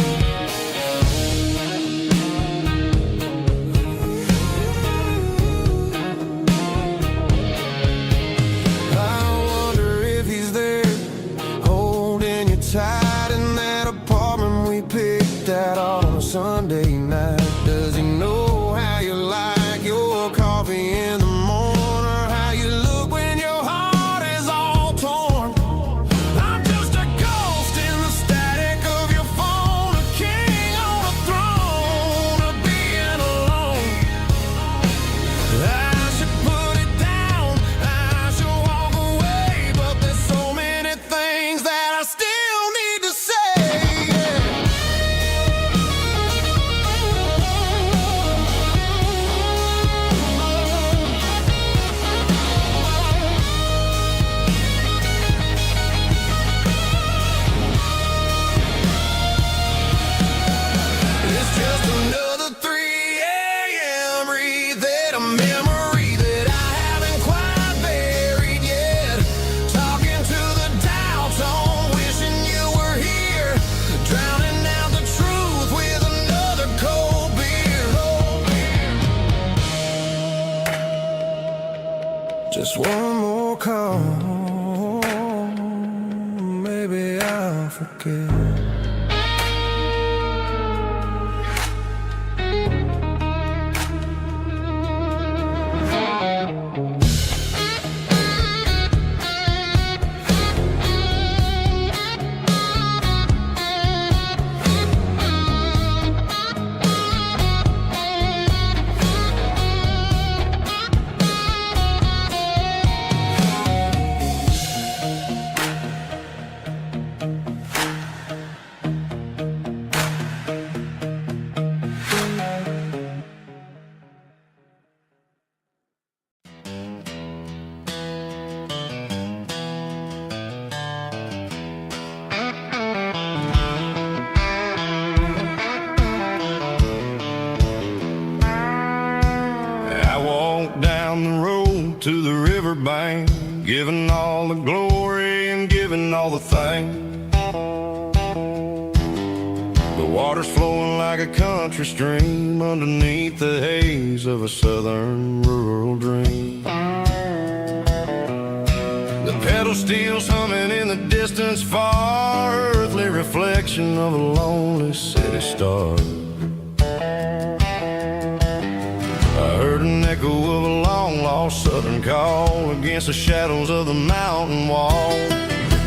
Just one more call, maybe I'll forget. Down the road to the riverbank, giving all the glory and giving all the thanks. The water's flowing like a country stream underneath the haze of a southern rural dream. The pedal steel's humming in the distance far, earthly reflection of a lonely city star. I heard an echo of a long-lost southern call against the shadows of the mountain wall.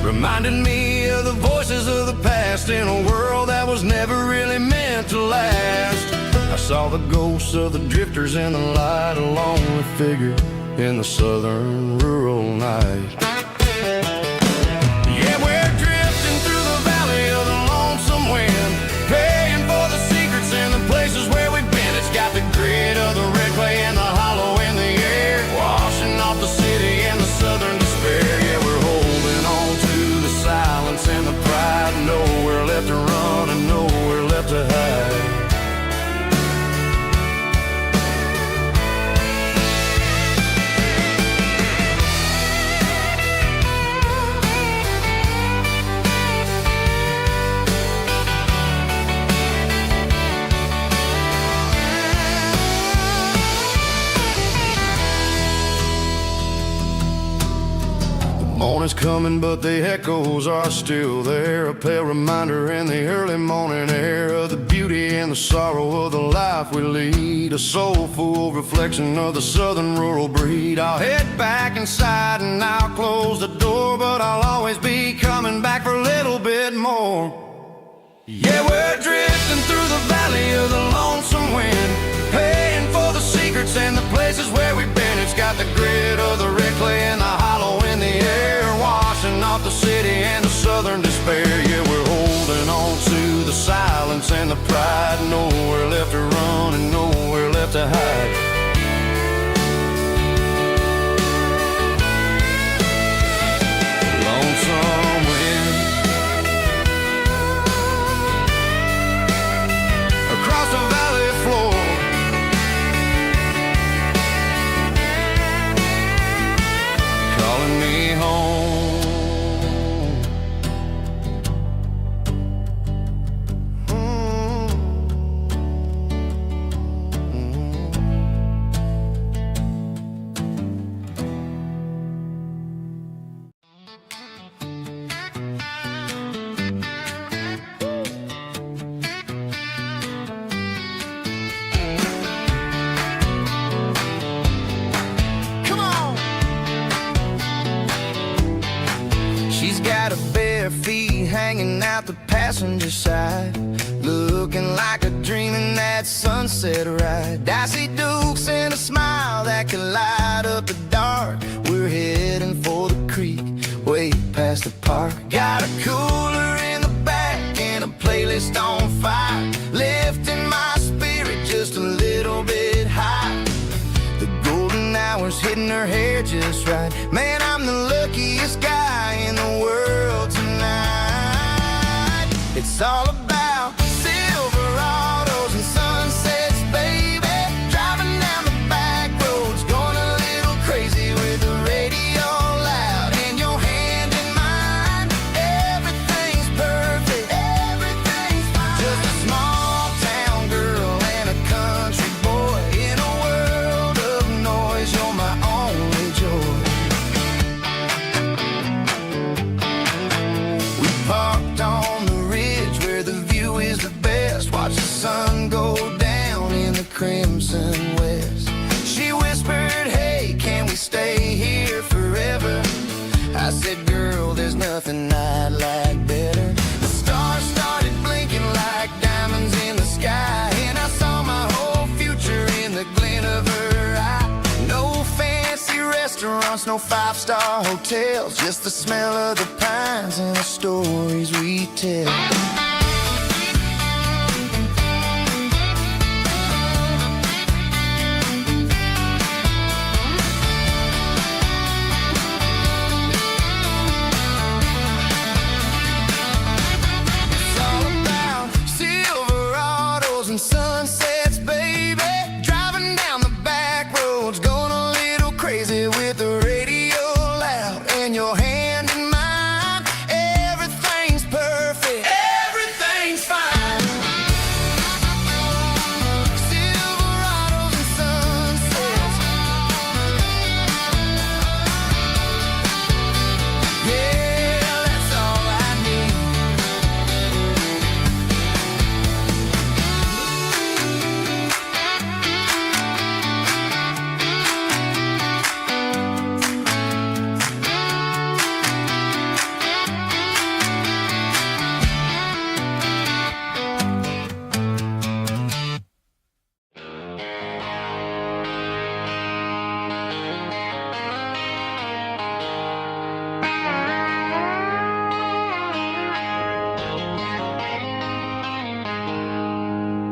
Reminded me of the voices of the past in a world that was never really meant to last. I saw the ghosts of the drifters in the light, a lonely figure in the southern rural night. Yeah, we're drifting through the valley of the lonesome wind, paying for the secrets and the places where we've been. It's got the grit of the red clay and the hollow in the air, washing off the city and the southern despair. Yeah, we're holding on to the silence and the pride, nowhere left to run and nowhere left to hide. Morning's coming, but the echoes are still there, a pale reminder in the early morning air of the beauty and the sorrow of the life we lead, a soulful reflection of the southern rural breed. I'll head back inside and I'll close the door, but I'll always be coming back for a little bit more. Yeah, we're drifting through the valley of the lonesome wind, paying for the secrets and the places where we've been. It's got the grit of the red clay and the hollow in the air, washing off the city and the southern despair. Yeah, we're holding on to the silence and the pride, nowhere left to run and nowhere left to hide. Lonesome wind across the valley floor, calling me home. Got her bare feet hanging out the passenger side, looking like a dream in that sunset ride. I see Dukes and a smile that can light up the dark. We're heading for the creek, way past the park. Got a cooler in the back and a playlist on fire, lifting my spirit just a little bit high. The golden hours hitting her hair just right. Man, I'm the luckiest guy in the world tonight. It's all about Silverados and sunsets, baby. Driving down the back roads, going a little crazy with the radio loud and your hand in mine. Everything's perfect, everything's fine. Just a small town girl and a country boy in a world of noise. You're my only joy. heading west. She whispered, hey, can we stay here forever? I said, girl, there's nothing I'd like better. The stars started blinking like diamonds in the sky, and I saw my whole future in the glint of her eye. No fancy restaurants, no five-star hotels, just the smell of the pines and the stories we tell. Sunsets, baby, driving down the back roads, going a little crazy with the radio loud, and your hand in mine. Everything's perfect, everything's fine. Silverados and sunsets, yeah, that's all I need.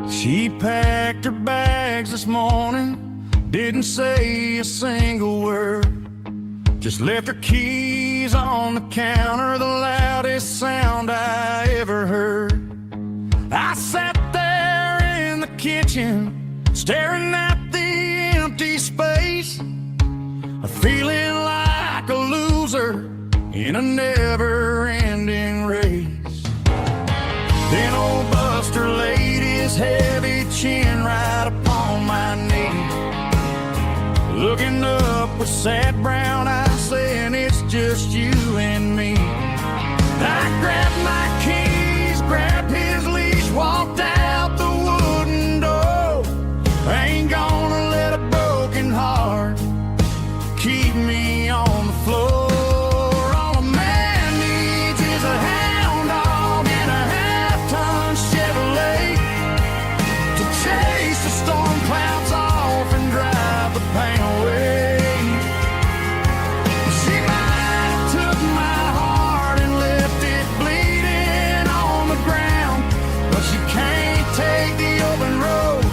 She packed her bags this morning, didn't say a single word, just left her keys on the counter, the loudest sound I ever heard. I sat there in the kitchen, staring at the empty space, feeling like a loser in a never-ending race. Then old Buster laid his heavy chin right upon my knee, looking up with sad brown eyes, saying it's just you and me. I grabbed my keys, grabbed his leash, walked out the wooden door. I ain't gonna let a broken heart keep me on the floor. All a man needs is a hound dog and a half-ton Chevrolet to chase the storm clouds off and drive the pain away. She might have took my heart and left it bleeding on the ground, but she can't take the open road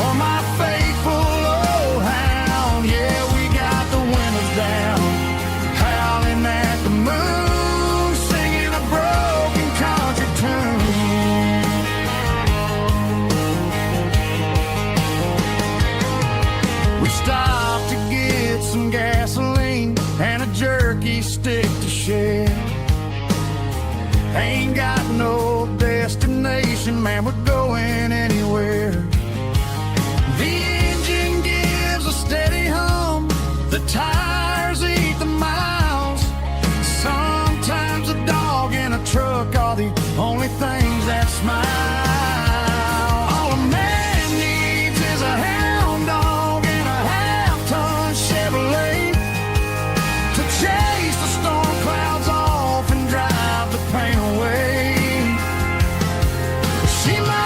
or my faithful old hound. Yeah, we got the windows down, howling at the moon, singing a broken country tune. We stopped to get some gasoline and a jerky stick to share. Ain't got no destination, man, we're going anywhere. The engine gives a steady hum, the tires eat the miles. Sometimes a dog and a truck are the only things that smile. All a man needs is a hound dog and a half-ton Chevrolet to chase the storm clouds off and drive the pain away. She might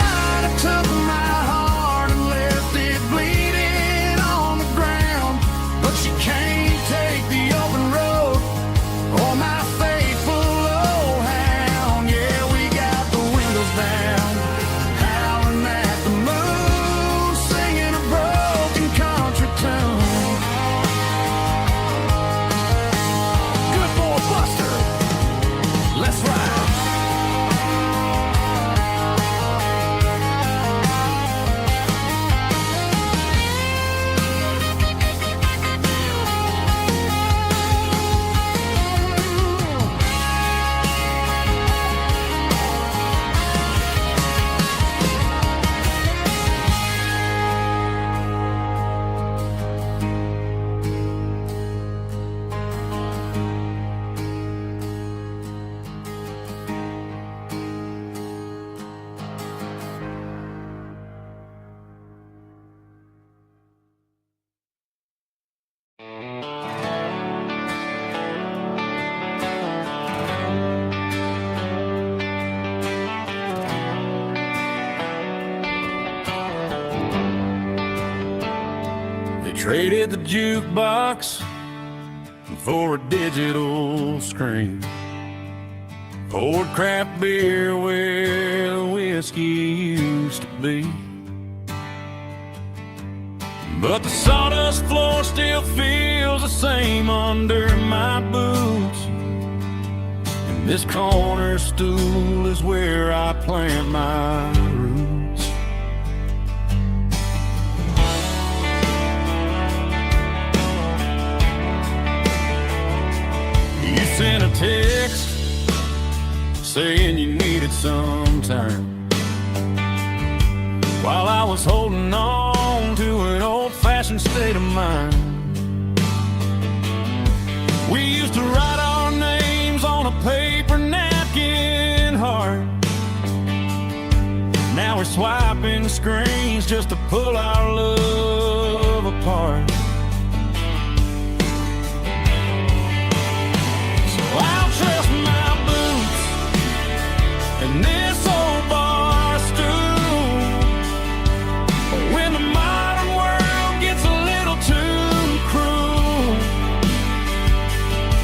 Traded the jukebox for a digital screen. Poured craft beer where the whiskey used to be. But the sawdust floor still feels the same under my boots. And this corner stool is where I plant my roots. You sent a text saying you needed some time, while I was holding on to an old-fashioned state of mind. We used to write our names on a paper napkin heart. Now we're swiping screens just to pull our love apart. So I'll trust my boots and this old bar stool when the modern world gets a little too cruel.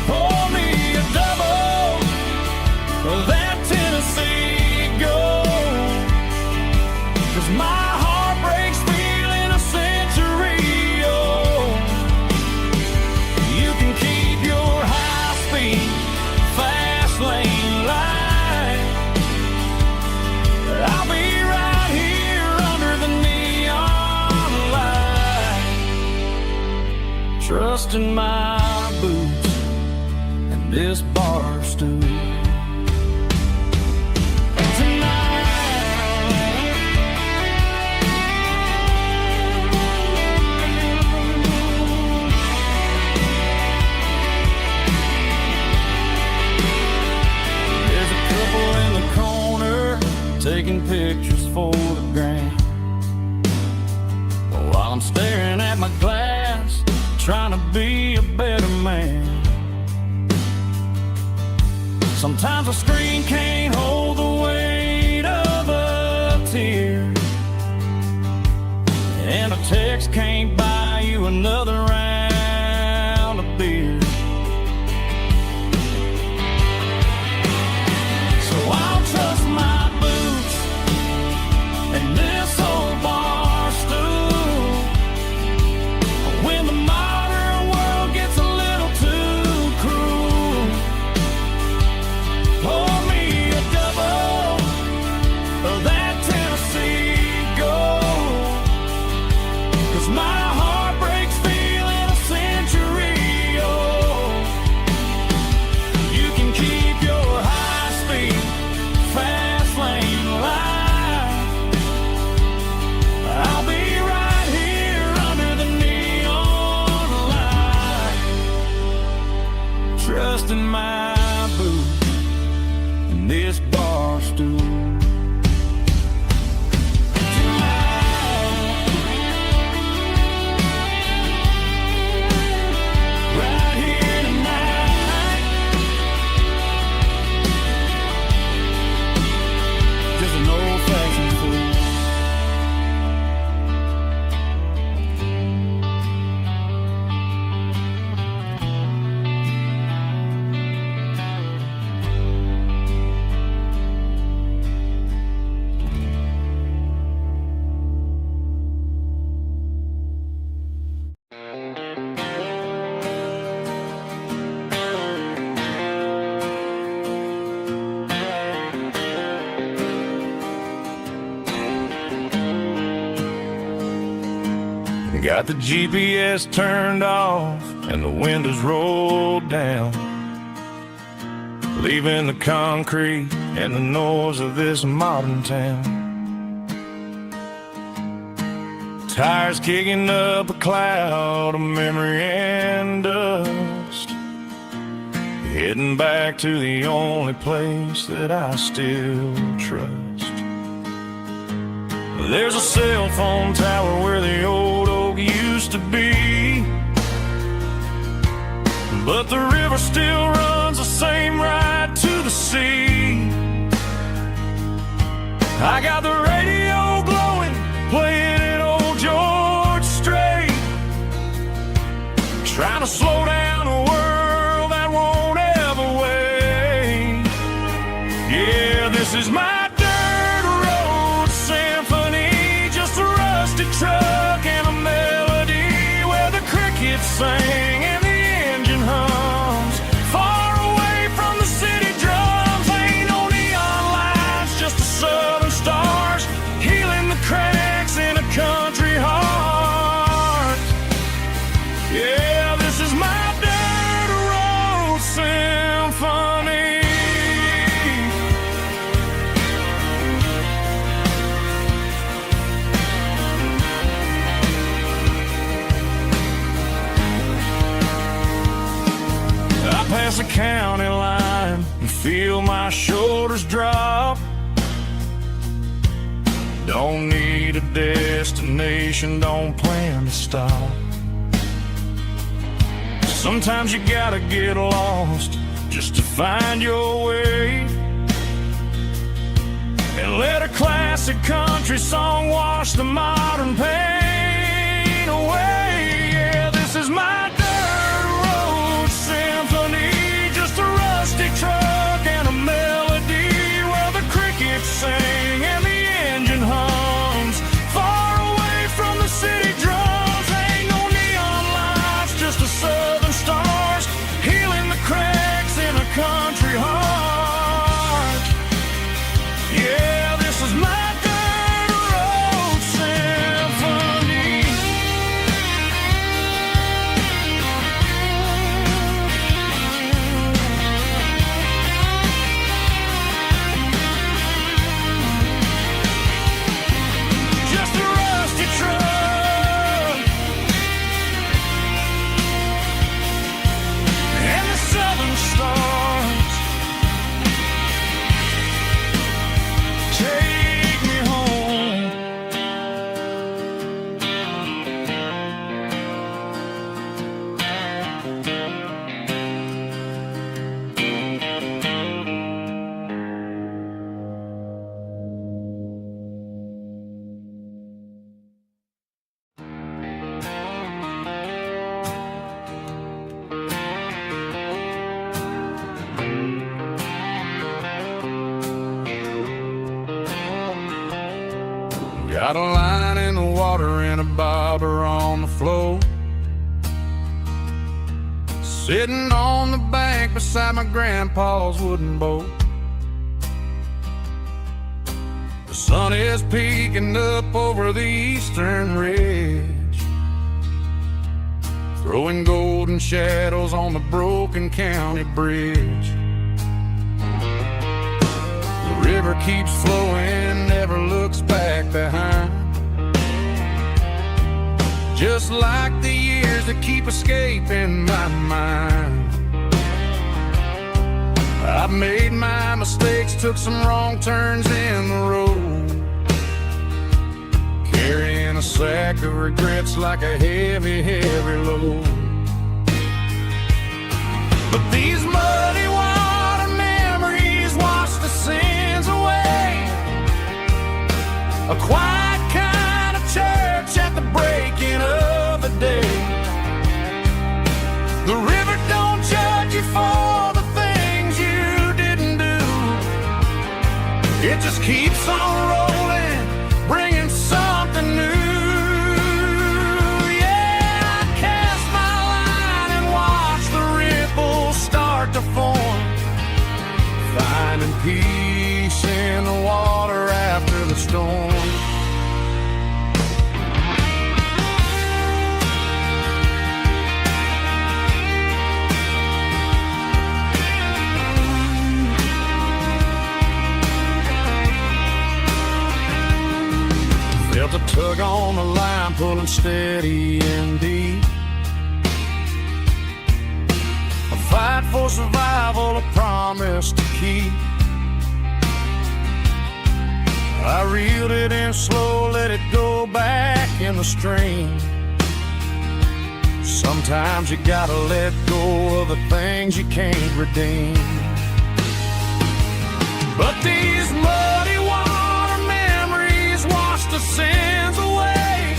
Pour me a double of that Tennessee Gold, 'cause my heart breaks feeling a century old. You can keep your high-speed fast lane light. I'll be right here under the neon light, trusting my boots and this bar stool. There's a couple in the corner taking pictures for the gram, while I'm staring at my glass, trying to be a better man. Sometimes a screen can't hold the weight of a tear, and a text can't buy you another round of beer. So I'll trust my boots and this old bar stool when the modern world gets a little too cruel. Pour me a double of that Tennessee Gold, 'cause my heart breaks feeling a century old. You can keep your high-speed fast lane light. I'll be right here under the neon light, trusting my boots and this bar stool. Right here tonight, just an old-fashioned fool. Got the GPS turned off and the windows rolled down, leaving the concrete and the noise of this modern town. Tires kicking up a cloud of memory and dust, heading back to the only place that I still trust. There's a cell phone tower where the old oak used to be, but the river still runs the same right to the sea. I got the radio glowing, playing an old George Strait, sing and the engine hums. Far away from the city drums, ain't no neon lights, just the southern stars healing the cracks in a country heart. Yeah, this is my dirt road symphony. Past the county line and feel my shoulders drop. Don't need a destination, don't plan to stop. Sometimes you gotta get lost just to find your way, and let a classic country song wash the modern pain away. Yeah, this is my truck and a melody where the crickets sing and the engine hums. Far away from the city drums, ain't no neon lights, just the southern stars healing the cracks in a country heart. Yeah, this is my dirt road symphony. Got a line in the water and a bobber on the floor, sitting on the bank beside my grandpa's wooden boat. The sun is peeking up over the eastern ridge, throwing golden shadows on the broken county bridge. The river keeps flowing, never looks back behind, just like the years that keep escaping my mind. I've made my mistakes, took some wrong turns in the road, carrying a sack of regrets like a heavy, heavy load. But these muddy water memories wash the sins away. A quiet kind of church at the breaking of the day. The river don't judge you for the things you didn't do. It just keeps on rolling, bringing something new. Yeah, I cast my line and watch the ripples start to form, finding peace in the water after the storm. Felt a tug on the line, pulling steady and deep. A fight for survival, a promise to keep. I reeled it in slow, let it go back in the stream. Sometimes you gotta let go of the things you can't redeem. But these muddy water memories wash the sins away.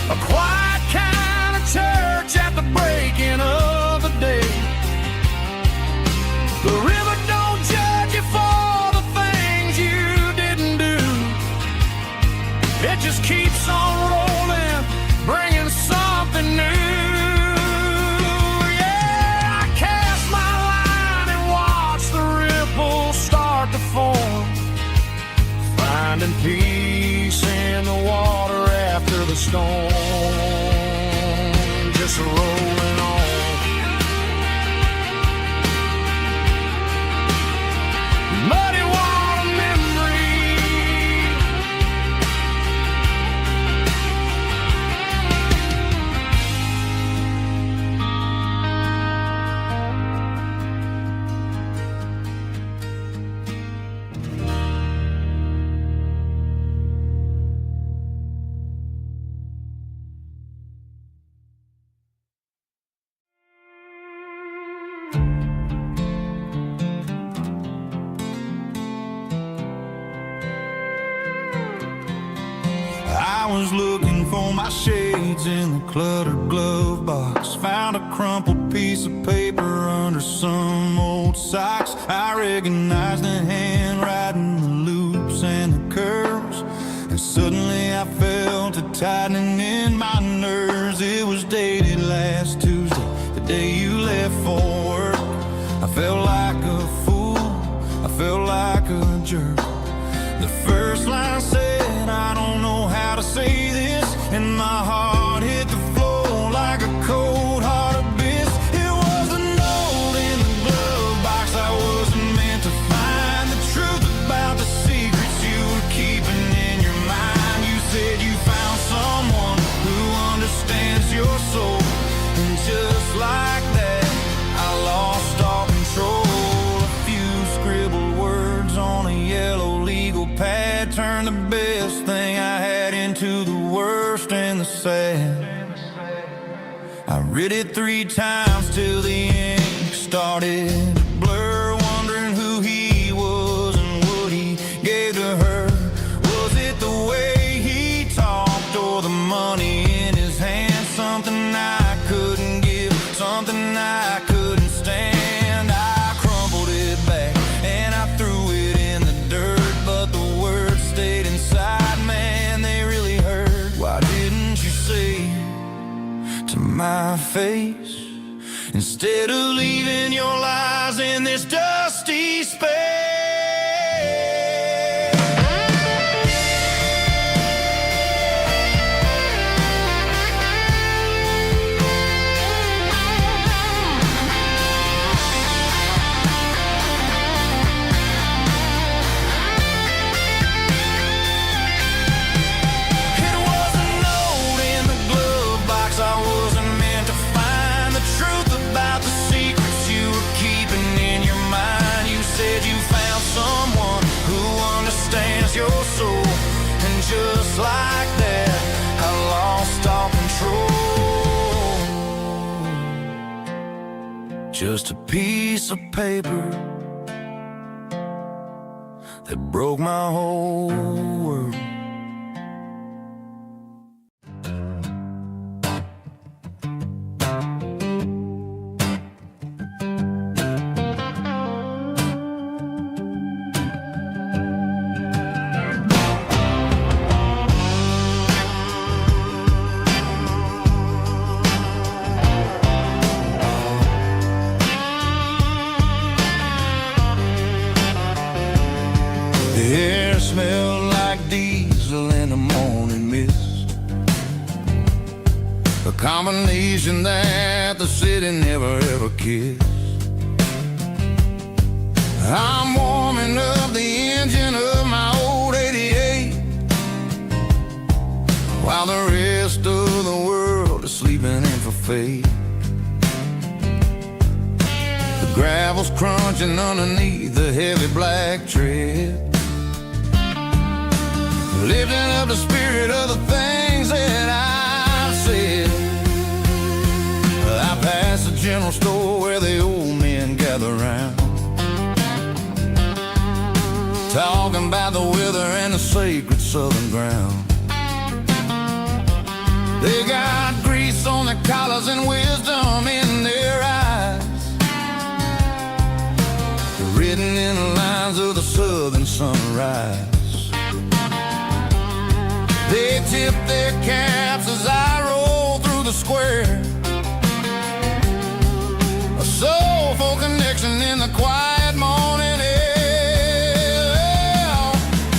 A quiet kind of church at the breaking of the day. The river don't judge you for the things you didn't do. It just keeps on rolling, bringing something new. stone, just rolling on. Muddy water memory. I was looking for my shades in the cluttered glove box. Found a crumpled piece of paper under some old socks. I recognized the handwriting, the loops and the curves, and suddenly I felt a tightening in my nerves. It was dated last Tuesday, the day you left for work. I felt like a fool, I felt like a jerk. The first line said, I don't know how to say this, and my heart hit the floor like a cold hard abyss. It was a note in the glove box I wasn't meant to find. The truth about the secrets you were keeping in your mind. You said you found someone who understands your soul, and just like that, I lost all control. A few scribbled words on a yellow legal pad turned the best thing I had into the worst and the sad. I read it 3 times till the ink started to blur, wondering who he was and what he gave to her. Was it the way he talked or the money in his hand? Something I couldn't give, something I couldn't stand. I crumpled it back and I threw it in the dirt, but the words stayed inside, man, they really hurt. Why didn't you say to my face, instead of leaving your lies in this dusty space? Your soul, and just like that, I lost all control. Just a piece of paper that broke my whole world. The air smelled like diesel in the morning mist, a combination that the city never ever kissed. I'm warming up the engine of my old 88, while the rest of the world is sleeping in for fate. The gravel's crunching underneath the heavy black tread, lifting up the spirit of the things that I've said. I passed the general store where the old men gather round, talking about the weather and the sacred southern ground. They got grease on their collars and wisdom in their eyes, written in the lines of the southern sunrise. They tip their caps as I roll through the square, a soulful connection in the quiet morning air.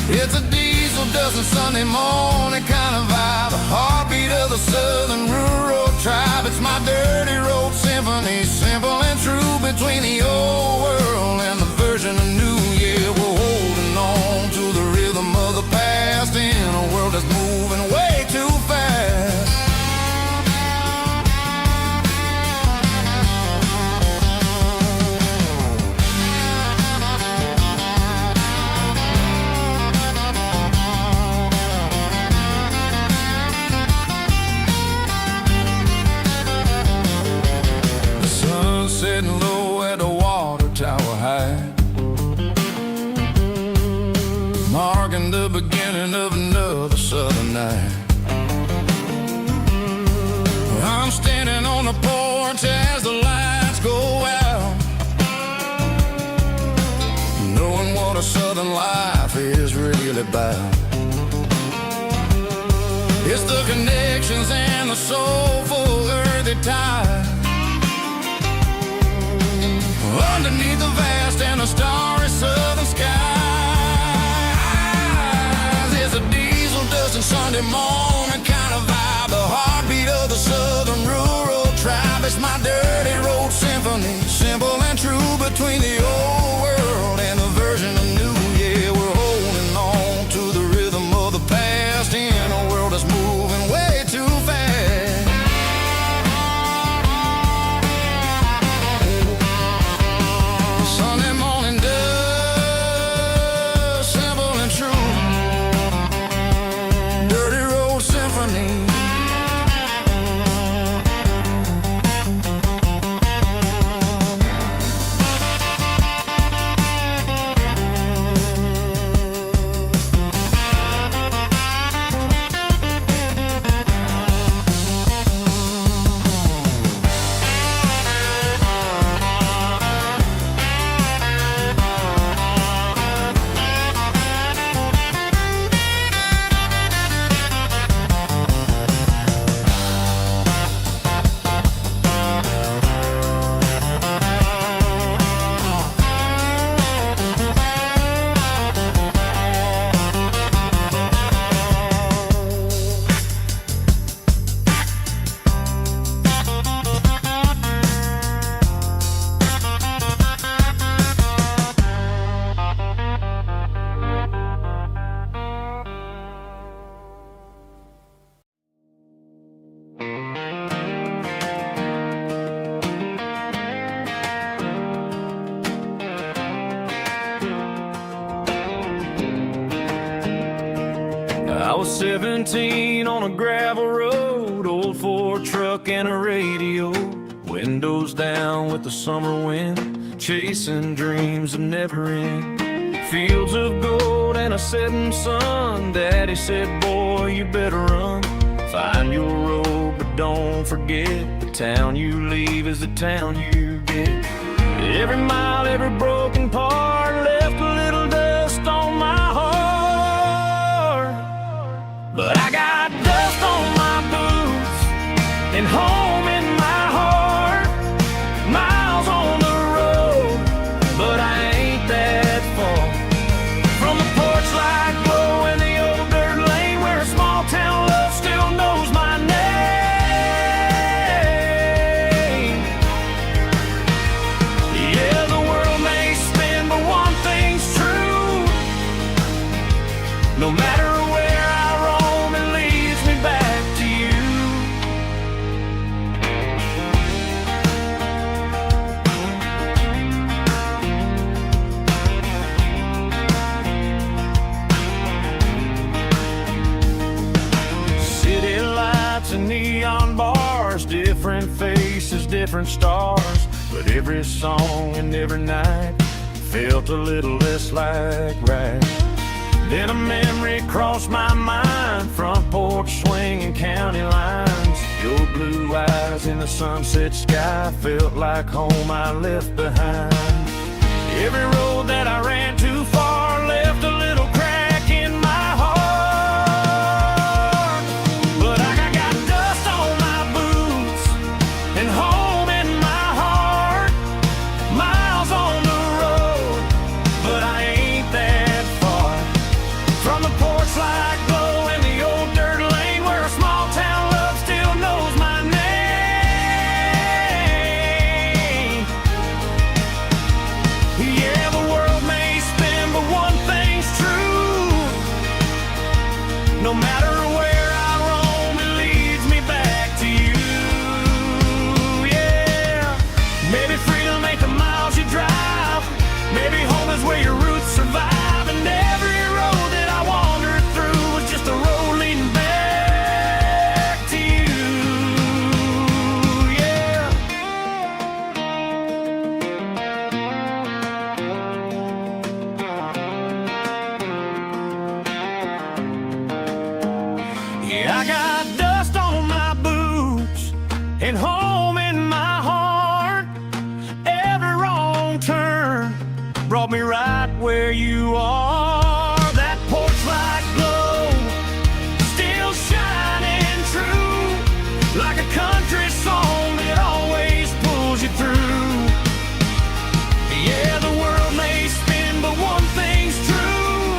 It's a diesel dusting Sunday morning kind of vibe, a heartbeat the southern rural tribe. It's my dirty road symphony, simple and true, between the old world and the version of new. Yeah, we're holding on to the rhythm of the past in a world that's moving way too fast. Sitting low at the water tower high, marking the beginning of another southern night. I'm standing on the porch as the lights go out, knowing what a southern life is really about. It's the connections and the soulful earthy ties underneath the vast and the starry southern skies. It's a diesel dusting Sunday morning kind of vibe, the heartbeat of the southern rural tribe. It's my dirty road symphony, simple and true, between the old world and the version of new. Yeah, we're holding on to the rhythm of the past in a world that's moving way too fast. Sunday morning dust, simple and true, dirty road symphony. I was 17 on a gravel road, old Ford truck and a radio, windows down with the summer wind, chasing dreams that never end. Fields of gold and a setting sun. Daddy said, boy, you better run. Find your road, but don't forget, the town you leave is the town you get. Every mile, every broken part left a little dust on my heart. But I got dust on my boots and home in my heart. Miles on the road, but I ain't that far from the porch light glow in the old dirt lane, where a small town love still knows my name. Yeah, the world may spin, but one thing's true: no matter where I roam, it leads me back to you. City lights and neon bars, different faces, different stars, but every song and every night felt a little less like right. Then a memory crossed my mind, front porch swinging county lines. Your blue eyes in the sunset sky felt like home I left behind. Every road that I ran too far left a little crack in my heart. But I got dust on my boots and home in my heart. Miles on the road, but I ain't that far from the porch light glow in the old dirt lane, where a small town love still and home in my heart. Every wrong turn brought me right where you are. That porch light glow, still shining true, like a country song that always pulls you through. Yeah, the world may spin, but one thing's true.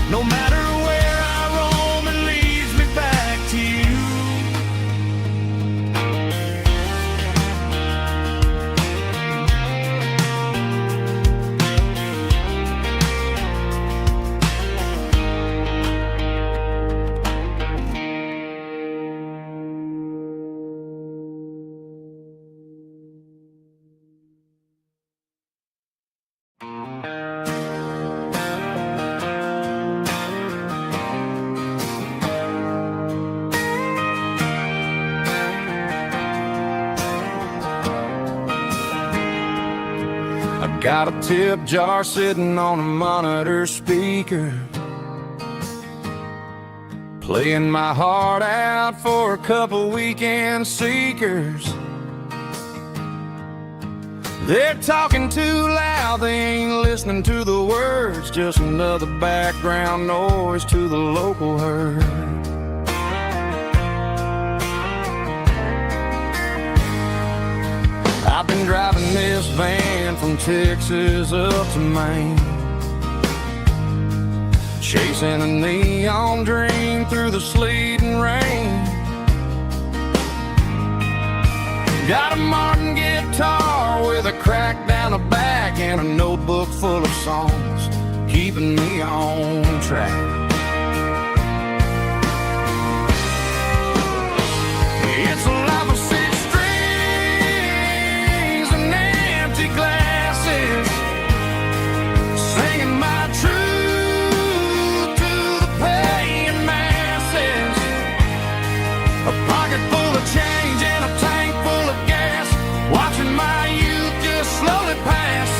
No matter where I roam, it leads me back to you. Got a tip jar sitting on a monitor speaker, playing my heart out for a couple weekend seekers. They're talking too loud, they ain't listening to the words, just another background noise to the local herd. I've been driving this van from Texas up to Maine, chasing a neon dream through the sleet and rain. Got a Martin guitar with a crack down the back and a notebook full of songs, keeping me on track. It's a life of six strings and empty glasses, singing my truth to the paying masses. A pocket full of change and a tank full of gas, watching my youth just slowly pass.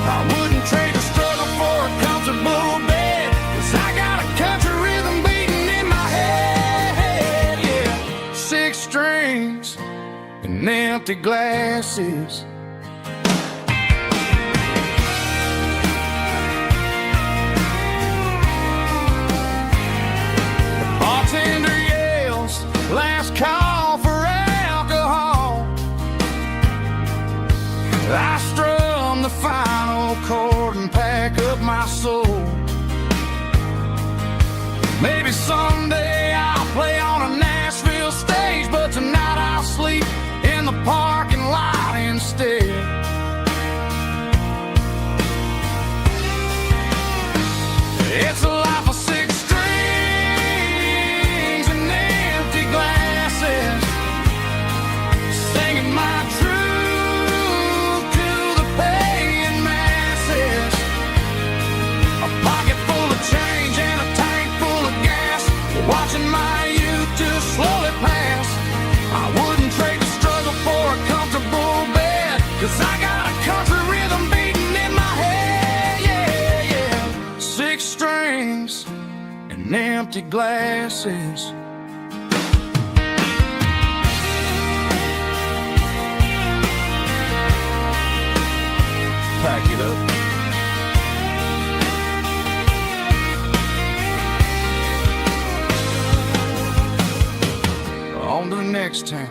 I wouldn't trade the struggle for a comfortable bed, 'cause I got a country rhythm beating in my head. Yeah, six strings and empty glasses. The bartender yells, last call for alcohol. I strum the final chord and pack up my soul. Maybe someday I'll play on a Nashville stage, but tonight I'll sleep in the parking lot instead. It's a life of six strings and empty glasses, singing my truth to the paying masses. A pocket full of change and a tank full of gas, watching my youth just slowly pass. I wouldn't trade the struggle for a comfortable bed, 'cause I got a country rhythm beating in my head. Yeah, yeah. Six strings and empty glasses. Pack it up. On to the next town.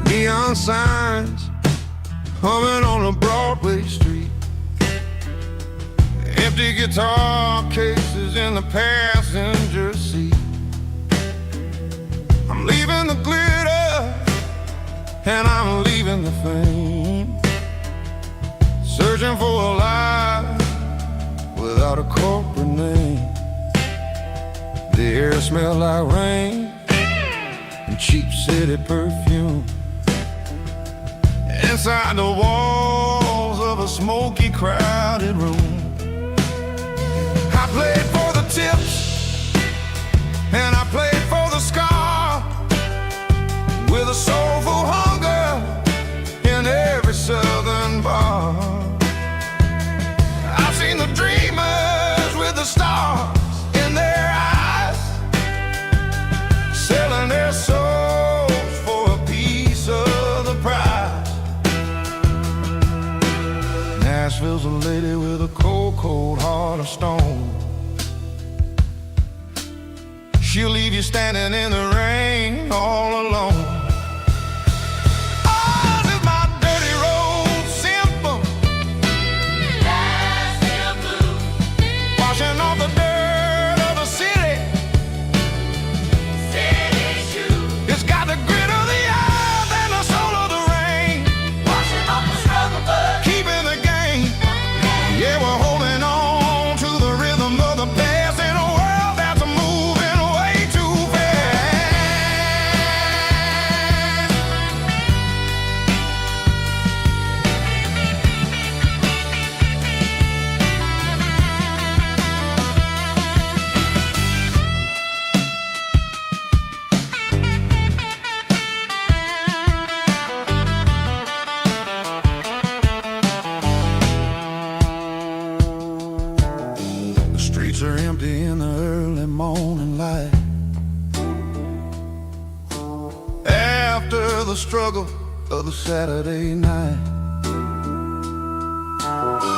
Neon signs humming on a Broadway street, empty guitar cases in the passenger seat. I'm leaving the glitter and I'm leaving the fame, searching for a life without a corporate name. The air smelled like rain and cheap city perfume. Inside the walls of a smoky, crowded room, I played for the tips and I played for the scar, with a soulful hunger in every southern bar. I've seen the dreamers with the stars in their eyes, selling their souls for a piece of the prize. Nashville's a lady with a cold, cold heart of stone. She'll leave you standing in the rain all alone. Oh, this is my dirty road symphony, Nashville blues, washing off the dirt of the city, city shoes. It's got the grit of the earth and the soul of the rain, washing off the struggle but keeping the game. Yeah, we're holding on to the rhythm of the past in a world that's moving way too fast. The streets are empty in the early morning light, after the struggle of the Saturday night.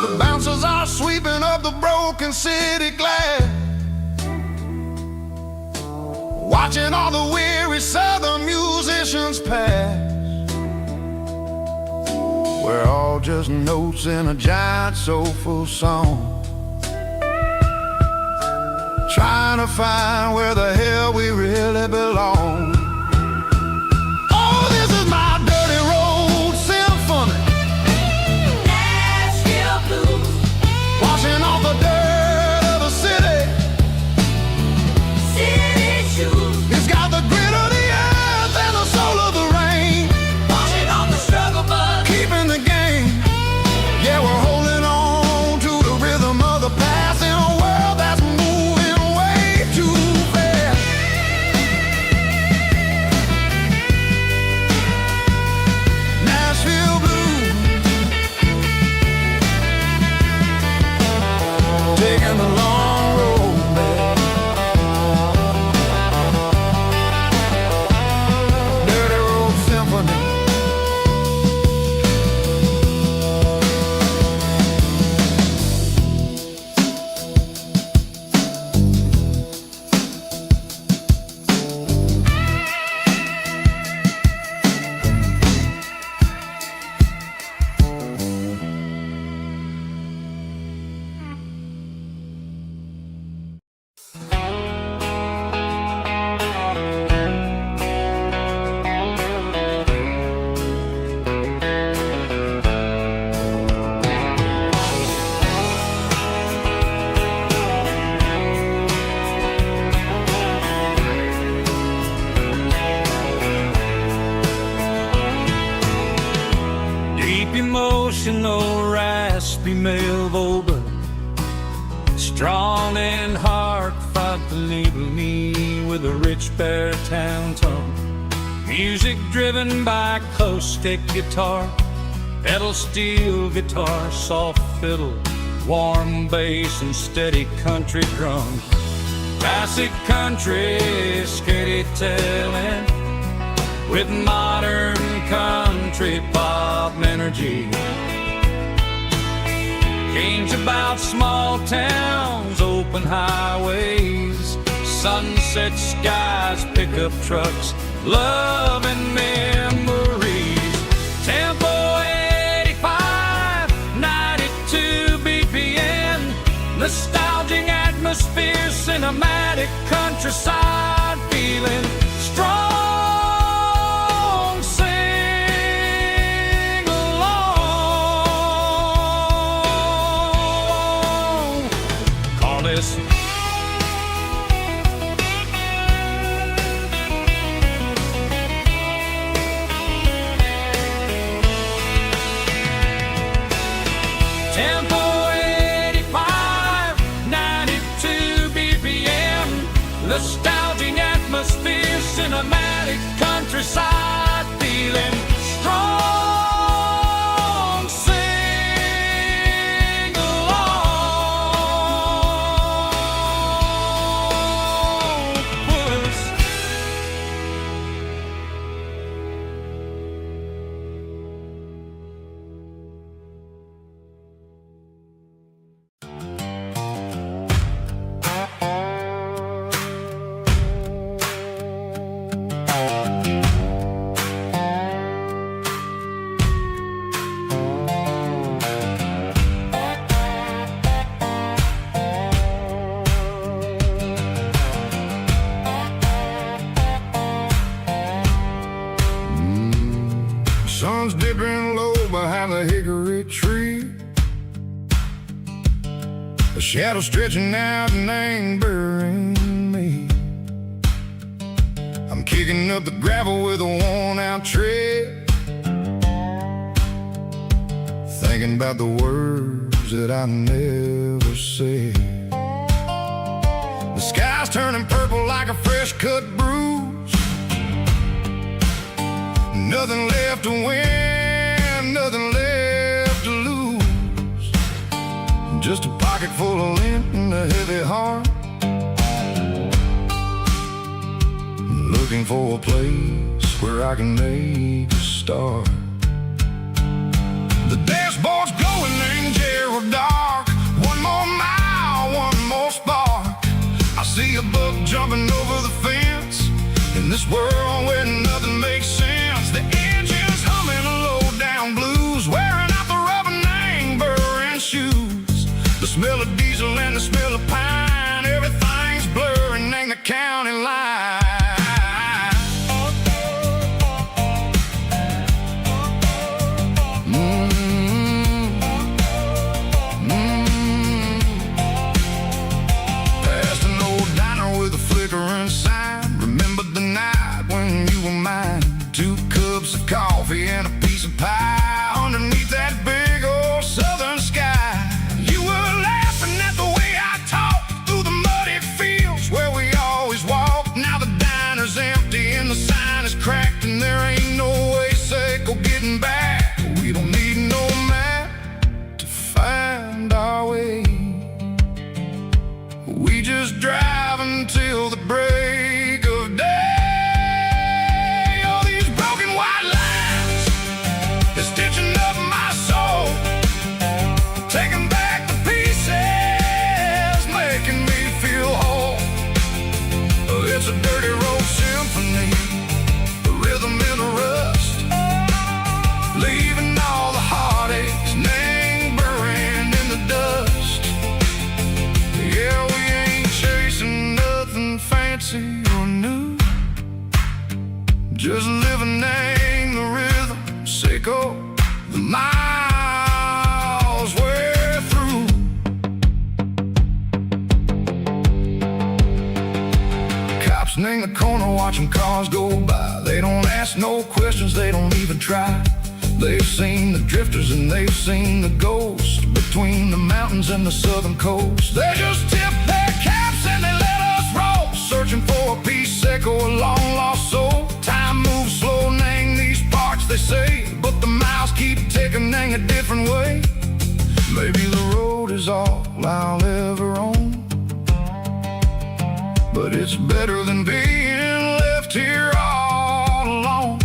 The bouncers are sweeping up the broken city glass, watching all the weary southern musicians pass. We're all just notes in a giant soulful song, trying to find where the hell we really belong. Oh, this is my dirty road symphony, Nashville blues, washing off the dirt of the city, city shoes. It's got the grit of the earth and the soul of the rain, washing off the struggle but keeping the game. Yeah, we're holding on to the rhythm of the past in a world that's moving way too fast. Nashville blues, taking the long road back. Dirty road symphony. Deep emotional, raspy male vulgar, strong and heartfelt to label me with a rich baritone tone. Music driven by acoustic guitar, pedal steel guitar, soft fiddle, warm bass and steady country drums. Classic country storytelling with modern country pop energy. Games about small towns, open highways, sunset skies, pickup trucks, love and memories. Tempo 85, 92 BPM, nostalgic atmosphere, cinematic countryside feeling strong. Sing along. Call this nostalgic atmosphere, cinematic countryside feeling strong. Sing along with us. Sun's dipping low behind the hickory tree. A shadow stretching out and angering me. I'm kicking up the gravel with a worn-out tread, thinking about the words that I never said. The sky's turning purple like a fresh-cut bruise. Nothing left to win, nothing left to lose. Just a pocket full of lint and a heavy heart, looking for a place where I can make a start. The dashboard's glowing in Gerald dark. One more mile, one more spark. I see a buck jumping over the fence in this world where nothing makes sense. The engine's humming a low-down blues, wearing out the rubber-nang burring shoes. The smell of diesel and the smell of pine, everything's blurring in the county line. Past an old diner with a flickering sign. Remember the night when you were mine. 2 cups of coffee and a piece of pie underneath that big old southern sky. You were laughing at the way I talked through the muddy fields where we always walked. Now the diner's empty and the sign is cracked, and there ain't no way Seco getting back. We don't need no map to find our way. We just drive until the break of day. Stitching up my soul, taking back the pieces, making me feel whole. It's a dirty road symphony, a rhythm in a rust, leaving all the heartaches lingering in the dust. Yeah, we ain't chasing nothing fancy or new, just living in the rhythm. Seco, the miles we're through. Cops in the corner watching cars go by. They don't ask no questions, they don't even try. They've seen the drifters and they've seen the ghosts between the mountains and the southern coast. They just tip their caps and they let us roll, searching for a piece, Seco, a long lost soul. Time moves slow, nang these parts, they say, but the miles keep ticking, nang a different way. Maybe the road is all I'll ever own, but it's better than being left here all alone.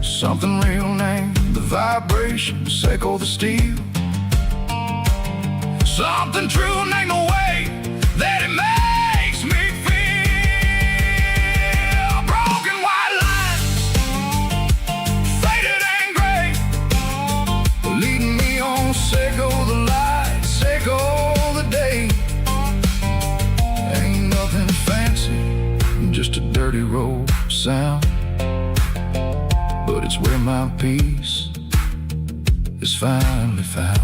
Something real, nang the vibration, Seco the steel. Something true, nang the way that it makes me feel. Broken white lines, faded and gray, leading me on. Seco the light, Seco the day. Ain't nothing fancy, just a dirty road sound, but it's where my peace is finally found.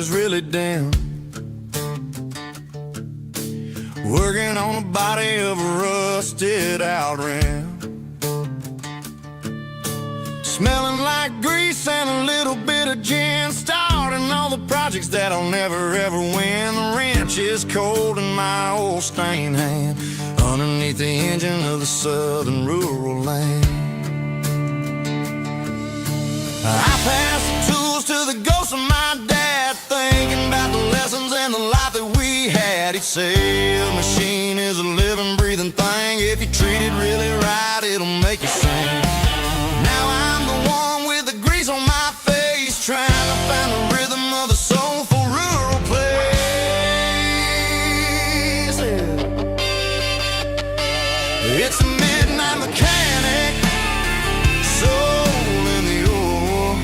is really dim, working on the body of a rusted out rim, smelling like grease and a little bit of gin, starting all the projects that I'll never ever win. The wrench is cold in my old stained hand, underneath the engine of the southern rural land. I pass the tools to the ghost of my dad, thinking about the lessons and the life that we had. He'd say a machine is a living, breathing thing. If you treat it really right, it'll make you sing. Now I'm the one with the grease on my face, trying to find the rhythm of a soulful rural place. It's a midnight mechanic, soul in the ore,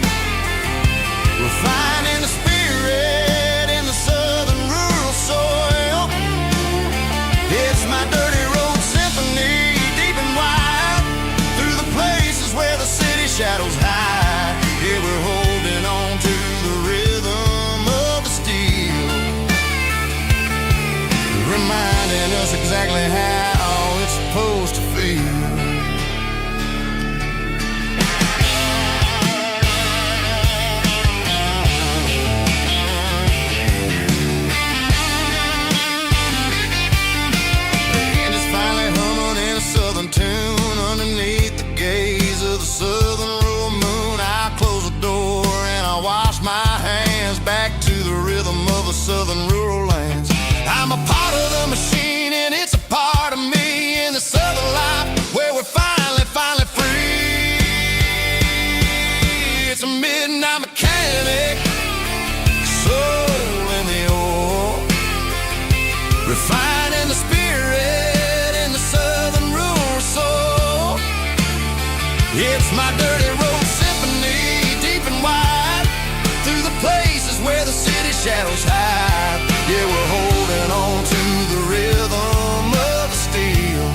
refining the spirit in the southern rural soil. It's my dirty road symphony, deep and wide, through the places where the city shadows hide. Yeah, we're holding on to the rhythm of the steel, reminding us exactly how it's supposed to feel. Tune underneath the gaze of the southern rural moon. I close the door and I wash my hands, back to the rhythm of the southern rural lands. I'm a part of the machine and it's a part of me, in the southern life where we're finally free. It's a midnight mechanic, soul in the ore, refining the spirit in the southern rural soul. It's my dirty road symphony, deep and wide, through the places where the city shadows hide. Yeah, we're holding on to the rhythm of the steel,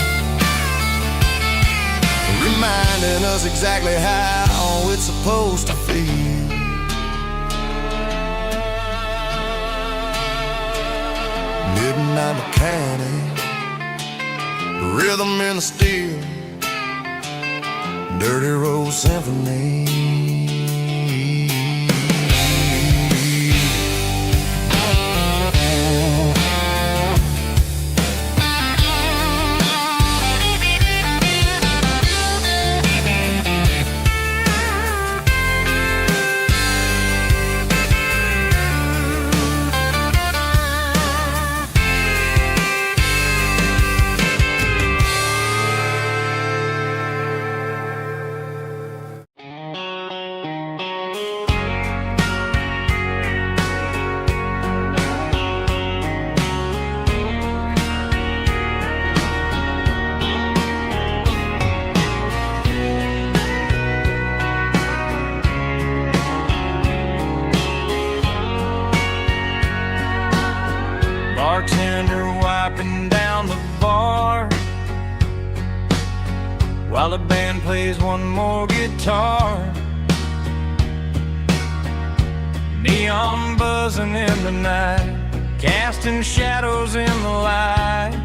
reminding us exactly how it's supposed to feel. Midnight mechanic, rhythm in the steel, dirty road symphony. Bartender wiping down the bar while the band plays one more guitar. Neon buzzing in the night, casting shadows in the light.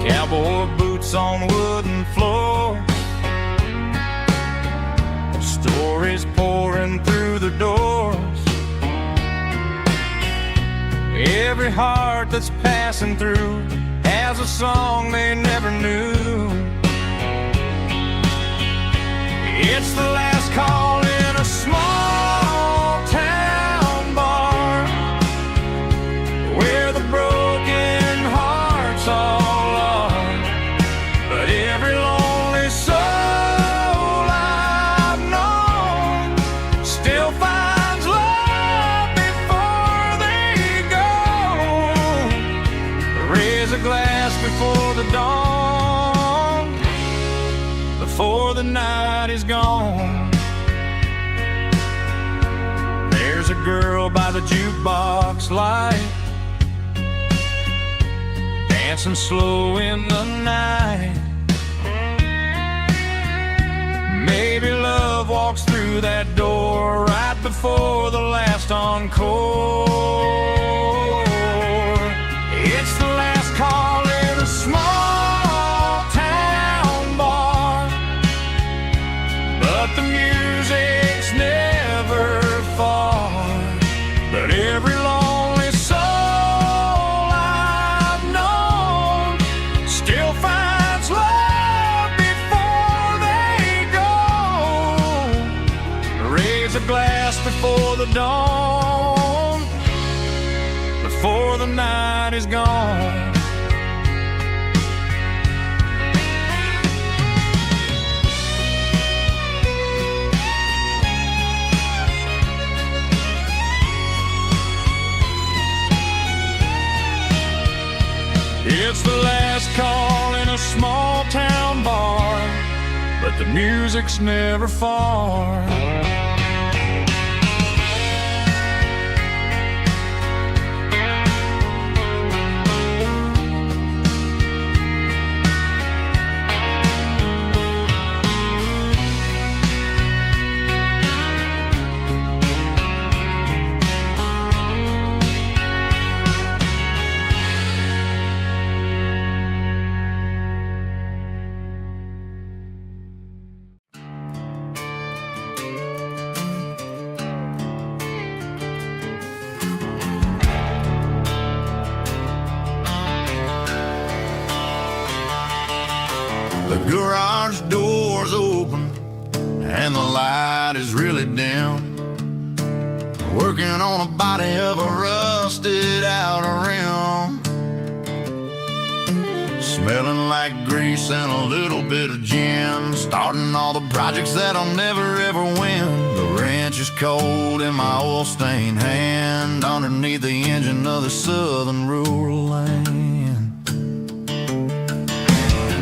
Cowboy boots on wooden floors, stories pouring through the doors. Every heart that's passing through has a song they never knew. It's the last call in a small town bar, where the broken hearts all are. But every lonely soul I've known still finds love before they go. Raise a glass before the dawn, before the night is gone. There's a girl by the jukebox light, dancing slow in the night. maybe love walks through that door right before the last encore. It's the last call in a small town bar, but the music's never far. But every lonely soul I've known still finds love before they go. Raise a glass before the dawn, before the night is gone. It's the last call in a small town bar, but the music's never far. The garage door's open and the light is really dim. Working on a body of a rusted out rim, smelling like grease and a little bit of gin. Starting all the projects that I'll never ever win. The wrench is cold in my oil-stained hand, underneath the engine of the southern rural land.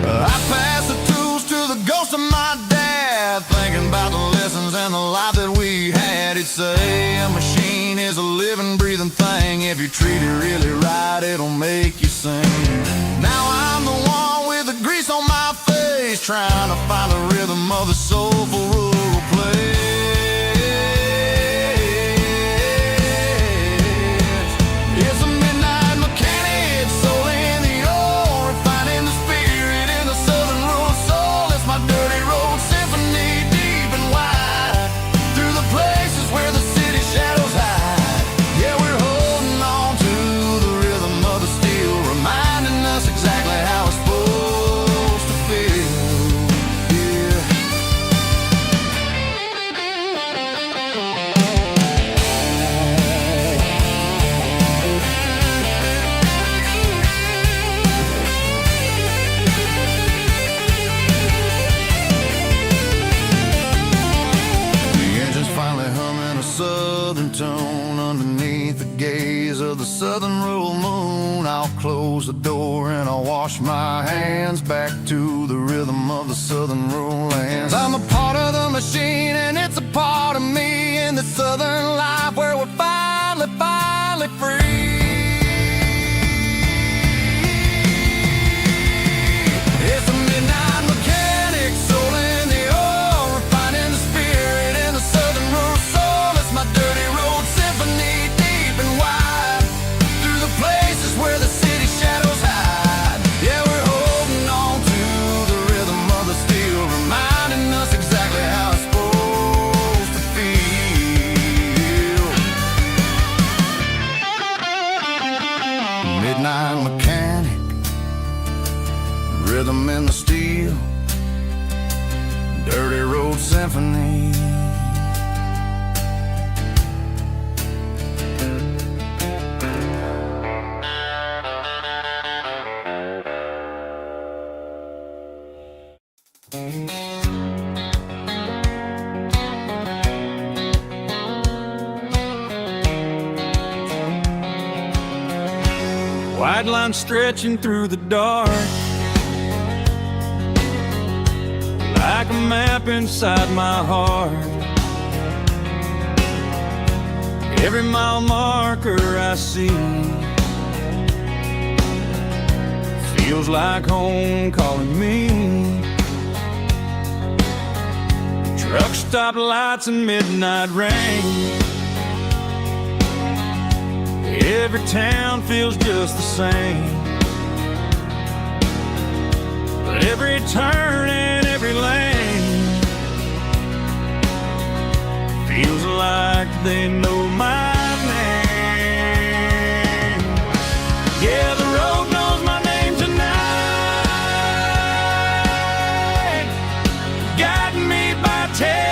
I pass the tools to the ghost of my dad, thinking about the lessons and the life that we had. He'd say a machine is a living, breathing thing. If you treat it really right, it'll make you sing. Now I'm the one with the grease on my face, trying to find the rhythm of the soulful rural place. It's a midnight mechanic, soul in the ore, refining the spirit in the southern rural soul. It's my dirty road symphony, deep and wide, through the places where the city shadows hide. Yeah, we're holding on to the rhythm of the steel, reminding us exactly how it's supposed to feel. Yeah. The engine's finally humming a southern tone underneath the gaze of the southern rural moon. I'll close the door and I'll wash my hands back to the rhythm of the southern rural lands. I'm a part of the machine and it's a part of me in the southern life where we're finally free. It's a midnight mechanic, soul in the ore, refining the spirit in the southern rural soul. It's my dirty road symphony, deep and wide, through the places where the city shadows hide. Yeah, we're holding on to the rhythm of the steel, reminding us exactly how it's supposed to feel. Midnight mechanic, rhythm in the steel, dirty road symphony. White line stretching through the dark, like a map inside my heart. Every mile marker I see feels like home calling me. Truck stop lights and midnight rain. Every town feels just the same, but every turn and every lane feels like they know my name. Yeah, the road knows my name tonight, guiding me by taillight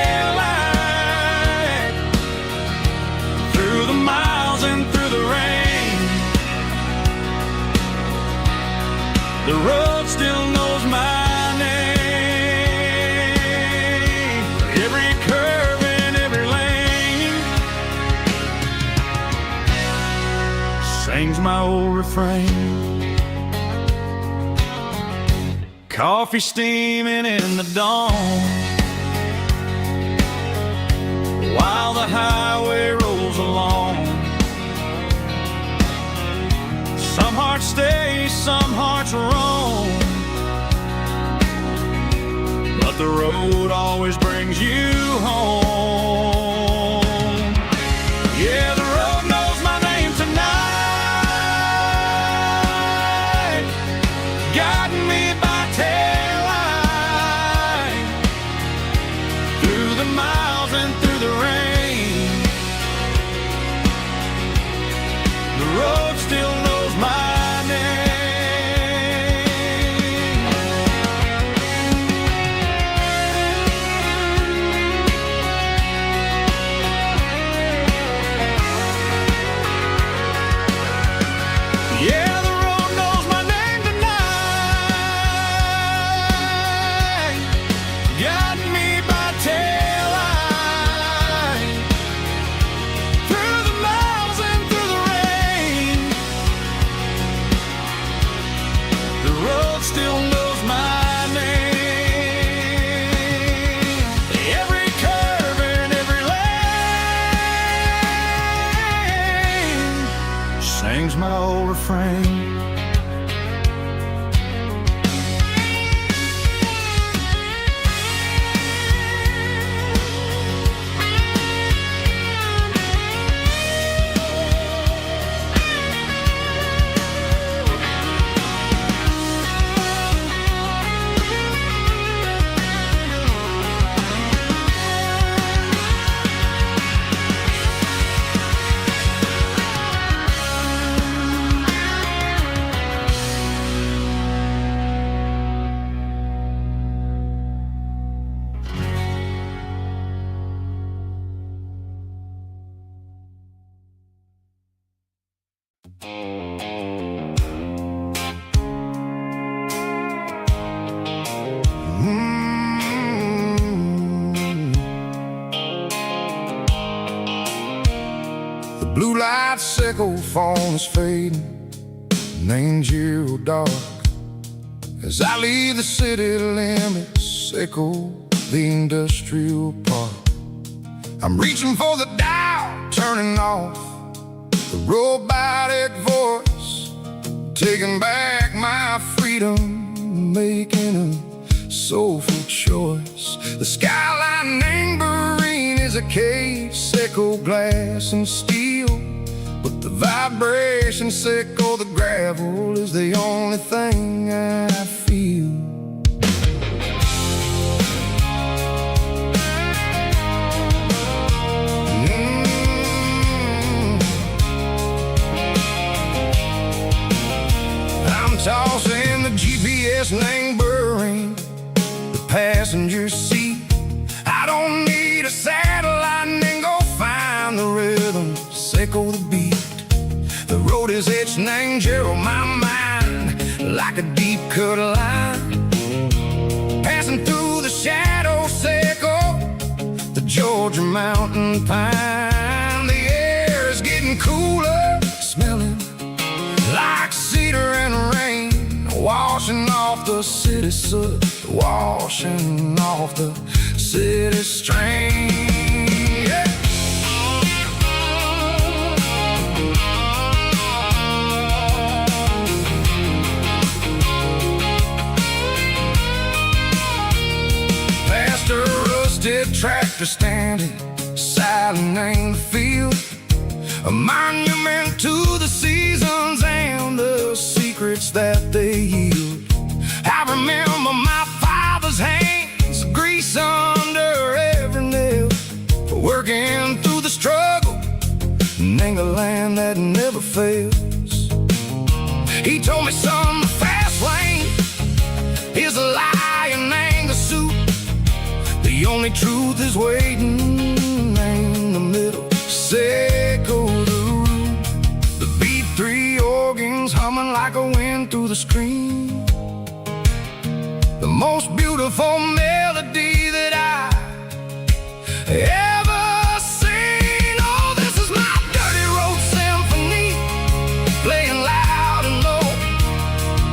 through the miles and through the rain. The road still knows my name. Every curve and every lane sings my old refrain. Coffee steaming in the dawn, while the highway rolls along. Some hearts stay, some hearts roam, but the road always brings you home. Yeah, the road knows my name tonight, guiding me by taillight through the miles and through the rain. The road still knows my name. Yeah, the road knows my name tonight, guiding me by taillight through the miles and through the rain. The road still knows my name. Every curve and every lane sings my old refrain. The blue light sickle phone is fading, named zero dark. As I leave the city limits, sickle the industrial park. I'm reaching for the dial, turning off the robotic voice, taking back my freedom, making a soulful choice. The skyline named Bryan is a cave, sickle glass and steel, but the vibration sickle the gravel is the only thing I feel. I'm tossing the GPS named Bryan, the passenger seat. I don't need a satellite and go find the rhythm, sickle the beat. The road is etched named Gerald, my mind, like a deep cut line. Passing through the shadow sickle, the Georgia mountain pine. The air is getting cooler, smelling like cedar and rain, washing off the city soot, washing off the city strain. Yeah. Past a rusted tractor standing silent in the field, a monument to the seasons and the secrets that they yield. I remember my father's hands, grease under every nail, working through the struggle, and a land that never fails. He told me, son, the fast lane is a lie and ain't the suit. The only truth is waiting in the middle. Say go the root. The B3 organs humming like a wind through the screen. The most beautiful melody that I ever seen. Oh, this is my dirty road symphony, playing loud and low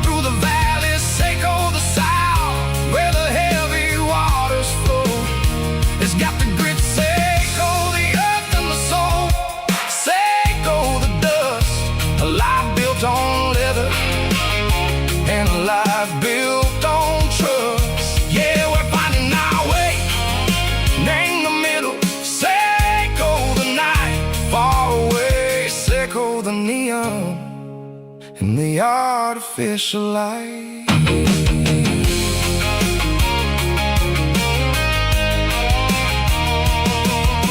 through the valleys, Seco the south, where the heavy waters flow. It's got the grit, Seco the earth and the soul, Seco the dust, a life built on leather and a life built on trust. Yeah, we're finding our way in the middle. Seco the night, far away, Seco the neon and the artificial light.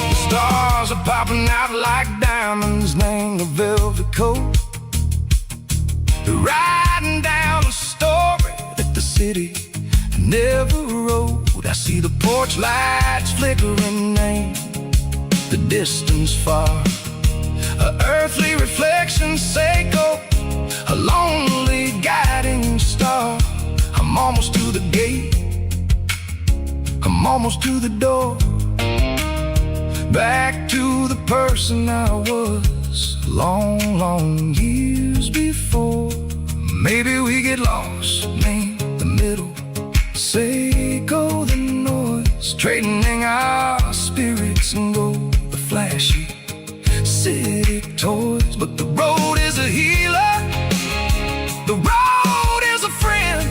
The stars are popping out like diamonds, named the velvet coat. They're riding down a story that the city never wrote. I see the porch lights flickering, name the distance far, a earthly reflection, Seco, a lonely guiding star. I'm almost to the gate, I'm almost to the door, back to the person I was long, long years before. Maybe we get lost in the middle, Seco the noise, trading our spirits and go the flashy city toys. But the road is a healer, the road is a friend,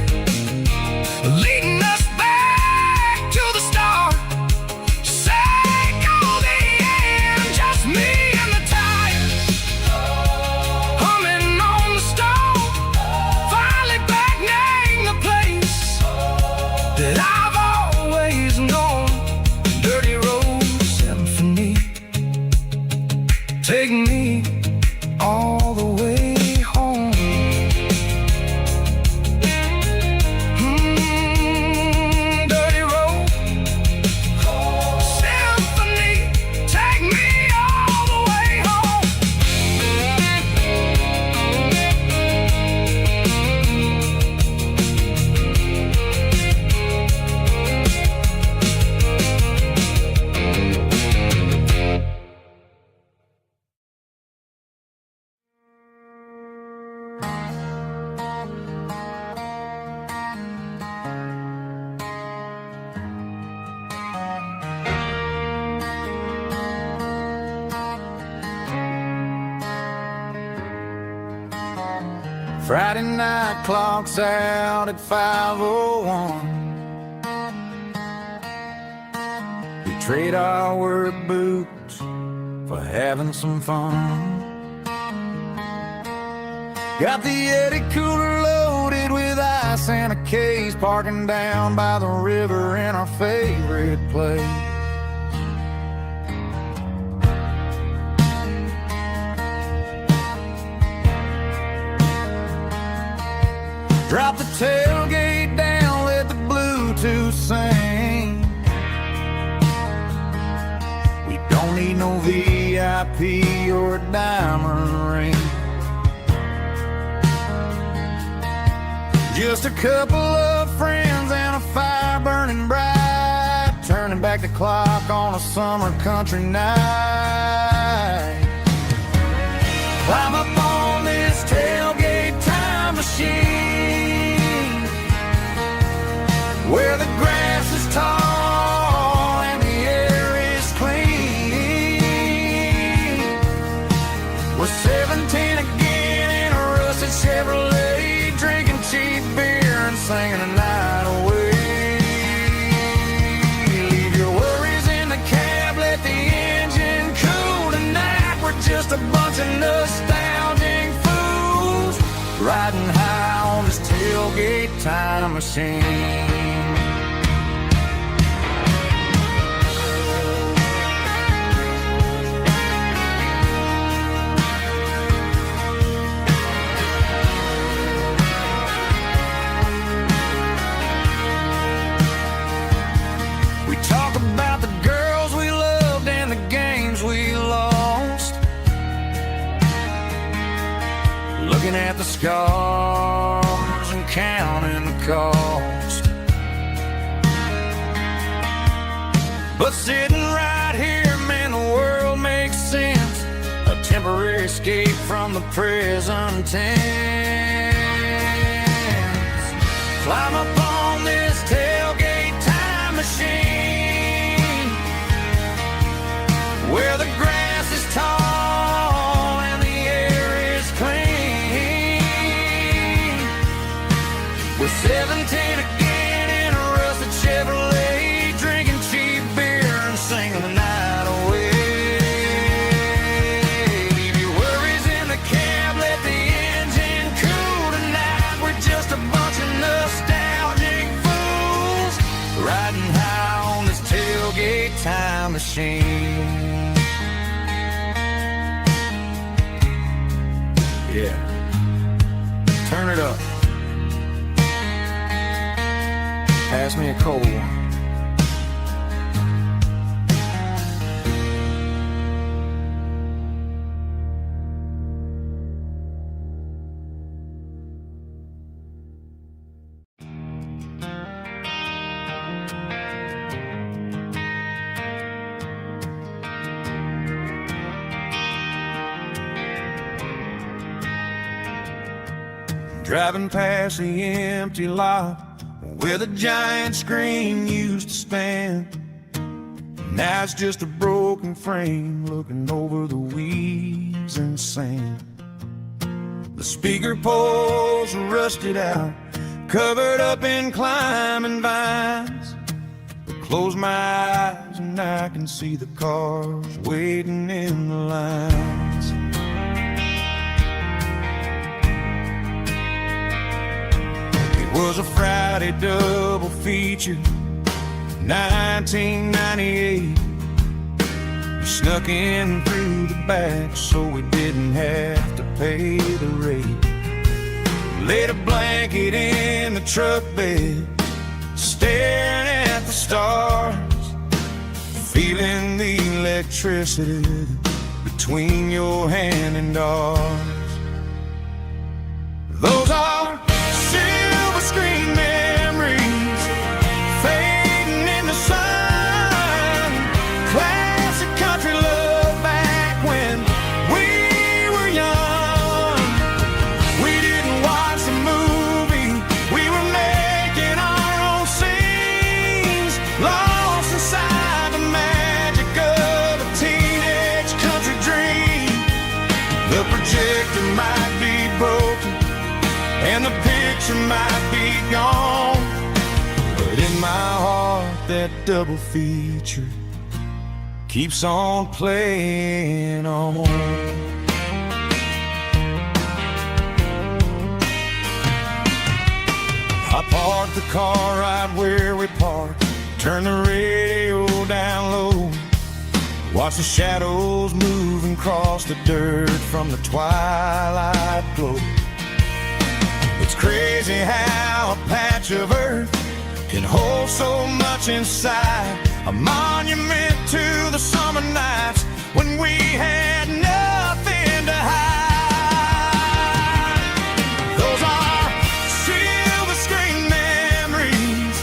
leading us back to the start. Seco the end, just me and the tires, humming on the stove, finally back name the place that I've always known. Dirty road symphony, take me all the way home. Dirty road symphony, take me all the way home. Friday night clocks out at 5:01. We trade our work boots for having some fun. Got the Yeti cooler loaded with ice and a case, parking down by the river in our favorite place. Drop the tailgate down, let the Bluetooth sing. We don't need no VIP or a diamond ring. Just a couple of friends and a fire burning bright, turning back the clock on a summer country night. Climb up on this tailgate time machine, where the grass is tall and the air is clean. We're 17 again in a rusted Chevrolet, drinking cheap beer and singing the night away. Leave your worries in nostalgic fools, riding high on this tailgate time machine. Talk about the girls we loved and the games we lost, looking at the scars and counting the cost. But sitting right here, man, the world makes sense, a temporary escape from the present tense. Climb up on this tailgate time machine, where the grass is tall and the air is clean. We're 17 again in a rusted Chevrolet, drinking cheap beer and singing the night away. Leave your worries in the cab, let the engine cool tonight. We're just a bunch of nostalgic fools, riding high on this tailgate time machine. Yeah, turn it up. Pass me a cold one. Driving past the empty lot where the giant screen used to stand. Now it's just a broken frame looking over the weeds and sand. The speaker poles are rusted out, covered up in climbing vines. I close my eyes and I can see the cars waiting in the lines. Was a Friday double feature, 1998. We snuck in through the back so we didn't have to pay the rate. Laid a blanket in the truck bed, staring at the stars, feeling the electricity between your hand and ours. Those are screen memories fading in the sun. Classic country love back when we were young. We didn't watch a movie, we were making our own scenes, lost inside the magic of a teenage country dream. The projector might be broken and the picture might be gone, but in my heart that double feature keeps on playing on. I parked the car right where we parked, turned the radio down low, watched the shadows moving across the dirt from the twilight glow. It's crazy how a patch of earth can hold so much inside, a monument to the summer nights when we had nothing to hide. Those are silver screen memories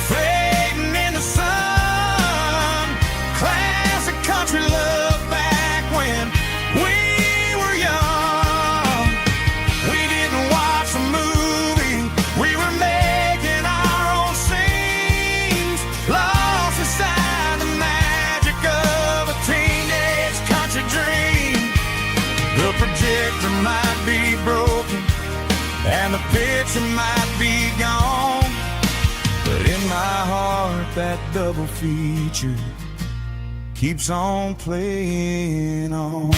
fading in the sun. Classic country love back when we were young. We didn't watch a movie, we were making our own scenes, lost inside the magic of a teenage country dream. The projector might be broken and the picture might be gone, but in my heart that double feature keeps on playing on.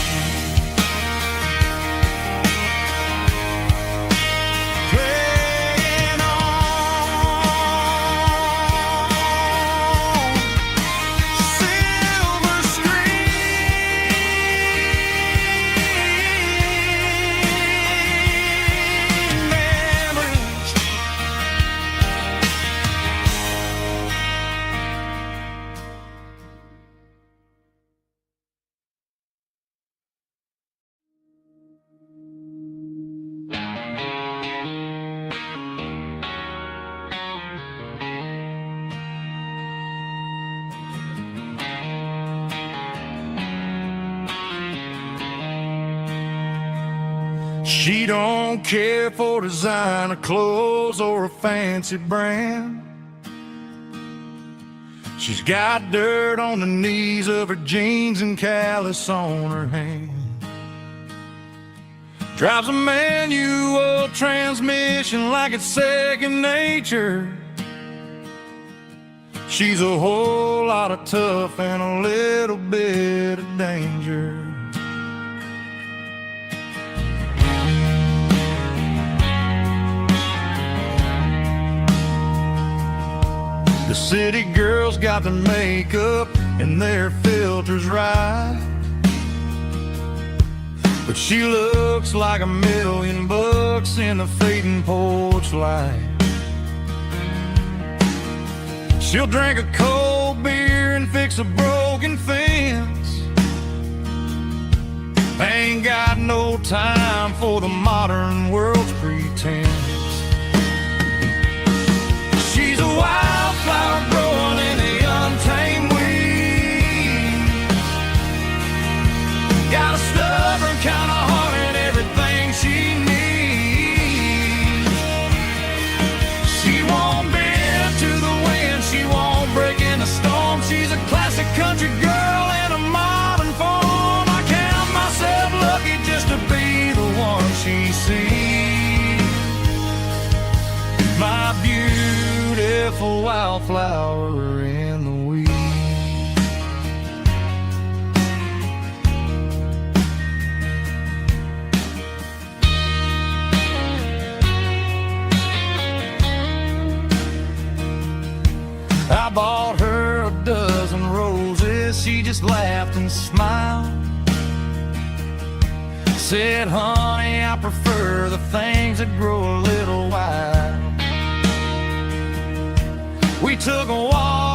She don't care for designer clothes or a fancy brand. She's got dirt on the knees of her jeans and callus on her hand. Drives a manual transmission like it's second nature. She's a whole lot of tough and a little bit of danger. The city girls got their makeup and their filters right, but she looks like $1,000,000 in the fading porch light. She'll drink a cold beer and fix a broken fence. Ain't got no time for the modern world's pretense. She's a wildflower growing in the untamed weeds. Got a stubborn kind of heart and everything she needs. She won't bend to the wind, she won't break in the storm. She's a classic country girl in a modern form. I count myself lucky just to be the one she sees. My beautiful wildflower in the weeds. I bought her a dozen roses, she just laughed and smiled. Said, honey, I prefer the things that grow a little wild. We took a walk